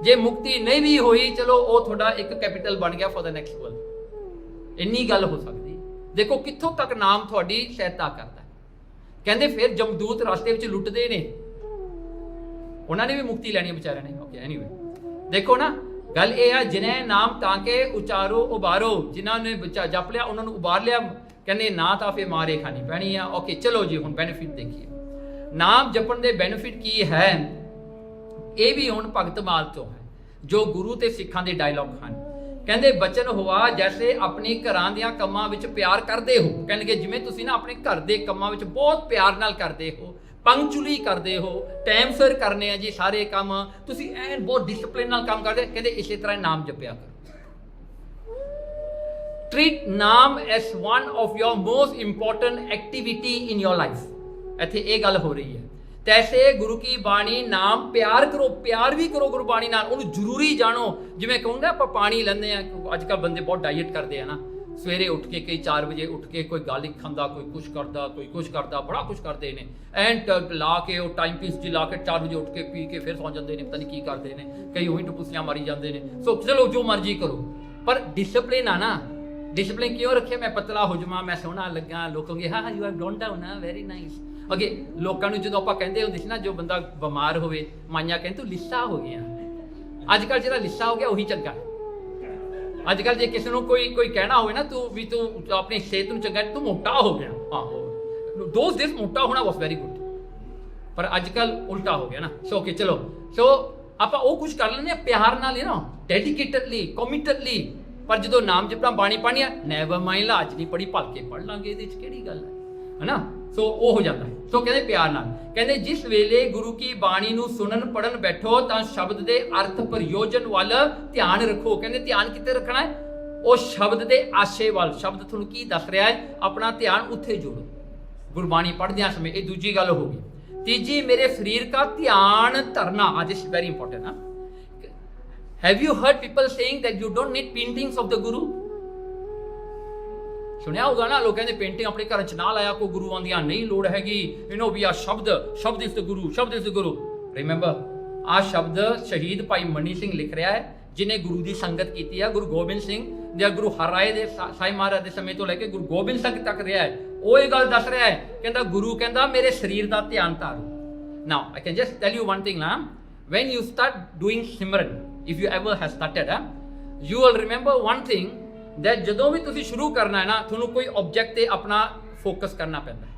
ਜੇ ਮੁਕਤੀ ਨਹੀਂ ਵੀ ਹੋਈ, ਚਲੋ ਉਹ ਤੁਹਾਡਾ ਇੱਕ ਕੈਪੀਟਲ ਬਣ ਗਿਆ for the next world। ਇੰਨੀ ਗੱਲ ਹੋ ਸਕਦੀ। ਦੇਖੋ ਕਿੱਥੋਂ ਤੱਕ ਨਾਮ ਤੁਹਾਡੀ ਸਹਾਇਤਾ ਕਰਦਾ। ਕਹਿੰਦੇ ਫਿਰ ਜਮਦੂਤ ਰਸਤੇ ਵਿੱਚ ਲੁੱਟਦੇ ਨੇ, ਉਹਨਾਂ ਨੇ ਵੀ ਮੁਕਤੀ ਲੈਣੀ ਵਿਚਾਰਿਆਂ ਨੇ। ਓਕੇ ਐਨੀਵੇ, ਦੇਖੋ ਨਾ ਗੱਲ ਇਹ ਆ, ਜਿਨੇ ਨਾਮ ਤਾਂ ਕੇ ਉਚਾਰੋ ਉਬਾਰੋ, ਜਿਨ੍ਹਾਂ ਨੇ ਜਪ ਲਿਆ ਉਹਨਾਂ ਨੂੰ ਉਬਾਰ ਲਿਆ। ਕਹਿੰਦੇ ਨਾ ਤਾਂ ਫਿਰ ਮਾਰੇ ਖਾਣੀ ਪੈਣੀ ਆ। ਓਕੇ ਚਲੋ ਜੀ, ਹੁਣ ਬੈਨੀਫਿਟ ਦੇਖੀਏ। ਨਾਮ ਜਪਣ ਦੇ ਬੈਨੀਫਿਟ ਕੀ ਹੈ, ਇਹ ਵੀ ਹੁਣ ਭਗਤ ਮਾਲ ਤੋਂ ਹੈ, ਜੋ ਗੁਰੂ ਤੇ ਸਿੱਖਾਂ ਦੇ ਡਾਇਲੌਗ ਹਨ। ਕਹਿੰਦੇ ਬਚਨ ਹੋਆ ਜੈਸੇ ਆਪਣੀ ਘਰਾਂ ਦੀਆਂ ਕੰਮਾਂ ਵਿੱਚ ਪਿਆਰ ਕਰਦੇ ਹੋ। ਕਹਿੰਦੇ ਜਿਵੇਂ ਤੁਸੀਂ ਨਾ ਆਪਣੇ ਘਰ ਦੇ ਕੰਮਾਂ ਵਿੱਚ ਬਹੁਤ ਪਿਆਰ ਨਾਲ ਕਰਦੇ ਹੋ, ਪੰਕਚੁਅਲੀ ਕਰਦੇ ਹੋ, ਟਾਈਮ ਸਿਰ ਕਰਨੇ ਆ ਜੀ ਸਾਰੇ ਕੰਮ, ਤੁਸੀਂ ਐਨ ਬਹੁਤ ਡਿਸਪਲਿਨ ਨਾਲ ਕੰਮ ਕਰਦੇ। ਕਹਿੰਦੇ ਇਸੇ ਤਰ੍ਹਾਂ ਨਾਮ ਜਪਿਆ ਕਰੋ। Treat ਨਾਮ as one of your most important activity in your life। ਇੱਥੇ ਇਹ ਗੱਲ ਹੋ ਰਹੀ ਹੈ। ਤੈਸੇ ਗੁਰੂ ਕੀ ਬਾਣੀ ਨਾਮ ਪਿਆਰ ਕਰੋ, ਪਿਆਰ ਵੀ ਕਰੋ ਗੁਰਬਾਣੀ ਨਾਲ, ਉਹਨੂੰ ਜ਼ਰੂਰੀ ਜਾਣੋ। ਜਿਵੇਂ ਕਹੂੰਗਾ ਆਪਾਂ ਪਾਣੀ ਲੈਂਦੇ ਆ, ਅੱਜ ਕੱਲ੍ਹ ਬੰਦੇ ਬਹੁਤ ਡਾਈਟ ਕਰਦੇ ਆ ਨਾ, ਸਵੇਰੇ ਉੱਠ ਕੇ ਕਈ 4 ਵਜੇ ਉੱਠ ਕੇ ਕੋਈ ਗਾਰਲਿਕ ਖਾਂਦਾ, ਕੋਈ ਕੁਛ ਕਰਦਾ, ਕੋਈ ਕੁਛ ਕਰਦਾ, ਬੜਾ ਕੁਛ ਕਰਦੇ ਨੇ। ਐਂਡ ਲਾ ਕੇ ਉਹ ਟਾਈਮ ਪੀਸ ਜੀ ਲਾ ਕੇ 4 ਵਜੇ ਉੱਠ ਕੇ ਪੀ ਕੇ ਫਿਰ ਸੌਂ ਜਾਂਦੇ ਨੇ, ਪਤਾ ਨਹੀਂ ਕੀ ਕਰਦੇ ਨੇ, ਕਈ ਉਹੀ ਟਪੂਸੀਆਂ ਮਾਰੀ ਜਾਂਦੇ ਨੇ। ਸੋ ਚਲੋ ਜੋ ਮਰਜ਼ੀ ਕਰੋ, ਪਰ ਡਿਸਪਲਿਨ ਆ ਨਾ। ਡਿਸਪਲਿਨ ਕਿਉਂ ਰੱਖਿਆ? ਮੈਂ ਪਤਲਾ ਹੋ ਜਾਵਾਂ, ਮੈਂ ਸੋਹਣਾ ਲੱਗਾ, ਲੋਕ ਕਹੋਗੇ ਹਾਂ ਯੂ ਹੈਵ ਡੋਨ ਡਾਊਨ ਨਾ, ਵੈਰੀ ਨਾਈਸ। ਅੱਗੇ ਲੋਕਾਂ ਨੂੰ ਜਦੋਂ ਆਪਾਂ ਕਹਿੰਦੇ ਹੁੰਦੇ ਸੀ ਨਾ, ਜੋ ਬੰਦਾ ਬਿਮਾਰ ਹੋਵੇ, ਮਾਈਆਂ ਕਹਿੰਦੇ ਤੂੰ ਲਿੱਸਾ ਹੋ ਗਿਆ। ਅੱਜ ਕੱਲ੍ਹ ਜਿਹੜਾ ਲਿੱਸਾ ਹੋ ਗਿਆ ਉਹੀ ਚੰਗਾ। ਅੱਜ ਕੱਲ੍ਹ ਜੇ ਕਿਸੇ ਨੂੰ ਕੋਈ ਕਹਿਣਾ ਹੋਵੇ ਨਾ, ਤੂੰ ਆਪਣੀ ਸਿਹਤ ਨੂੰ ਚੰਗਾ, ਤੂੰ ਮੋਟਾ ਹੋ ਗਿਆ, ਦੋਸਤ ਦਿਸ ਮੋਟਾ ਹੋਣਾ ਵਾਸ ਵੈਰੀ ਗੁੱਡ, ਪਰ ਅੱਜ ਕੱਲ੍ਹ ਉਲਟਾ ਹੋ ਗਿਆ ਨਾ। ਸੋ ਕਿ ਚਲੋ, ਸੋ ਆਪਾਂ ਉਹ ਕੁਝ ਕਰ ਲੈਂਦੇ ਹਾਂ ਪਿਆਰ ਨਾਲ, ਨਾ ਡੈਡੀਕੇਟਡਲੀ, ਕਮਿਟਡਲੀ। ਪਰ ਜਦੋਂ ਨਾਮ ਜਪਣਾ, ਬਾਣੀ ਪੜ੍ਹਨੀ ਆ, ਨੈਵਰ ਮਾਈਂਡ, ਲਾਜ ਨਹੀਂ ਪੜ੍ਹੀ, ਭਲ ਕੇ ਪੜ੍ਹ ਲਾਂਗੇ, ਇਹਦੇ 'ਚ ਕਿਹੜੀ ਗੱਲ ਹੈ ਨਾ। ਸੋ ਉਹ ਹੋ ਜਾਂਦਾ ਹੈ। ਸੋ ਕਹਿੰਦੇ ਪਿਆਰ ਨਾਲ। ਕਹਿੰਦੇ ਜਿਸ ਵੇਲੇ ਗੁਰੂ ਕੀ ਬਾਣੀ ਨੂੰ ਸੁਣਨ ਪੜ੍ਹਨ ਬੈਠੋ ਤਾਂ ਸ਼ਬਦ ਦੇ ਅਰਥ ਪ੍ਰਯੋਜਨ ਵੱਲ ਧਿਆਨ ਰੱਖੋ। ਕਹਿੰਦੇ ਧਿਆਨ ਕਿੱਥੇ ਰੱਖਣਾ ਹੈ? ਉਹ ਸ਼ਬਦ ਦੇ ਆਸ਼ੇ ਵੱਲ। ਸ਼ਬਦ ਤੁਹਾਨੂੰ ਕੀ ਦੱਸ ਰਿਹਾ ਹੈ, ਆਪਣਾ ਧਿਆਨ ਉੱਥੇ ਜੋੜੋ ਗੁਰਬਾਣੀ ਪੜ੍ਹਦਿਆਂ ਸਮੇਂ। ਇਹ ਦੂਜੀ ਗੱਲ ਹੋ ਗਈ। ਤੀਜੀ, ਮੇਰੇ ਸਰੀਰ ਦਾ ਧਿਆਨ ਧਰਨਾ। ਅੱਜ ਇਸ ਵੈਰੀ ਇੰਪੋਰਟੈਂਟ ਹੈ। Have you heard people saying that you don't need paintings of the Guru? ਸੁਣਿਆ ਹੋਗਾ ਨਾ, ਲੋਕਾਂ ਦੇ ਪੇਂਟਿੰਗ ਆਪਣੇ ਘਰ ਚ ਨਾ ਲਾਇਆ ਕੋ, ਗੁਰੂਆਂ ਦੀਆਂ ਨਹੀਂ ਲੋੜ ਹੈਗੀ। ਵੀ ਆ ਸ਼ਬਦ ਇਸ ਗੁਰੂ, ਸ਼ਬਦ ਇਸ ਗੁਰੂ। ਰਿਮੈਂਬਰ, ਆ ਸ਼ਬਦ ਸ਼ਹੀਦ ਭਾਈ ਮਨੀ ਸਿੰਘ ਲਿਖ ਰਿਹਾ ਹੈ, ਜਿਨੇ ਗੁਰੂ ਦੀ ਸੰਗਤ ਕੀਤੀ ਹੈ। ਗੁਰੂ ਗੋਬਿੰਦ ਸਿੰਘ ਜਾਂ ਗੁਰੂ ਹਰਾਏ ਦੇ ਸਾਈ ਮਹਾਰਾਜ ਦੇ ਸਮੇਂ ਤੋਂ ਲੈ ਕੇ ਗੁਰੂ ਗੋਬਿੰਦ ਸਿੰਘ ਤੱਕ ਰਿਹਾ ਹੈ। ਉਹ ਇਹ ਗੱਲ ਦੱਸ ਰਿਹਾ ਹੈ, ਕਹਿੰਦਾ ਗੁਰੂ ਕਹਿੰਦਾ ਮੇਰੇ ਸਰੀਰ ਦਾ ਧਿਆਨ ਧਾਰੋ। Now I can just tell you one thing ਨਾ, when you start doing simran, if you ever have started, you will remember one thing, that ਜਦੋਂ ਵੀ ਤੁਸੀਂ ਸ਼ੁਰੂ ਕਰਨਾ ਹੈ ਨਾ, ਤੁਹਾਨੂੰ ਕੋਈ ਆਬਜੈਕਟ ਤੇ ਆਪਣਾ ਫੋਕਸ ਕਰਨਾ ਪੈਂਦਾ ਹੈ।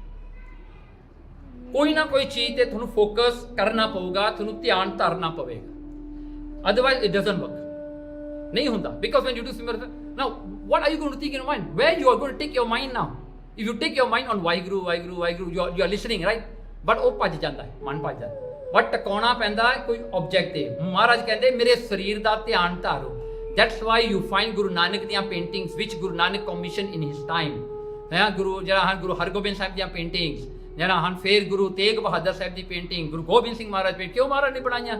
ਕੋਈ ਨਾ ਕੋਈ ਚੀਜ਼ ਤੇ ਤੁਹਾਨੂੰ ਫੋਕਸ ਕਰਨਾ ਪਊਗਾ, ਤੁਹਾਨੂੰ ਧਿਆਨ ਧਰਨਾ ਪਵੇਗਾ, ਅਦਰਵਾਈਜ਼ ਇਟ ਡਸਨਟ ਵਰਕ। ਨਹੀਂ ਹੁੰਦਾ। Because when you do simran, now what are you going to think in your mind? Where you are going to take your mind now? If you take your mind on Waheguru Waheguru Waheguru, you are listening, right? But ਉਹ ਭੱਜ ਜਾਂਦਾ ਹੈ, ਮਨ ਭੱਜ ਜਾਂਦਾ। But ਟਿਕਾਉਣਾ ਪੈਂਦਾ ਹੈ ਕੋਈ ਆਬਜੈਕਟ ਤੇ। ਮਹਾਰਾਜ ਕਹਿੰਦੇ ਮੇਰੇ ਸਰੀਰ ਦਾ ਧਿਆਨ ਧਾਰੋ। That's why you find Guru Nanak ਦੀਆਂ paintings which Guru Nanak commission in his time, ਹੈ ਗੁਰੂ ਜਿਹੜਾ ਹਨ ਗੁਰੂ ਹਰਗੋਬਿੰਦ ਸਾਹਿਬ ਦੀਆਂ ਪੇਂਟਿੰਗਸ, ਜਿਹੜਾ ਹਨ ਫਿਰ ਗੁਰੂ ਤੇਗ ਬਹਾਦਰ ਸਾਹਿਬ ਦੀ ਪੇਂਟਿੰਗ, ਗੁਰੂ ਗੋਬਿੰਦ ਸਿੰਘ ਮਹਾਰਾਜ ਪੇਂਟ ਕਿਉਂ ਮਹਾਰਾਜ ਨੇ ਬਣਾਈਆਂ?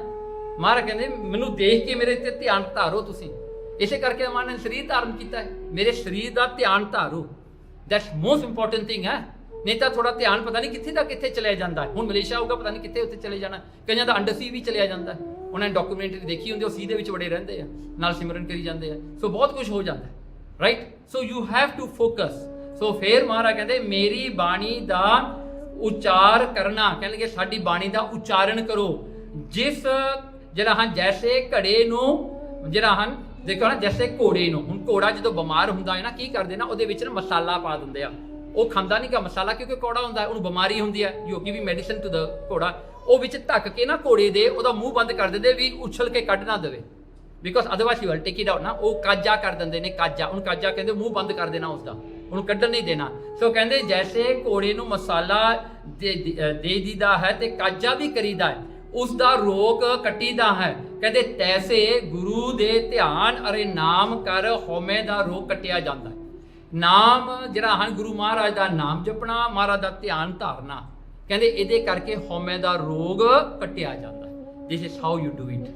ਮਹਾਰਾਜ ਕਹਿੰਦੇ ਮੈਨੂੰ ਦੇਖ ਕੇ ਮੇਰੇ ਤੇ ਧਿਆਨ ਧਾਰੋ ਤੁਸੀਂ। ਇਸੇ ਕਰਕੇ ਮਹਾਰਾਜ ਨੇ ਸਰੀਰ ਧਾਰਨ ਕੀਤਾ ਹੈ, ਮੇਰੇ ਸਰੀਰ ਦਾ ਧਿਆਨ ਧਾਰੋ। That's most important thing ਹੈ। ਨਹੀਂ ਤਾਂ ਥੋੜਾ ਧਿਆਨ ਪਤਾ ਨਹੀਂ ਕਿੱਥੇ ਦਾ ਕਿੱਥੇ ਚਲਿਆ ਜਾਂਦਾ ਹੈ। ਹੁਣ ਮਲੇਸ਼ੀਆ ਹੋਊਗਾ, ਪਤਾ ਨਹੀਂ ਕਿੱਥੇ ਉੱਥੇ ਚਲੇ ਜਾਣਾ। ਕਈਆਂ ਦਾ ਅੰਡਰ ਸੀ ਵੀ ਚਲਿਆ ਜਾਂਦਾ ਹੈ। ਉਹਨਾਂ ਨੇ ਡਾਕੂਮੈਂਟਰੀ ਦੇਖੀ ਹੁੰਦੀ, ਉਹ ਸੀ ਦੇ ਵਿੱਚ ਵੜੇ ਰਹਿੰਦੇ ਆ, ਨਾਲ ਸਿਮਰਨ ਕਰੀ ਜਾਂਦੇ ਆ। ਸੋ ਬਹੁਤ ਕੁਝ ਹੋ ਜਾਂਦਾ ਹੈ, right. So you have to focus. So ਫਿਰ ਮਹਾਰਾਜ ਕਹਿੰਦੇ ਮੇਰੀ ਬਾਣੀ ਦਾ ਉਚਾਰ ਕਰਨਾ। ਕਹਿੰਦੇ ਸਾਡੀ ਬਾਣੀ ਦਾ ਉਚਾਰਨ ਕਰੋ। ਜਿਸ ਜਿਹੜਾ ਹਨ ਜੈਸੇ ਘੜੇ ਨੂੰ, ਜਿਹੜਾ ਹਨ ਦੇਖੋ ਨਾ, ਜੈਸੇ ਘੋੜੇ ਨੂੰ। ਹੁਣ ਘੋੜਾ ਜਦੋਂ ਬਿਮਾਰ ਹੁੰਦਾ ਹੈ ਨਾ, ਕੀ ਕਰਦੇ ਨਾ, ਉਹਦੇ ਵਿੱਚ ਨਾ ਮਸਾਲਾ ਪਾ ਦਿੰਦੇ ਆ। ਉਹ ਖਾਂਦਾ ਨਹੀਂ ਗਾ ਮਸਾਲਾ, ਕਿਉਂਕਿ ਕੌੜਾ ਹੁੰਦਾ, ਉਹਨੂੰ ਬਿਮਾਰੀ ਹੁੰਦੀ ਹੈ। You give medicine to the ਘੋੜਾ। ਉਹ ਵਿੱਚ ਧੱਕ ਕੇ ਨਾ ਘੋੜੇ ਦੇ ਉਹਦਾ ਮੂੰਹ ਬੰਦ ਕਰ ਦਿੰਦੇ ਵੀ ਉਛਲ ਕੇ ਕੱਢ ਨਾ ਦੇਵੇ, because otherwise you will take it out ਨਾ। ਉਹ ਕਾਜਾ ਕਰ ਦਿੰਦੇ ਨੇ, ਕਾਜਾ। ਉਹਨੂੰ ਕਾਜਾ ਕਹਿੰਦੇ, ਮੂੰਹ ਬੰਦ ਕਰ ਦੇਣਾ ਉਸਦਾ, ਉਹਨੂੰ ਕੱਢਣ ਨਹੀਂ ਦੇਣਾ। ਸੋ ਕਹਿੰਦੇ ਜੈਸੇ ਘੋੜੇ ਨੂੰ ਮਸਾਲਾ ਦੇ ਦੀਦਾ ਹੈ ਤੇ ਕਾਜਾ ਵੀ ਕਰੀਦਾ ਹੈ, ਉਸ ਦਾ ਰੋਗ ਕੱਟੀਦਾ ਹੈ। ਕਹਿੰਦੇ ਤੈਸੇ ਗੁਰੂ ਦੇ ਧਿਆਨ ਅਰੇ ਨਾਮ ਕਰ ਹਉਮੈ ਦਾ ਰੋਗ ਕੱਟਿਆ ਜਾਂਦਾ ਹੈ। ਨਾਮ ਜਿਹੜਾ ਹਨ ਗੁਰੂ ਮਹਾਰਾਜ ਦਾ ਨਾਮ ਜਪਣਾ, ਮਹਾਰਾਜ ਦਾ ਧਿਆਨ ਧਾਰਨਾ, ਕਹਿੰਦੇ ਇਹਦੇ ਕਰਕੇ ਹਉਮੈ ਦਾ ਰੋਗ ਕੱਟਿਆ ਜਾਂਦਾ ਹੈ। This is how you do it,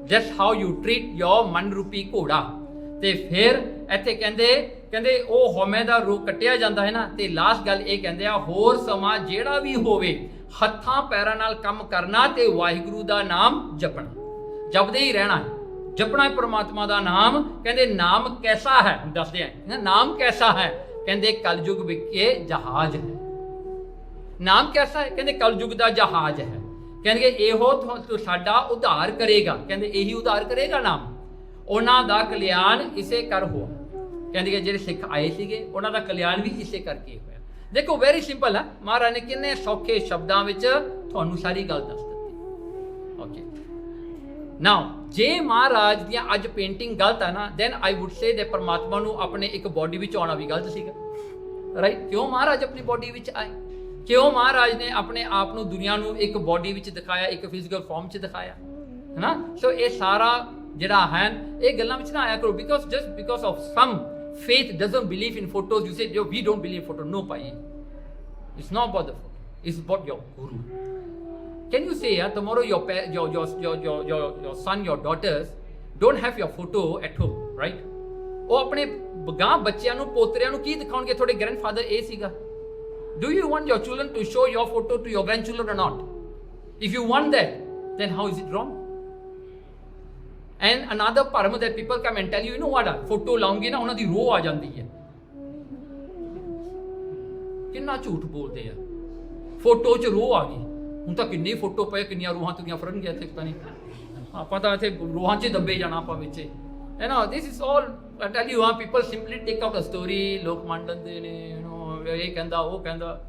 that's how you treat your ਮਨ ਰੂਪੀ ਘੋੜਾ। ਤੇ ਫਿਰ ਇੱਥੇ ਕਹਿੰਦੇ ਉਹ ਹਉਮੈ ਦਾ ਰੋਗ ਕੱਟਿਆ ਜਾਂਦਾ ਹੈ ਨਾ। ਤੇ ਲਾਸਟ ਗੱਲ ਇਹ ਕਹਿੰਦੇ ਆ, ਹੋਰ ਸਮਾਂ ਜਿਹੜਾ ਵੀ ਹੋਵੇ ਹੱਥਾਂ ਪੈਰਾਂ ਨਾਲ ਕੰਮ ਕਰਨਾ ਤੇ ਵਾਹਿਗੁਰੂ ਦਾ ਨਾਮ ਜਪਣਾ, ਜਪਦੇ ਹੀ ਰਹਿਣਾ ਹੈ, ਜਪਣਾ ਹੈ ਪ੍ਰਮਾਤਮਾ ਦਾ ਨਾਮ। ਕਹਿੰਦੇ ਨਾਮ ਕੈਸਾ ਹੈ, ਦੱਸਦੇ ਆ ਨਾਮ ਕੈਸਾ ਹੈ। ਕਹਿੰਦੇ ਕਲਯੁਗ ਵਿਖੇ ਜਹਾਜ਼ ਹੈ। ਨਾਮ ਕੈਸਾ ਹੈ? ਕਹਿੰਦੇ ਕਲਯੁਗ ਦਾ ਜਹਾਜ਼ ਹੈ। ਕਹਿੰਦੇ ਇਹੋ ਸਾਡਾ ਉਧਾਰ ਕਰੇਗਾ, ਕਹਿੰਦੇ ਇਹੀ ਉਧਾਰ ਕਰੇਗਾ ਨਾਮ, ਉਹਨਾਂ ਦਾ ਕਲਿਆਣ ਇਸੇ ਕਰ ਹੋਆ। ਕਹਿੰਦੇ ਜਿਹੜੇ ਸਿੱਖ ਆਏ ਸੀਗੇ ਉਹਨਾਂ ਦਾ ਕਲਿਆਣ ਵੀ ਇਸੇ ਕਰਕੇ ਹੋਇਆ। ਦੇਖੋ ਵੈਰੀ ਸਿੰਪਲ ਹੈ, ਮਹਾਰਾਜ ਨੇ ਕਿੰਨੇ ਸੌਖੇ ਸ਼ਬਦਾਂ ਵਿੱਚ ਤੁਹਾਨੂੰ ਸਾਰੀ ਗੱਲ ਦੱਸ ਦਿੱਤੀ। ਓਕੇ ਨਾਓ ਜੇ ਮਹਾਰਾਜ ਦੀਆਂ ਅੱਜ ਪੇਂਟਿੰਗ ਗਲਤ ਹੈ ਨਾ, ਦੈਨ ਆਈ ਵੁੱਡ ਸੇ ਦੇ ਪਰਮਾਤਮਾ ਨੂੰ ਆਪਣੇ ਇੱਕ ਬੋਡੀ ਵਿੱਚ ਆਉਣਾ ਵੀ ਗਲਤ ਸੀਗਾ, ਰਾਈਟ। ਕਿਉਂ ਮਹਾਰਾਜ ਆਪਣੀ ਬੋਡੀ ਵਿੱਚ ਆਏ? ਕਿਉਂ ਮਹਾਰਾਜ ਨੇ ਆਪਣੇ ਆਪ ਨੂੰ ਦੁਨੀਆ ਨੂੰ ਇੱਕ ਬੋਡੀ ਵਿੱਚ ਦਿਖਾਇਆ, ਇੱਕ ਫਿਜ਼ੀਕਲ ਫਾਰਮ 'ਚ ਦਿਖਾਇਆ, ਹੈ ਨਾ। ਸੋ ਇਹ ਸਾਰਾ ਜਿਹੜਾ ਹੈ ਇਹ ਗੱਲਾਂ ਵਿੱਚ ਨਾ ਆਇਆ ਕਰੋ, because just because of some faith doesn't believe in photos. You say, yo, we don't believe in photos. No, pai. It's not about the photo. It's about your guru. Can you say, tomorrow your son, your daughters don't have your photo at home, right? ਉਹ ਆਪਣੇ ਗਾਂ ਬੱਚਿਆਂ ਨੂੰ ਪੋਤਰਿਆਂ ਨੂੰ ਕੀ ਦਿਖਾਉਣਗੇ? ਤੁਹਾਡੇ grandfather ਇਹ ਸੀਗਾ। Do you want your children to show your photo to your grandchildren or not? If you want that, then how is it wrong? And another parama that people come and tell you, you know what, photo ਲਾਉਂਗੇ ਨਾ ਉਹਨਾਂ ਦੀ ਰੋਹ ਆ ਜਾਂਦੀ ਹੈ। ਕਿੰਨਾ ਝੂਠ ਬੋਲਦੇ ਆ, ਫੋਟੋ 'ਚ ਰੋਹ ਆ ਗਈ। ਹੁਣ ਤਾਂ ਕਿੰਨੀ ਫੋਟੋ ਪਏ, ਕਿੰਨੀਆਂ ਰੋਹਾਂ ਤੁਰੀਆਂ ਫਿਰਨਗੀਆਂ ਇੱਥੇ, ਪਤਾ ਨਹੀਂ ਆਪਾਂ ਤਾਂ ਇੱਥੇ ਰੋਹਾਂ 'ਚ ਦੱਬੇ ਜਾਣਾ ਆਪਾਂ ਵਿੱਚ, ਹੈ ਨਾ। This is all I tell you, people simply take out a story, ਲੋਕ ਮੰਨ ਲੈਂਦੇ ਨੇ, ਇਹ ਕਹਿੰਦਾ ਉਹ ਕਹਿੰਦਾ।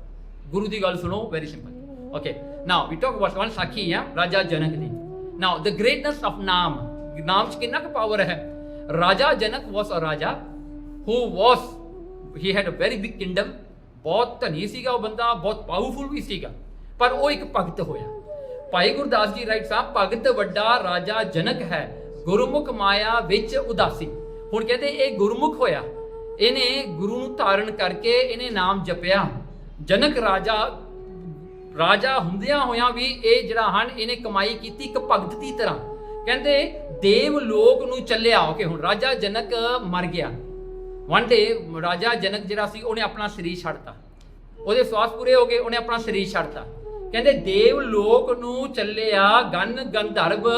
ਗੁਰੂ ਦੀ ਗੱਲ ਸੁਣੋ, very simple. Okay now we talk about one sakhi ਆ ਰਾਜਾ ਜਨਕ ਦੀ। ਨਾਓ ਦ ਗ੍ਰੇਟਨੈਸ ਆਫ ਨਾਮ, ਨਾਮ 'ਚ ਕਿੰਨਾ ਕੁ ਪਾਵਰ ਹੈ। ਰਾਜਾ ਜਨਕ ਵਾਸ ਅ ਰਾਜਾ he had a very big kingdom, ਬਹੁਤ ਧਨੀ ਸੀਗਾ ਉਹ ਬੰਦਾ, ਬਹੁਤ ਪਾਵਰਫੁਲ ਵੀ ਸੀਗਾ, ਪਰ ਉਹ ਇੱਕ ਭਗਤ ਹੋਇਆ। ਭਾਈ ਗੁਰਦਾਸ ਜੀ ਰਾਈਟ ਸਾਹਿਬ, ਭਗਤ ਵੱਡਾ ਰਾਜਾ ਜਨਕ ਹੈ, ਗੁਰਮੁਖ ਮਾਇਆ ਵਿੱਚ ਉਦਾਸੀ। ਹੁਣ ਕਹਿੰਦੇ ਇਹ ਗੁਰਮੁਖ ਹੋਇਆ, ਇਹਨੇ ਗੁਰੂ ਨੂੰ ਧਾਰਨ ਕਰਕੇ ਇਹਨੇ ਨਾਮ ਜਪਿਆ। ਜਨਕ ਰਾਜਾ ਹੁੰਦਿਆਂ ਹੋਇਆਂ ਵੀ ਇਹ ਜਿਹੜਾ ਹਨ ਇਹਨੇ ਕਮਾਈ ਕੀਤੀ ਇੱਕ ਭਗਤ ਦੀ ਤਰ੍ਹਾਂ। ਕਹਿੰਦੇ ਦੇਵ ਲੋਕ ਨੂੰ ਚੱਲਿਆ। ਓਕੇ ਹੁਣ ਰਾਜਾ ਜਨਕ ਮਰ ਗਿਆ। ਵਨ ਡੇ ਰਾਜਾ ਜਨਕ ਜਿਹੜਾ ਸੀ ਉਹਨੇ ਆਪਣਾ ਸਰੀਰ ਛੱਡਤਾ, ਉਹਦੇ ਸਵਾਸ ਪੂਰੇ ਹੋ ਗਏ, ਉਹਨੇ ਆਪਣਾ ਸਰੀਰ ਛੱਡਤਾ। ਕਹਿੰਦੇ ਦੇਵ ਲੋਕ ਨੂੰ ਚੱਲਿਆ, ਗਨ ਗੰਧਰਵ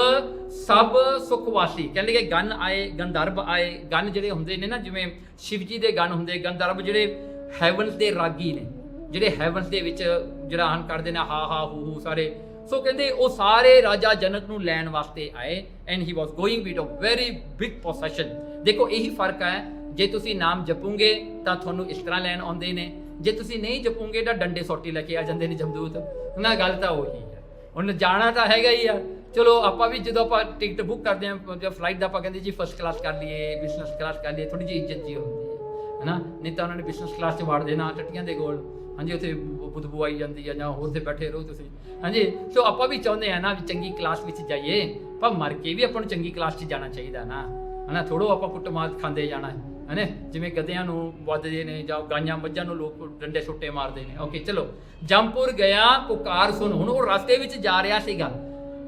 ਸਭ ਸੁਖਵਾਸੀ। ਕਹਿੰਦੇ ਕਿ ਗਨ ਆਏ, ਗੰਧਰਵ ਆਏ। ਗਨ ਜਿਹੜੇ ਹੁੰਦੇ ਨੇ ਨਾ, ਜਿਵੇਂ ਸ਼ਿਵ ਜੀ ਦੇ ਗਨ ਹੁੰਦੇ, ਗੰਧਰਵ ਜਿਹੜੇ ਹੈਵਨਸ ਦੇ ਰਾਗੀ ਨੇ, ਜਿਹੜੇ ਹੈਵਨਸ ਦੇ ਵਿੱਚ ਜਿਹੜਾ ਹਨ ਕਰਦੇ ਨੇ ਹਾ ਹਾ ਹੂ ਹੂ ਸਾਰੇ। ਸੋ ਕਹਿੰਦੇ ਉਹ ਸਾਰੇ ਰਾਜਾ ਜਨਕ ਨੂੰ ਲੈਣ ਵਾਸਤੇ ਆਏ, and he was going with a very big possession. ਦੇਖੋ ਇਹੀ ਫਰਕ ਹੈ, ਜੇ ਤੁਸੀਂ ਨਾਮ ਜਪੋਗੇ ਤਾਂ ਤੁਹਾਨੂੰ ਇਸ ਤਰ੍ਹਾਂ ਲੈਣ ਆਉਂਦੇ ਨੇ, ਜੇ ਤੁਸੀਂ ਨਹੀਂ ਜਪੋਗੇ ਤਾਂ ਡੰਡੇ ਸੋਟੀ ਲੈ ਕੇ ਆ ਜਾਂਦੇ ਨੇ ਜਮਦੂਤ। ਨਾ ਗੱਲ ਤਾਂ ਉਹੀ ਹੈ। ਹੁਣ ਜਾਣਾ ਤਾਂ ਹੈਗਾ ਹੀ ਆ। ਚਲੋ ਆਪਾਂ ਵੀ ਜਦੋਂ ਆਪਾਂ ਟਿਕਟ ਬੁੱਕ ਕਰਦੇ ਹਾਂ ਫਲਾਈਟ ਦਾ, ਆਪਾਂ ਕਹਿੰਦੇ ਜੀ ਫਸਟ ਕਲਾਸ ਕਰ ਲਈਏ, ਬਿਜ਼ਨਸ ਕਲਾਸ ਕਰ ਲਈਏ, ਥੋੜੀ ਜਿਹੀ ਇੱਜ਼ਤ ਜੀ ਹੁੰਦੀ ਹੈ ਨਾ। ਨਹੀਂ ਤਾਂ ਉਹਨਾਂ ਨੇ ਬਿਜ਼ਨਸ ਕਲਾਸ 'ਚ ਵਾੜ ਦੇਣਾ ਟੱਟੀਆਂ ਦੇ ਕੋਲ, ਹਾਂਜੀ ਉੱਥੇ ਬਦਬੂ ਆਈ ਜਾਂਦੀ ਹੈ, ਜਾਂ ਹੋਰ ਤੇ ਬੈਠੇ ਰਹੋ ਤੁਸੀਂ, ਹਾਂਜੀ। ਸੋ ਆਪਾਂ ਵੀ ਚਾਹੁੰਦੇ ਆ ਨਾ ਵੀ ਚੰਗੀ ਕਲਾਸ ਵਿੱਚ ਜਾਈਏ, ਪਰ ਮਰ ਕੇ ਵੀ ਆਪਾਂ ਨੂੰ ਚੰਗੀ ਕਲਾਸ 'ਚ ਜਾਣਾ ਚਾਹੀਦਾ ਨਾ, ਹੈ ਨਾ। ਥੋੜ੍ਹਾ ਆਪਾਂ ਕੁੱਟਮਾਰ ਖਾਂਦੇ ਜਾਣਾ ਹੈ ਨਾ, ਜਿਵੇਂ ਗਧਿਆਂ ਨੂੰ ਵੱਧਦੇ ਨੇ ਜਾਂ ਗਾਈਆਂ ਮੱਝਾਂ ਨੂੰ ਲੋਕ ਡੰਡੇ ਸੁੱਟੇ ਮਾਰਦੇ ਨੇ। ਓਕੇ ਚਲੋ ਜੰਪੁਰ ਗਿਆ ਪੁਕਾਰ ਸੁਣ। ਹੁਣ ਉਹ ਰਸਤੇ ਵਿੱਚ ਜਾ ਰਿਹਾ ਸੀਗਾ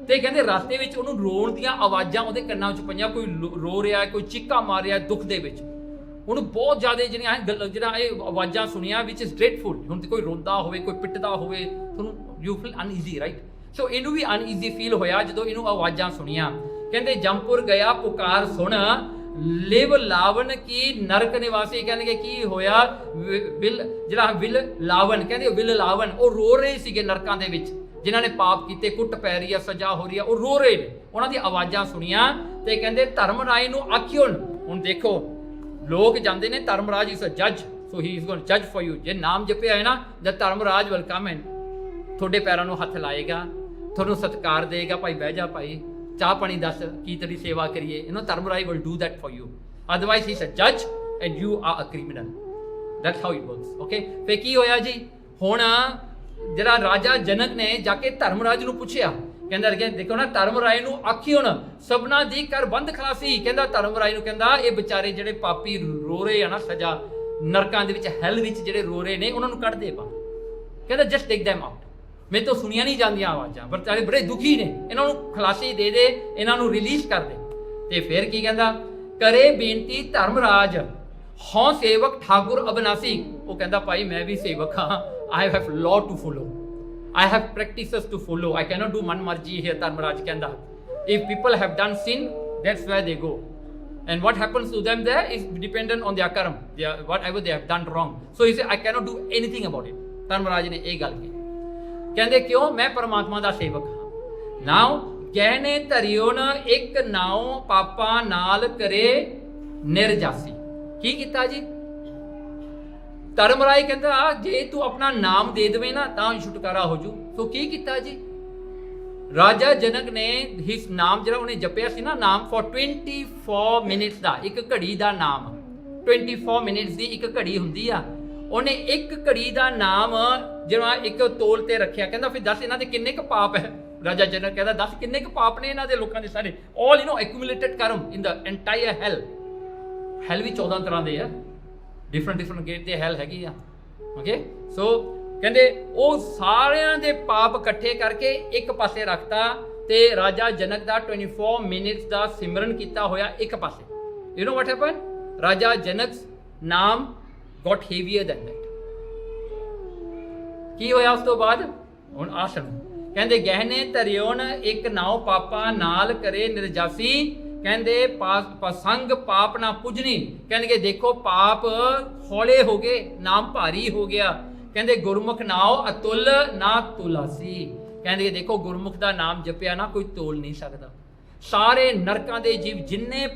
ਤੇ ਕਹਿੰਦੇ ਰਸਤੇ ਵਿੱਚ ਉਹਨੂੰ ਰੋਣ ਦੀਆਂ ਆਵਾਜ਼ਾਂ ਉਹਦੇ ਕੰਨਾਂ ਵਿੱਚ ਪਈਆਂ, ਕੋਈ ਰੋ ਰਿਹਾ, ਕੋਈ ਚੀਕਾਂ ਮਾਰ ਰਿਹਾ ਦੁੱਖ ਦੇ ਵਿੱਚ। ਉਹਨੂੰ ਬਹੁਤ ਜ਼ਿਆਦਾ ਜਿਹੜਾ ਇਹ ਆਵਾਜ਼ਾਂ ਸੁਣੀਆਂ ਵਿਚ ਇਜ਼ ਡ੍ਰੇਟਫੁਲ। ਹੁਣ ਤੇ ਕੋਈ ਰੋਂਦਾ ਹੋਵੇ, ਕੋਈ ਪਿੱਟਦਾ ਹੋਵੇ, ਤੁਹਾਨੂੰ ਯੂ ਫੀਲ ਅਨਈਜ਼ੀ, ਰਾਈਟ। ਸੋ ਇਹਨੂੰ ਵੀ ਅਨਈਜ਼ੀ ਫੀਲ ਹੋਇਆ ਜਦੋਂ ਇਹਨੂੰ ਆਵਾਜ਼ਾਂ ਸੁਣੀਆਂ। ਕਹਿੰਦੇ ਜੰਪੁਰ ਗਿਆ ਪੁਕਾਰ ਸੁਣ, ਲਿਵ ਲਾਵਨ ਕੀ ਨਰਕ ਨਿਵਾਸੀ। ਕਹਿੰਦੇ ਕੀ ਹੋਇਆ, ਵਿਲ ਲਾਵਨ, ਕਹਿੰਦੇ ਵਿਲ ਲਾਵਨ ਉਹ ਰੋ ਰਹੇ ਸੀਗੇ ਨਰਕਾਂ ਦੇ ਵਿੱਚ, ਜਿਨ੍ਹਾਂ ਨੇ ਪਾਪ ਕੀਤੇ, ਕੁੱਟ ਪੈ ਰਹੀ ਆ, ਸਜ਼ਾ ਹੋ ਰਹੀ ਆ, ਉਹ ਰੋ ਰਹੇ ਨੇ। ਉਹਨਾਂ ਦੀ ਆਵਾਜ਼ਾਂ ਸੁਣੀਆਂ ਤੇ ਕਹਿੰਦੇ ਧਰਮ ਰਾਏ ਨੂੰ ਆਖਿਓ। ਹੁਣ ਦੇਖੋ ਲੋਕ ਜਾਂਦੇ ਨੇ, ਧਰਮਰਾਜ ਇਜ਼ ਅ ਜੱਜ, ਸੋ ਹੀ ਇਜ਼ ਗੋਇੰ ਟੂ ਜੱਜ ਫॉर ਯੂ। ਜੇ ਨਾਮ ਜਪਿਆ ਹੈ ਨਾ, ਜਦ ਧਰਮਰਾਜ ਵਿਲ ਕਮ ਐਂਡ ਤੁਹਾਡੇ ਪੈਰਾਂ ਨੂੰ ਹੱਥ ਲਾਏਗਾ, ਤੁਹਾਨੂੰ ਸਤਿਕਾਰ ਦੇਗਾ, ਭਾਈ ਬਹਿ ਜਾ, ਭਾਈ ਚਾਹ ਪਾਣੀ ਦੱਸ, ਕੀ ਤੇਰੀ ਸੇਵਾ ਕਰੀਏ, Dharamraj will do that for you. Otherwise he is a ਜੱਜ and you are a criminal. That's how it works. Okay ਫੇ ਕੀ ਹੋਇਆ ਜੀ, ਹੁਣ ਜਿਹੜਾ ਰਾਜਾ ਜਨਕ ਨੇ ਜਾ ਕੇ ਧਰਮਰਾਜ ਨੂੰ ਪੁੱਛਿਆ, ਕਹਿੰਦਾ ਦੇਖੋ ਨਾ ਧਰਮ ਰਾਏ ਨੂੰ ਆਖੀ ਹੁਣ ਸਭਨਾ ਦੀ ਕਰ ਬੰਦ ਖਲਾਸੀ। ਕਹਿੰਦਾ ਧਰਮ ਰਾਏ ਨੂੰ, ਕਹਿੰਦਾ ਇਹ ਵਿਚਾਰੇ ਜਿਹੜੇ ਪਾਪੀ ਰੋ ਰਹੇ ਆ ਨਾ ਸਜ਼ਾ ਨਰਕਾਂ ਦੇ ਵਿੱਚ, ਹੈਲ ਵਿੱਚ ਜਿਹੜੇ ਰੋ ਰਹੇ ਨੇ, ਉਹਨਾਂ ਨੂੰ ਕੱਢ ਦੇ ਬਾਹਰ। ਕਹਿੰਦਾ ਜਸਟ ਟੇਕ them out। ਮੇਰੇ ਤੋਂ ਸੁਣੀਆਂ ਨਹੀਂ ਜਾਂਦੀਆਂ ਆਵਾਜ਼ਾਂ, ਵਿਚਾਰੇ ਬੜੇ ਦੁਖੀ ਨੇ, ਇਹਨਾਂ ਨੂੰ ਖਲਾਸੀ ਦੇ ਦੇ, ਇਹਨਾਂ ਨੂੰ ਰਿਲੀਜ਼ ਕਰ ਦੇ। ਤੇ ਫਿਰ ਕੀ ਕਹਿੰਦਾ, ਕਰੇ ਬੇਨਤੀ ਧਰਮਰਾਜ ਹਉ ਸੇਵਕ ਠਾਕੁਰ ਅਬਨਾਸੀ। ਉਹ ਕਹਿੰਦਾ ਭਾਈ ਮੈਂ ਵੀ ਸੇਵਕ ਹਾਂ, I have law to follow, I have practices to follow. I cannot do man marji here. Dharmaraj ਕਹਿੰਦਾ if people have done sin, that's where they go, and what happens to them there is dependent on their karma, whatever they have done wrong. So he said I cannot do anything about it. Dharmaraj ਨੇ ਇਹ ਗੱਲ ਕਹੀ। ਕਹਿੰਦੇ ਕਿਉਂ, ਮੈਂ ਪਰਮਾਤਮਾ ਦਾ ਸੇਵਕ ਹਾਂ, ਨਾਉ ਗਹਿਣੇ ਧਰਿਓ ਨ ਇੱਕ ਨਾਉ ਪਾਪਾ ਨਾਲ ਕਰੇ ਨਿਰਜਾਸੀ। ਕੀ ਕੀਤਾ ਜੀ? ਧਰਮਰਾਜ ਕਹਿੰਦਾ ਜੇ ਤੂੰ ਆਪਣਾ ਨਾਮ ਦੇ ਦੇਵੇਂ ਨਾ ਤਾਂ ਛੁਟਕਾਰਾ ਹੋ ਜੂ। ਸੋ ਕੀ ਕੀਤਾ ਜੀ? ਰਾਜਾ ਜਨਕ ਨੇ ਹਿਸ ਨਾਮ ਜਿਹੜਾ ਉਹਨੇ ਜਪਿਆ ਸੀ ਨਾ ਨਾਮ ਫॉर 24 ਮਿੰਟਸ ਦਾ, ਇੱਕ ਘੜੀ ਦਾ ਨਾਮ, 24 ਮਿੰਟਸ ਦੀ ਇੱਕ ਘੜੀ ਹੁੰਦੀ ਆ। ਉਹਨੇ ਇੱਕ ਘੜੀ ਦਾ ਨਾਮ ਜਿਹੜਾ ਇੱਕ ਤੋਲ ਤੇ ਰੱਖਿਆ। ਕਹਿੰਦਾ ਫਿਰ ਦੱਸ ਇਹਨਾਂ ਦੇ ਕਿੰਨੇ ਕੁ ਪਾਪ ਹੈ? ਰਾਜਾ ਜਨਕ ਕਹਿੰਦਾ ਦੱਸ ਕਿੰਨੇ ਕੁ ਪਾਪ ਨੇ ਇਹਨਾਂ ਦੇ ਲੋਕਾਂ ਦੇ ਸਾਰੇ, ਆਲ ਐਕੂਮੂਲੇਟਡ ਕਰਮ ਇਨ ਦ ਐਂਟਾਇਰ ਹੈਲ। ਹੈਲ ਵੀ 14 ਤਰ੍ਹਾਂ ਦੇ ਆ, ਡਿਫਰੈਂਟ ਗੇਟ ਦੇ ਹੈਲ ਹੈਗੀ ਆ। ਓਕੇ, ਸੋ ਕਹਿੰਦੇ ਉਹ ਸਾਰਿਆਂ ਦੇ ਪਾਪ ਇਕੱਠੇ ਕਰਕੇ ਇੱਕ ਪਾਸੇ ਰੱਖਤਾ ਤੇ ਰਾਜਾ ਜਨਕ ਦਾ 24 ਮਿੰਟਸ ਦਾ ਸਿਮਰਨ ਕੀਤਾ ਹੋਇਆ ਇੱਕ ਪਾਸੇ। You know what happen? ਰਾਜਾ ਜਨਕ's ਨਾਮ ਗॉट heavier than that। ਕੀ ਹੋਇਆ ਉਸ ਤੋਂ ਬਾਅਦ? ਹੁਣ ਆਸ਼ਰਮ ਕਹਿੰਦੇ ਗਹਿਣੇ ਧਰਿਓਨ ਇੱਕ ਨਾਉ ਪਾਪਾ ਨਾਲ ਕਰੇ ਨਿਰਜਾਸੀ। ਕਹਿੰਦੇ ਪਸੰਗ ਪਾਪ ਨਾ ਪੁੱਜਣੀ। ਕਹਿੰਦੇ ਦੇਖੋ ਪਾਪ ਹੌਲੇ ਹੋ ਗਏ, ਨਾਮ ਭਾਰੀ ਹੋ ਗਿਆ। ਕਹਿੰਦੇ ਗੁਰਮੁਖ ਨਾਉ ਅਤੁੱਲ ਨਾ ਤੁਲਾਸੀ। ਕਹਿੰਦੇ ਦੇਖੋ ਗੁਰਮੁਖ ਦਾ ਨਾਮ ਜਪਿਆ ਨਾ ਕੋਈ ਤੋਲ ਨਹੀਂ ਸਕਦਾ। ਸਾਰੇ ਨਰਕਾਂ ਦੇ ਜੀਵ ਜਿੰਨੇ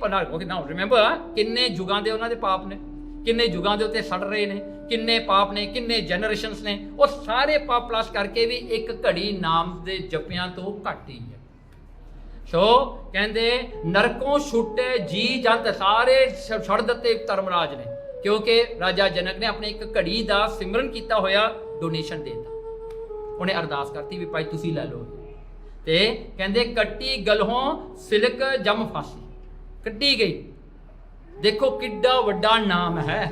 ਨਾਉ ਰਿਮੈਂਬਰ ਕਿੰਨੇ ਯੁਗਾਂ ਦੇ ਉਹਨਾਂ ਦੇ ਪਾਪ ਨੇ, ਕਿੰਨੇ ਯੁਗਾਂ ਦੇ ਉੱਤੇ ਸੜ ਰਹੇ ਨੇ, ਕਿੰਨੇ ਪਾਪ ਨੇ, ਕਿੰਨੇ ਜਨਰੇਸ਼ਨਸ ਨੇ, ਉਹ ਸਾਰੇ ਪਾਪ ਪਲਸ ਕਰਕੇ ਵੀ ਇੱਕ ਘੜੀ ਨਾਮ ਦੇ ਜਪਿਆਂ ਤੋਂ ਘੱਟ ਹੀ ਹੈ। ਸੋ ਕਹਿੰਦੇ ਨਰਕੋਂ ਛੁੱਟੇ ਜੀ ਜੰਤ ਸਾਰੇ ਛੱਡ ਦਿੱਤੇ ਧਰਮਰਾਜ ਨੇ, ਕਿਉਂਕਿ ਰਾਜਾ ਜਨਕ ਨੇ ਆਪਣੇ ਇੱਕ ਘੜੀ ਦਾ ਸਿਮਰਨ ਕੀਤਾ ਹੋਇਆ ਡੋਨੇਸ਼ਨ ਦੇਤਾ। ਉਹਨੇ ਅਰਦਾਸ ਕਰਤੀ ਵੀ ਭਾਈ ਤੁਸੀਂ ਲੈ ਲਓ। ਤੇ ਕਹਿੰਦੇ ਕੱਟੀ ਗਲਹੋਂ ਸਿਲਕ ਜਮ ਫਾਸੀ, ਕੱਢੀ ਗਈ। ਦੇਖੋ ਕਿੱਡਾ ਵੱਡਾ ਨਾਮ ਹੈ,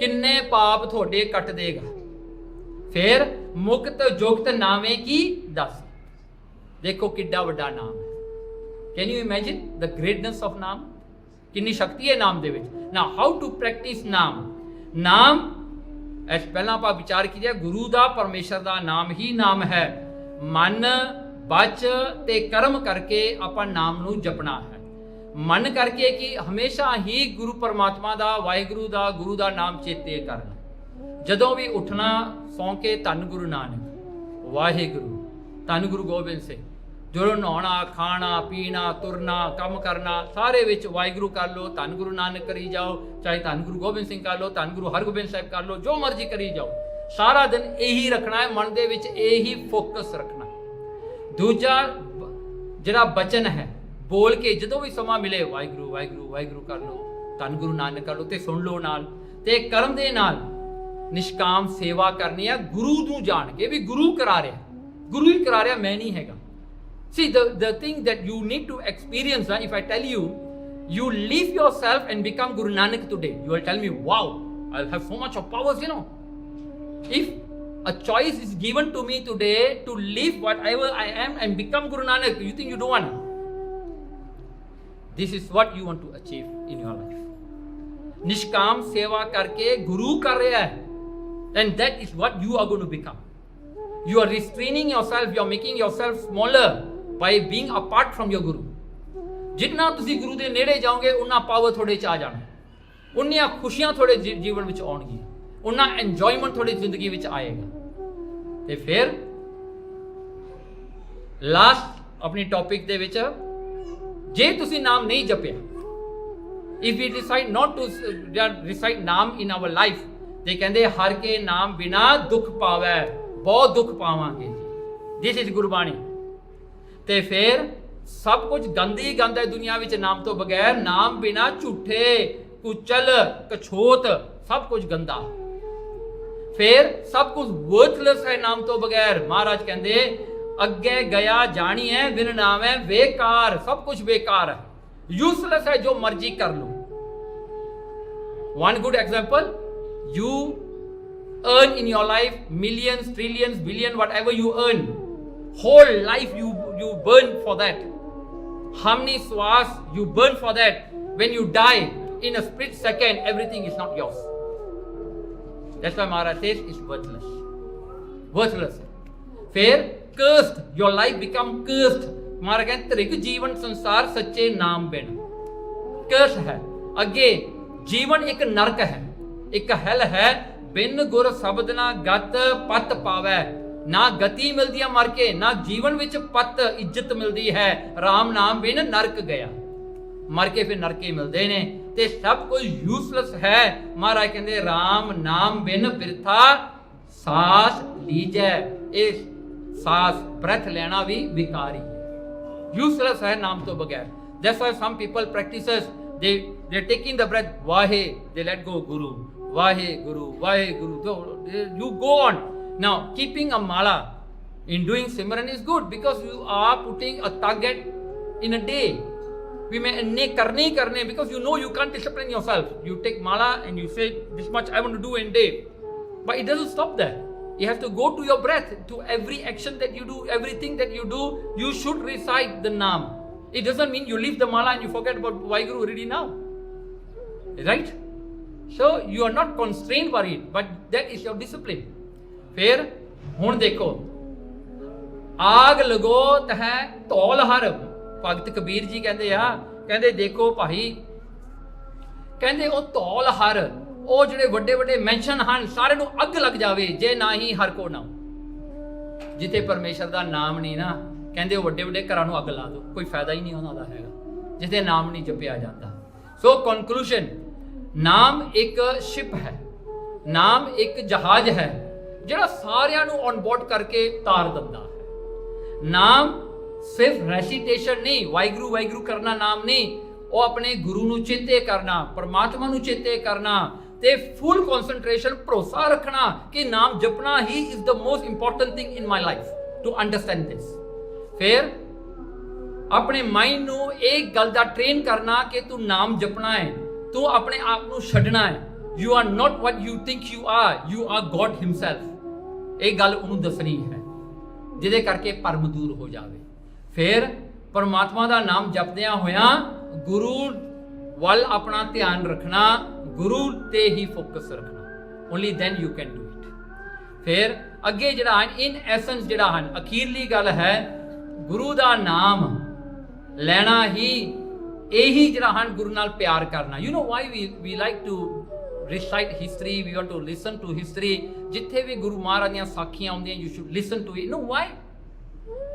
ਕਿੰਨੇ ਪਾਪ ਤੁਹਾਡੇ ਕੱਟ ਦੇਗਾ। ਫਿਰ ਮੁਕਤ ਜੁਗਤ ਨਾਵੇਂ ਕੀ ਦੱਸ। ਦੇਖੋ ਕਿੱਡਾ ਵੱਡਾ ਨਾਮ ਹੈ। Can you imagine the greatness of ਨਾਮ? ਕਿੰਨੀ ਸ਼ਕਤੀ ਹੈ ਨਾਮ ਦੇ ਵਿੱਚ। ਨਾ ਹਾਊ ਟੂ ਪ੍ਰੈਕਟਿਸ ਨਾਮ। ਨਾਮ ਇਸ ਪਹਿਲਾਂ ਆਪਾਂ ਵਿਚਾਰ ਕੀਤਾ ਗੁਰੂ ਦਾ ਪਰਮੇਸ਼ਰ ਦਾ ਨਾਮ ਹੀ ਨਾਮ ਹੈ। ਮਨ ਬਚ ਤੇ ਕਰਮ ਕਰਕੇ ਆਪਾਂ ਨਾਮ ਨੂੰ ਜਪਣਾ ਹੈ। ਮਨ ਕਰਕੇ ਕਿ ਹਮੇਸ਼ਾ ਹੀ ਗੁਰੂ ਪਰਮਾਤਮਾ ਦਾ, ਵਾਹਿਗੁਰੂ ਦਾ, ਗੁਰੂ ਦਾ ਨਾਮ ਚੇਤੇ ਕਰਨਾ। ਜਦੋਂ ਵੀ ਉੱਠਣਾ ਸੌਂ ਕੇ ਧੰਨ ਗੁਰੂ ਨਾਨਕ, ਵਾਹਿਗੁਰੂ, ਧੰਨ ਗੁਰੂ ਗੋਬਿੰਦ ਸਿੰਘ। ਜਦੋਂ ਨਹਾਉਣਾ, ਖਾਣਾ, ਪੀਣਾ, ਤੁਰਨਾ, ਕੰਮ ਕਰਨਾ, ਸਾਰੇ ਵਿੱਚ ਵਾਹਿਗੁਰੂ ਕਰ ਲਓ, ਧੰਨ ਗੁਰੂ ਨਾਨਕ ਕਰੀ ਜਾਓ। ਚਾਹੇ ਧੰਨ ਗੁਰੂ ਗੋਬਿੰਦ ਸਿੰਘ ਕਰ ਲਓ, ਧੰਨ ਗੁਰੂ ਹਰਗੋਬਿੰਦ ਸਾਹਿਬ ਕਰ ਲਓ, ਜੋ ਮਰਜ਼ੀ ਕਰੀ ਜਾਓ। ਸਾਰਾ ਦਿਨ ਇਹੀ ਰੱਖਣਾ ਹੈ, ਮਨ ਦੇ ਵਿੱਚ ਇਹੀ ਫੋਕਸ ਰੱਖਣਾ। ਦੂਜਾ ਜਿਹੜਾ ਬਚਨ ਹੈ, ਬੋਲ ਕੇ ਜਦੋਂ ਵੀ ਸਮਾਂ ਮਿਲੇ ਵਾਹਿਗੁਰੂ ਵਾਹਿਗੁਰੂ ਵਾਹਿਗੁਰੂ ਕਰ ਲਓ, ਧੰਨ ਗੁਰੂ ਨਾਨਕ ਕਰ ਲਓ ਤੇ ਸੁਣ ਲਓ ਨਾਲ। ਤੇ ਕਰਮ ਦੇ ਨਾਲ ਨਿਸ਼ਕਾਮ ਸੇਵਾ ਕਰਨੀ ਹੈ, ਗੁਰੂ ਨੂੰ ਜਾਣ ਕੇ ਵੀ ਗੁਰੂ ਕਰਾ ਰਿਹਾ, ਗੁਰੂ ਹੀ ਕਰਾ ਰਿਹਾ, ਮੈਂ ਨਹੀਂ ਹੈਗਾ। See, the thing that you need to experience, if I tell you, you leave yourself and become Guru Nanak today, you will tell me, wow, I'll have so much of powers, If a choice is given to me today to leave whatever I am and become Guru Nanak, you think you don't want? This is what you want to achieve in your life. Nishkam seva karke Guru kar raha hai, and that is what you are going to become. You are restraining yourself, you are making yourself smaller by being apart from your Guru. जितना तुसी गुरु दे नेड़े जाओगे उन्ना power थोड़े च आ जाना, उन्नियां खुशियां थोड़े जीवन विच आउणगियां, उन्ना एंजॉयमेंट थोड़ी जिंदगी विच आएगा। ते फिर लास्ट अपनी टॉपिक दे विच, जे तुसी नाम नहीं जपिया, if we decide not to recite नाम in our life, ते कहंदे हर के नाम बिना दुख पावै, बहुत दुख पावांगे। This is Gurbani. ਤੇ ਫਿਰ ਸਭ ਕੁਝ ਗੰਦੀ ਗੰਦ ਹੈ ਦੁਨੀਆ ਵਿੱਚ ਨਾਮ ਤੋਂ ਬਗੈਰ। ਨਾਮ ਬਿਨਾ ਝੂਠੇ, ਕੁਚਲ, ਕਛੋਤ, ਸਭ ਕੁਝ ਗੰਦਾ। ਫਿਰ ਸਭ ਕੁਝ ਵਰਥਲੈਸ ਹੈ ਨਾਮ ਤੋਂ ਬਗੈਰ। ਮਹਾਰਾਜ ਕਹਿੰਦੇ ਅੱਗੇ ਗਿਆ ਜਾਣੀ ਹੈ ਬਿਨ ਨਾਮ ਹੈ ਬੇਕਾਰ, ਸਭ ਕੁਝ ਬੇਕਾਰ ਹੈ, ਯੂਸਲੈਸ ਹੈ, ਜੋ ਮਰਜ਼ੀ ਕਰ ਲੋ। one good example, you earn in your life millions, trillions, billion, whatever you earn, whole life you burn for that. How many swas you burn for that? When you die in a split second, everything is not yours. That's why Maharaj says it's worthless. Worthless. फिर cursed, your life become cursed. महाराज कहते त्रिक जीवन संसार सच्चे नाम बिन कर्स है। अगे जीवन एक नरक है, एक हल है। बिन गुर शब्द ना गत पत पावै। ਨਾ ਗਤੀ ਮਿਲਦੀ ਹੈ ਮਰ ਕੇ, ਨਾ ਜੀਵਨ ਵਿੱਚ ਪਤ ਇੱਜ਼ਤ ਮਿਲਦੀ ਹੈ। ਰਾਮ ਨਾਮ ਬਿਨ ਨਰਕ ਗਿਆ, ਮਰ ਕੇ ਫਿਰ ਨਰਕੇ ਮਿਲਦੇ ਨੇ ਤੇ ਸਭ ਕੁਝ ਯੂਸਲੈਸ ਹੈ। ਮਹਾਰਾਜ ਕਹਿੰਦੇ ਰਾਮ ਨਾਮ ਬਿਨ ਬਿਰਥਾ ਸਾਸ ਲੀਜੈ, ਇਹ ਸਾਸ ਬ੍ਰੈਥ ਲੈਣਾ ਵੀ ਵਿਕਾਰੀ ਹੈ, ਯੂਸਲੈਸ ਹੈ ਨਾਮ ਤੋਂ ਬਗੈਰ। That's why some people practices, they're taking the breath, Vahe, they let go Guru, Vahe Guru, Vahe Guru. So you go on. Now keeping a mala in doing Simran is good because you are putting a target in a day. We may karne hi karne because you know you can't discipline yourself. You take mala and you say this much I want to do in day, but it doesn't stop there. You have to go to your breath, to every action that you do, everything that you do, you should recite the Naam. It doesn't mean you leave the mala and you forget about Vaheguru already now. Right? So you are not constrained by it, but that is your discipline. फिर हुण देखो, आग लगो तह तौल हर, भगत कबीर जी कहते आ, कहते देखो भाई, कहते वो तौल हर, ਉਹ ਜਿਹੜੇ ਵੱਡੇ ਵੱਡੇ ਮੈਂਸ਼ਨ ਹਨ ਸਾਰੇ ਨੂੰ ਅੱਗ ਲੱਗ ਜਾਵੇ ਜੇ ਨਾ ਹੀ ਹਰ ਕੋ ਨਾਮ। ਜਿੱਥੇ ਪਰਮੇਸ਼ਰ ਦਾ ਨਾਮ ਨਹੀਂ ਨਾ, ਕਹਿੰਦੇ ਉਹ ਵੱਡੇ ਵੱਡੇ ਘਰਾਂ ਨੂੰ ਅੱਗ ਲਾ ਦਿਓ, ਕੋਈ ਫਾਇਦਾ ਹੀ ਨਹੀਂ ਉਹਨਾਂ ਦਾ ਹੈਗਾ ਜਿੱਥੇ ਨਾਮ ਨਹੀਂ ਜਪਿਆ ਜਾਂਦਾ। ਸੋ ਕਨਕਲੂਜਨ, ਨਾਮ ਇੱਕ ਸ਼ਿਪ ਹੈ, ਨਾਮ ਇੱਕ ਜਹਾਜ਼ ਹੈ ਜਿਹੜਾ ਸਾਰਿਆਂ ਨੂੰ ਔਨ ਬੋਰਡ ਕਰਕੇ ਤਾਰ ਦਿੰਦਾ ਹੈ। ਨਾਮ ਸਿਰਫ ਰੈਸੀਟੇਸ਼ਨ ਨਹੀਂ, ਵਾਹਿਗੁਰੂ ਵਾਹਿਗੁਰੂ ਕਰਨਾ ਨਾਮ ਨਹੀਂ, ਉਹ ਆਪਣੇ ਗੁਰੂ ਨੂੰ ਚੇਤੇ ਕਰਨਾ, ਪਰਮਾਤਮਾ ਨੂੰ ਚੇਤੇ ਕਰਨਾ ਤੇ ਫੁੱਲ ਕਨਸੈਂਟਰੇਸ਼ਨ, ਭਰੋਸਾ ਰੱਖਣਾ ਕਿ ਨਾਮ ਜਪਣਾ ਹੀ is the most important thing in my life to understand this. ਫਿਰ ਆਪਣੇ ਮਾਈਂਡ ਨੂੰ ਇਹ ਗੱਲ ਦਾ ਟ੍ਰੇਨ ਕਰਨਾ ਕਿ ਤੂੰ ਨਾਮ ਜਪਣਾ ਹੈ, ਤੂੰ ਆਪਣੇ ਆਪ ਨੂੰ ਛੱਡਣਾ ਹੈ। You are not what you think you are God himself. ਇਹ ਗੱਲ ਉਹਨੂੰ ਦੱਸਣੀ ਹੈ ਜਿਹਦੇ ਕਰਕੇ ਭਰਮ ਦੂਰ ਹੋ ਜਾਵੇ। ਫਿਰ ਪਰਮਾਤਮਾ ਦਾ ਨਾਮ ਜਪਦਿਆਂ ਹੋਇਆਂ ਗੁਰੂ ਵੱਲ ਆਪਣਾ ਧਿਆਨ ਰੱਖਣਾ, ਗੁਰੂ ਤੇ ਹੀ ਫੋਕਸ ਰੱਖਣਾ, only then you can do it. ਫਿਰ ਅੱਗੇ ਜਿਹੜਾ ਇਨ ਐਸੈਂਸ ਜਿਹੜਾ ਹਨ, ਅਖੀਰਲੀ ਗੱਲ ਹੈ ਗੁਰੂ ਦਾ ਨਾਮ ਲੈਣਾ ਹੀ, ਇਹੀ ਜਿਹੜਾ ਹਨ ਗੁਰੂ ਨਾਲ ਪਿਆਰ ਕਰਨਾ। You know why we like to recite history, we want to listen to history. ਜਿੱਥੇ ਵੀ ਗੁਰੂ ਮਹਾਰਾਜ ਦੀਆਂ ਸਾਖੀਆਂ ਆਉਂਦੀਆਂ, you should listen to it. You know why?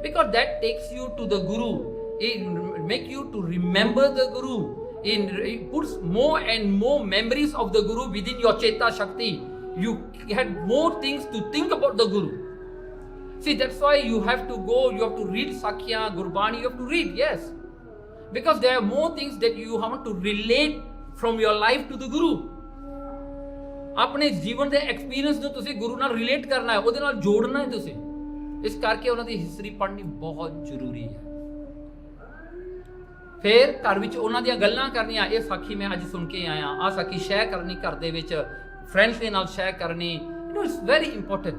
Because that takes you to the Guru. It make you to remember the Guru. It puts more and more memories of the Guru within your Cheta Shakti. You had more things to think about the Guru. See, that's why you have to go, you have to read Sakhya, Gurbani, you have to read, yes. Because there are more things that you have to relate from your life to the Guru. ਆਪਣੇ ਜੀਵਨ ਦੇ experience ਨੂੰ ਤੁਸੀਂ ਗੁਰੂ ਨਾਲ relate ਕਰਨਾ ਹੈ, ਉਹਦੇ ਨਾਲ ਜੋੜਨਾ ਹੈ ਤੁਸੀਂ। ਇਸ ਕਰਕੇ ਉਹਨਾਂ ਦੀ ਹਿਸਟਰੀ ਪੜ੍ਹਨੀ ਬਹੁਤ ਜ਼ਰੂਰੀ ਹੈ। ਫਿਰ ਘਰ ਵਿੱਚ ਉਹਨਾਂ ਦੀਆਂ ਗੱਲਾਂ ਕਰਨੀਆਂ, ਇਹ ਸਾਖੀ ਮੈਂ ਅੱਜ ਸੁਣ ਕੇ ਆਇਆ, ਆਹ ਸਾਖੀ ਸ਼ੇਅਰ ਕਰਨੀ ਘਰ ਦੇ ਵਿੱਚ, ਫਰੈਂਡਸ ਦੇ ਨਾਲ ਸ਼ੇਅਰ ਕਰਨੀ, you know it's very important,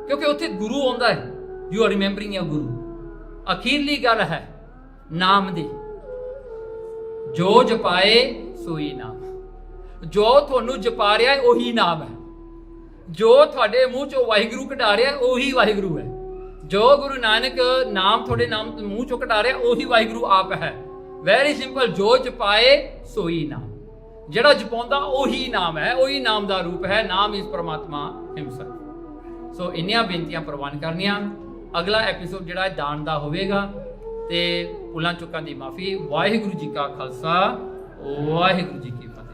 ਕਿਉਂਕਿ ਉੱਥੇ ਗੁਰੂ ਆਉਂਦਾ ਹੈ, ਯੂ ਆਰ ਰਿਮੈਂਬਰਿੰਗ ਯਰ ਗੁਰੂ। ਅਖੀਰਲੀ ਗੱਲ ਹੈ ਨਾਮ ਦੀ, ਜੋ ਜਪਾਏ ਸੋਈ ਨਾਮ। ਜੋ ਤੁਹਾਨੂੰ ਜਪਾ ਰਿਹਾ ਹੈ ਉਹੀ ਨਾਮ ਹੈ, ਜੋ ਤੁਹਾਡੇ ਮੂੰਹ ਚੋਂ ਵਾਹਿਗੁਰੂ ਕਢਾ ਰਿਹਾ ਉਹੀ ਵਾਹਿਗੁਰੂ ਹੈ, ਜੋ ਗੁਰੂ ਨਾਨਕ ਨਾਮ ਤੁਹਾਡੇ ਨਾਮ ਮੂੰਹ ਚੋਂ ਕਢਾ ਰਿਹਾ ਉਹੀ ਵਾਹਿਗੁਰੂ ਆਪ ਹੈ। ਵੈਰੀ ਸਿੰਪਲ, ਜੋ ਜਪਾਏ ਸੋਈ ਨਾਮ, ਜਿਹੜਾ ਜਪਾਉਂਦਾ ਉਹੀ ਨਾਮ ਹੈ, ਉਹੀ ਨਾਮ ਦਾ ਰੂਪ ਹੈ। ਨਾਮ ਇਸ ਪਰਮਾਤਮਾ ਹਿਮਸੈਲਫ। ਸੋ ਇੰਨੀਆਂ ਬੇਨਤੀਆਂ ਪ੍ਰਵਾਨ ਕਰਨੀਆਂ। ਅਗਲਾ ਐਪੀਸੋਡ ਜਿਹੜਾ ਦਾਨ ਦਾ ਹੋਵੇਗਾ ਤੇ ਭੁੱਲਾਂ ਚੁੱਕਾਂ ਦੀ ਮਾਫੀ। ਵਾਹਿਗੁਰੂ ਜੀ ਕਾ ਖਾਲਸਾ, ਵਾਹਿਗੁਰੂ ਜੀ ਕੀ ਫਤਿਹ।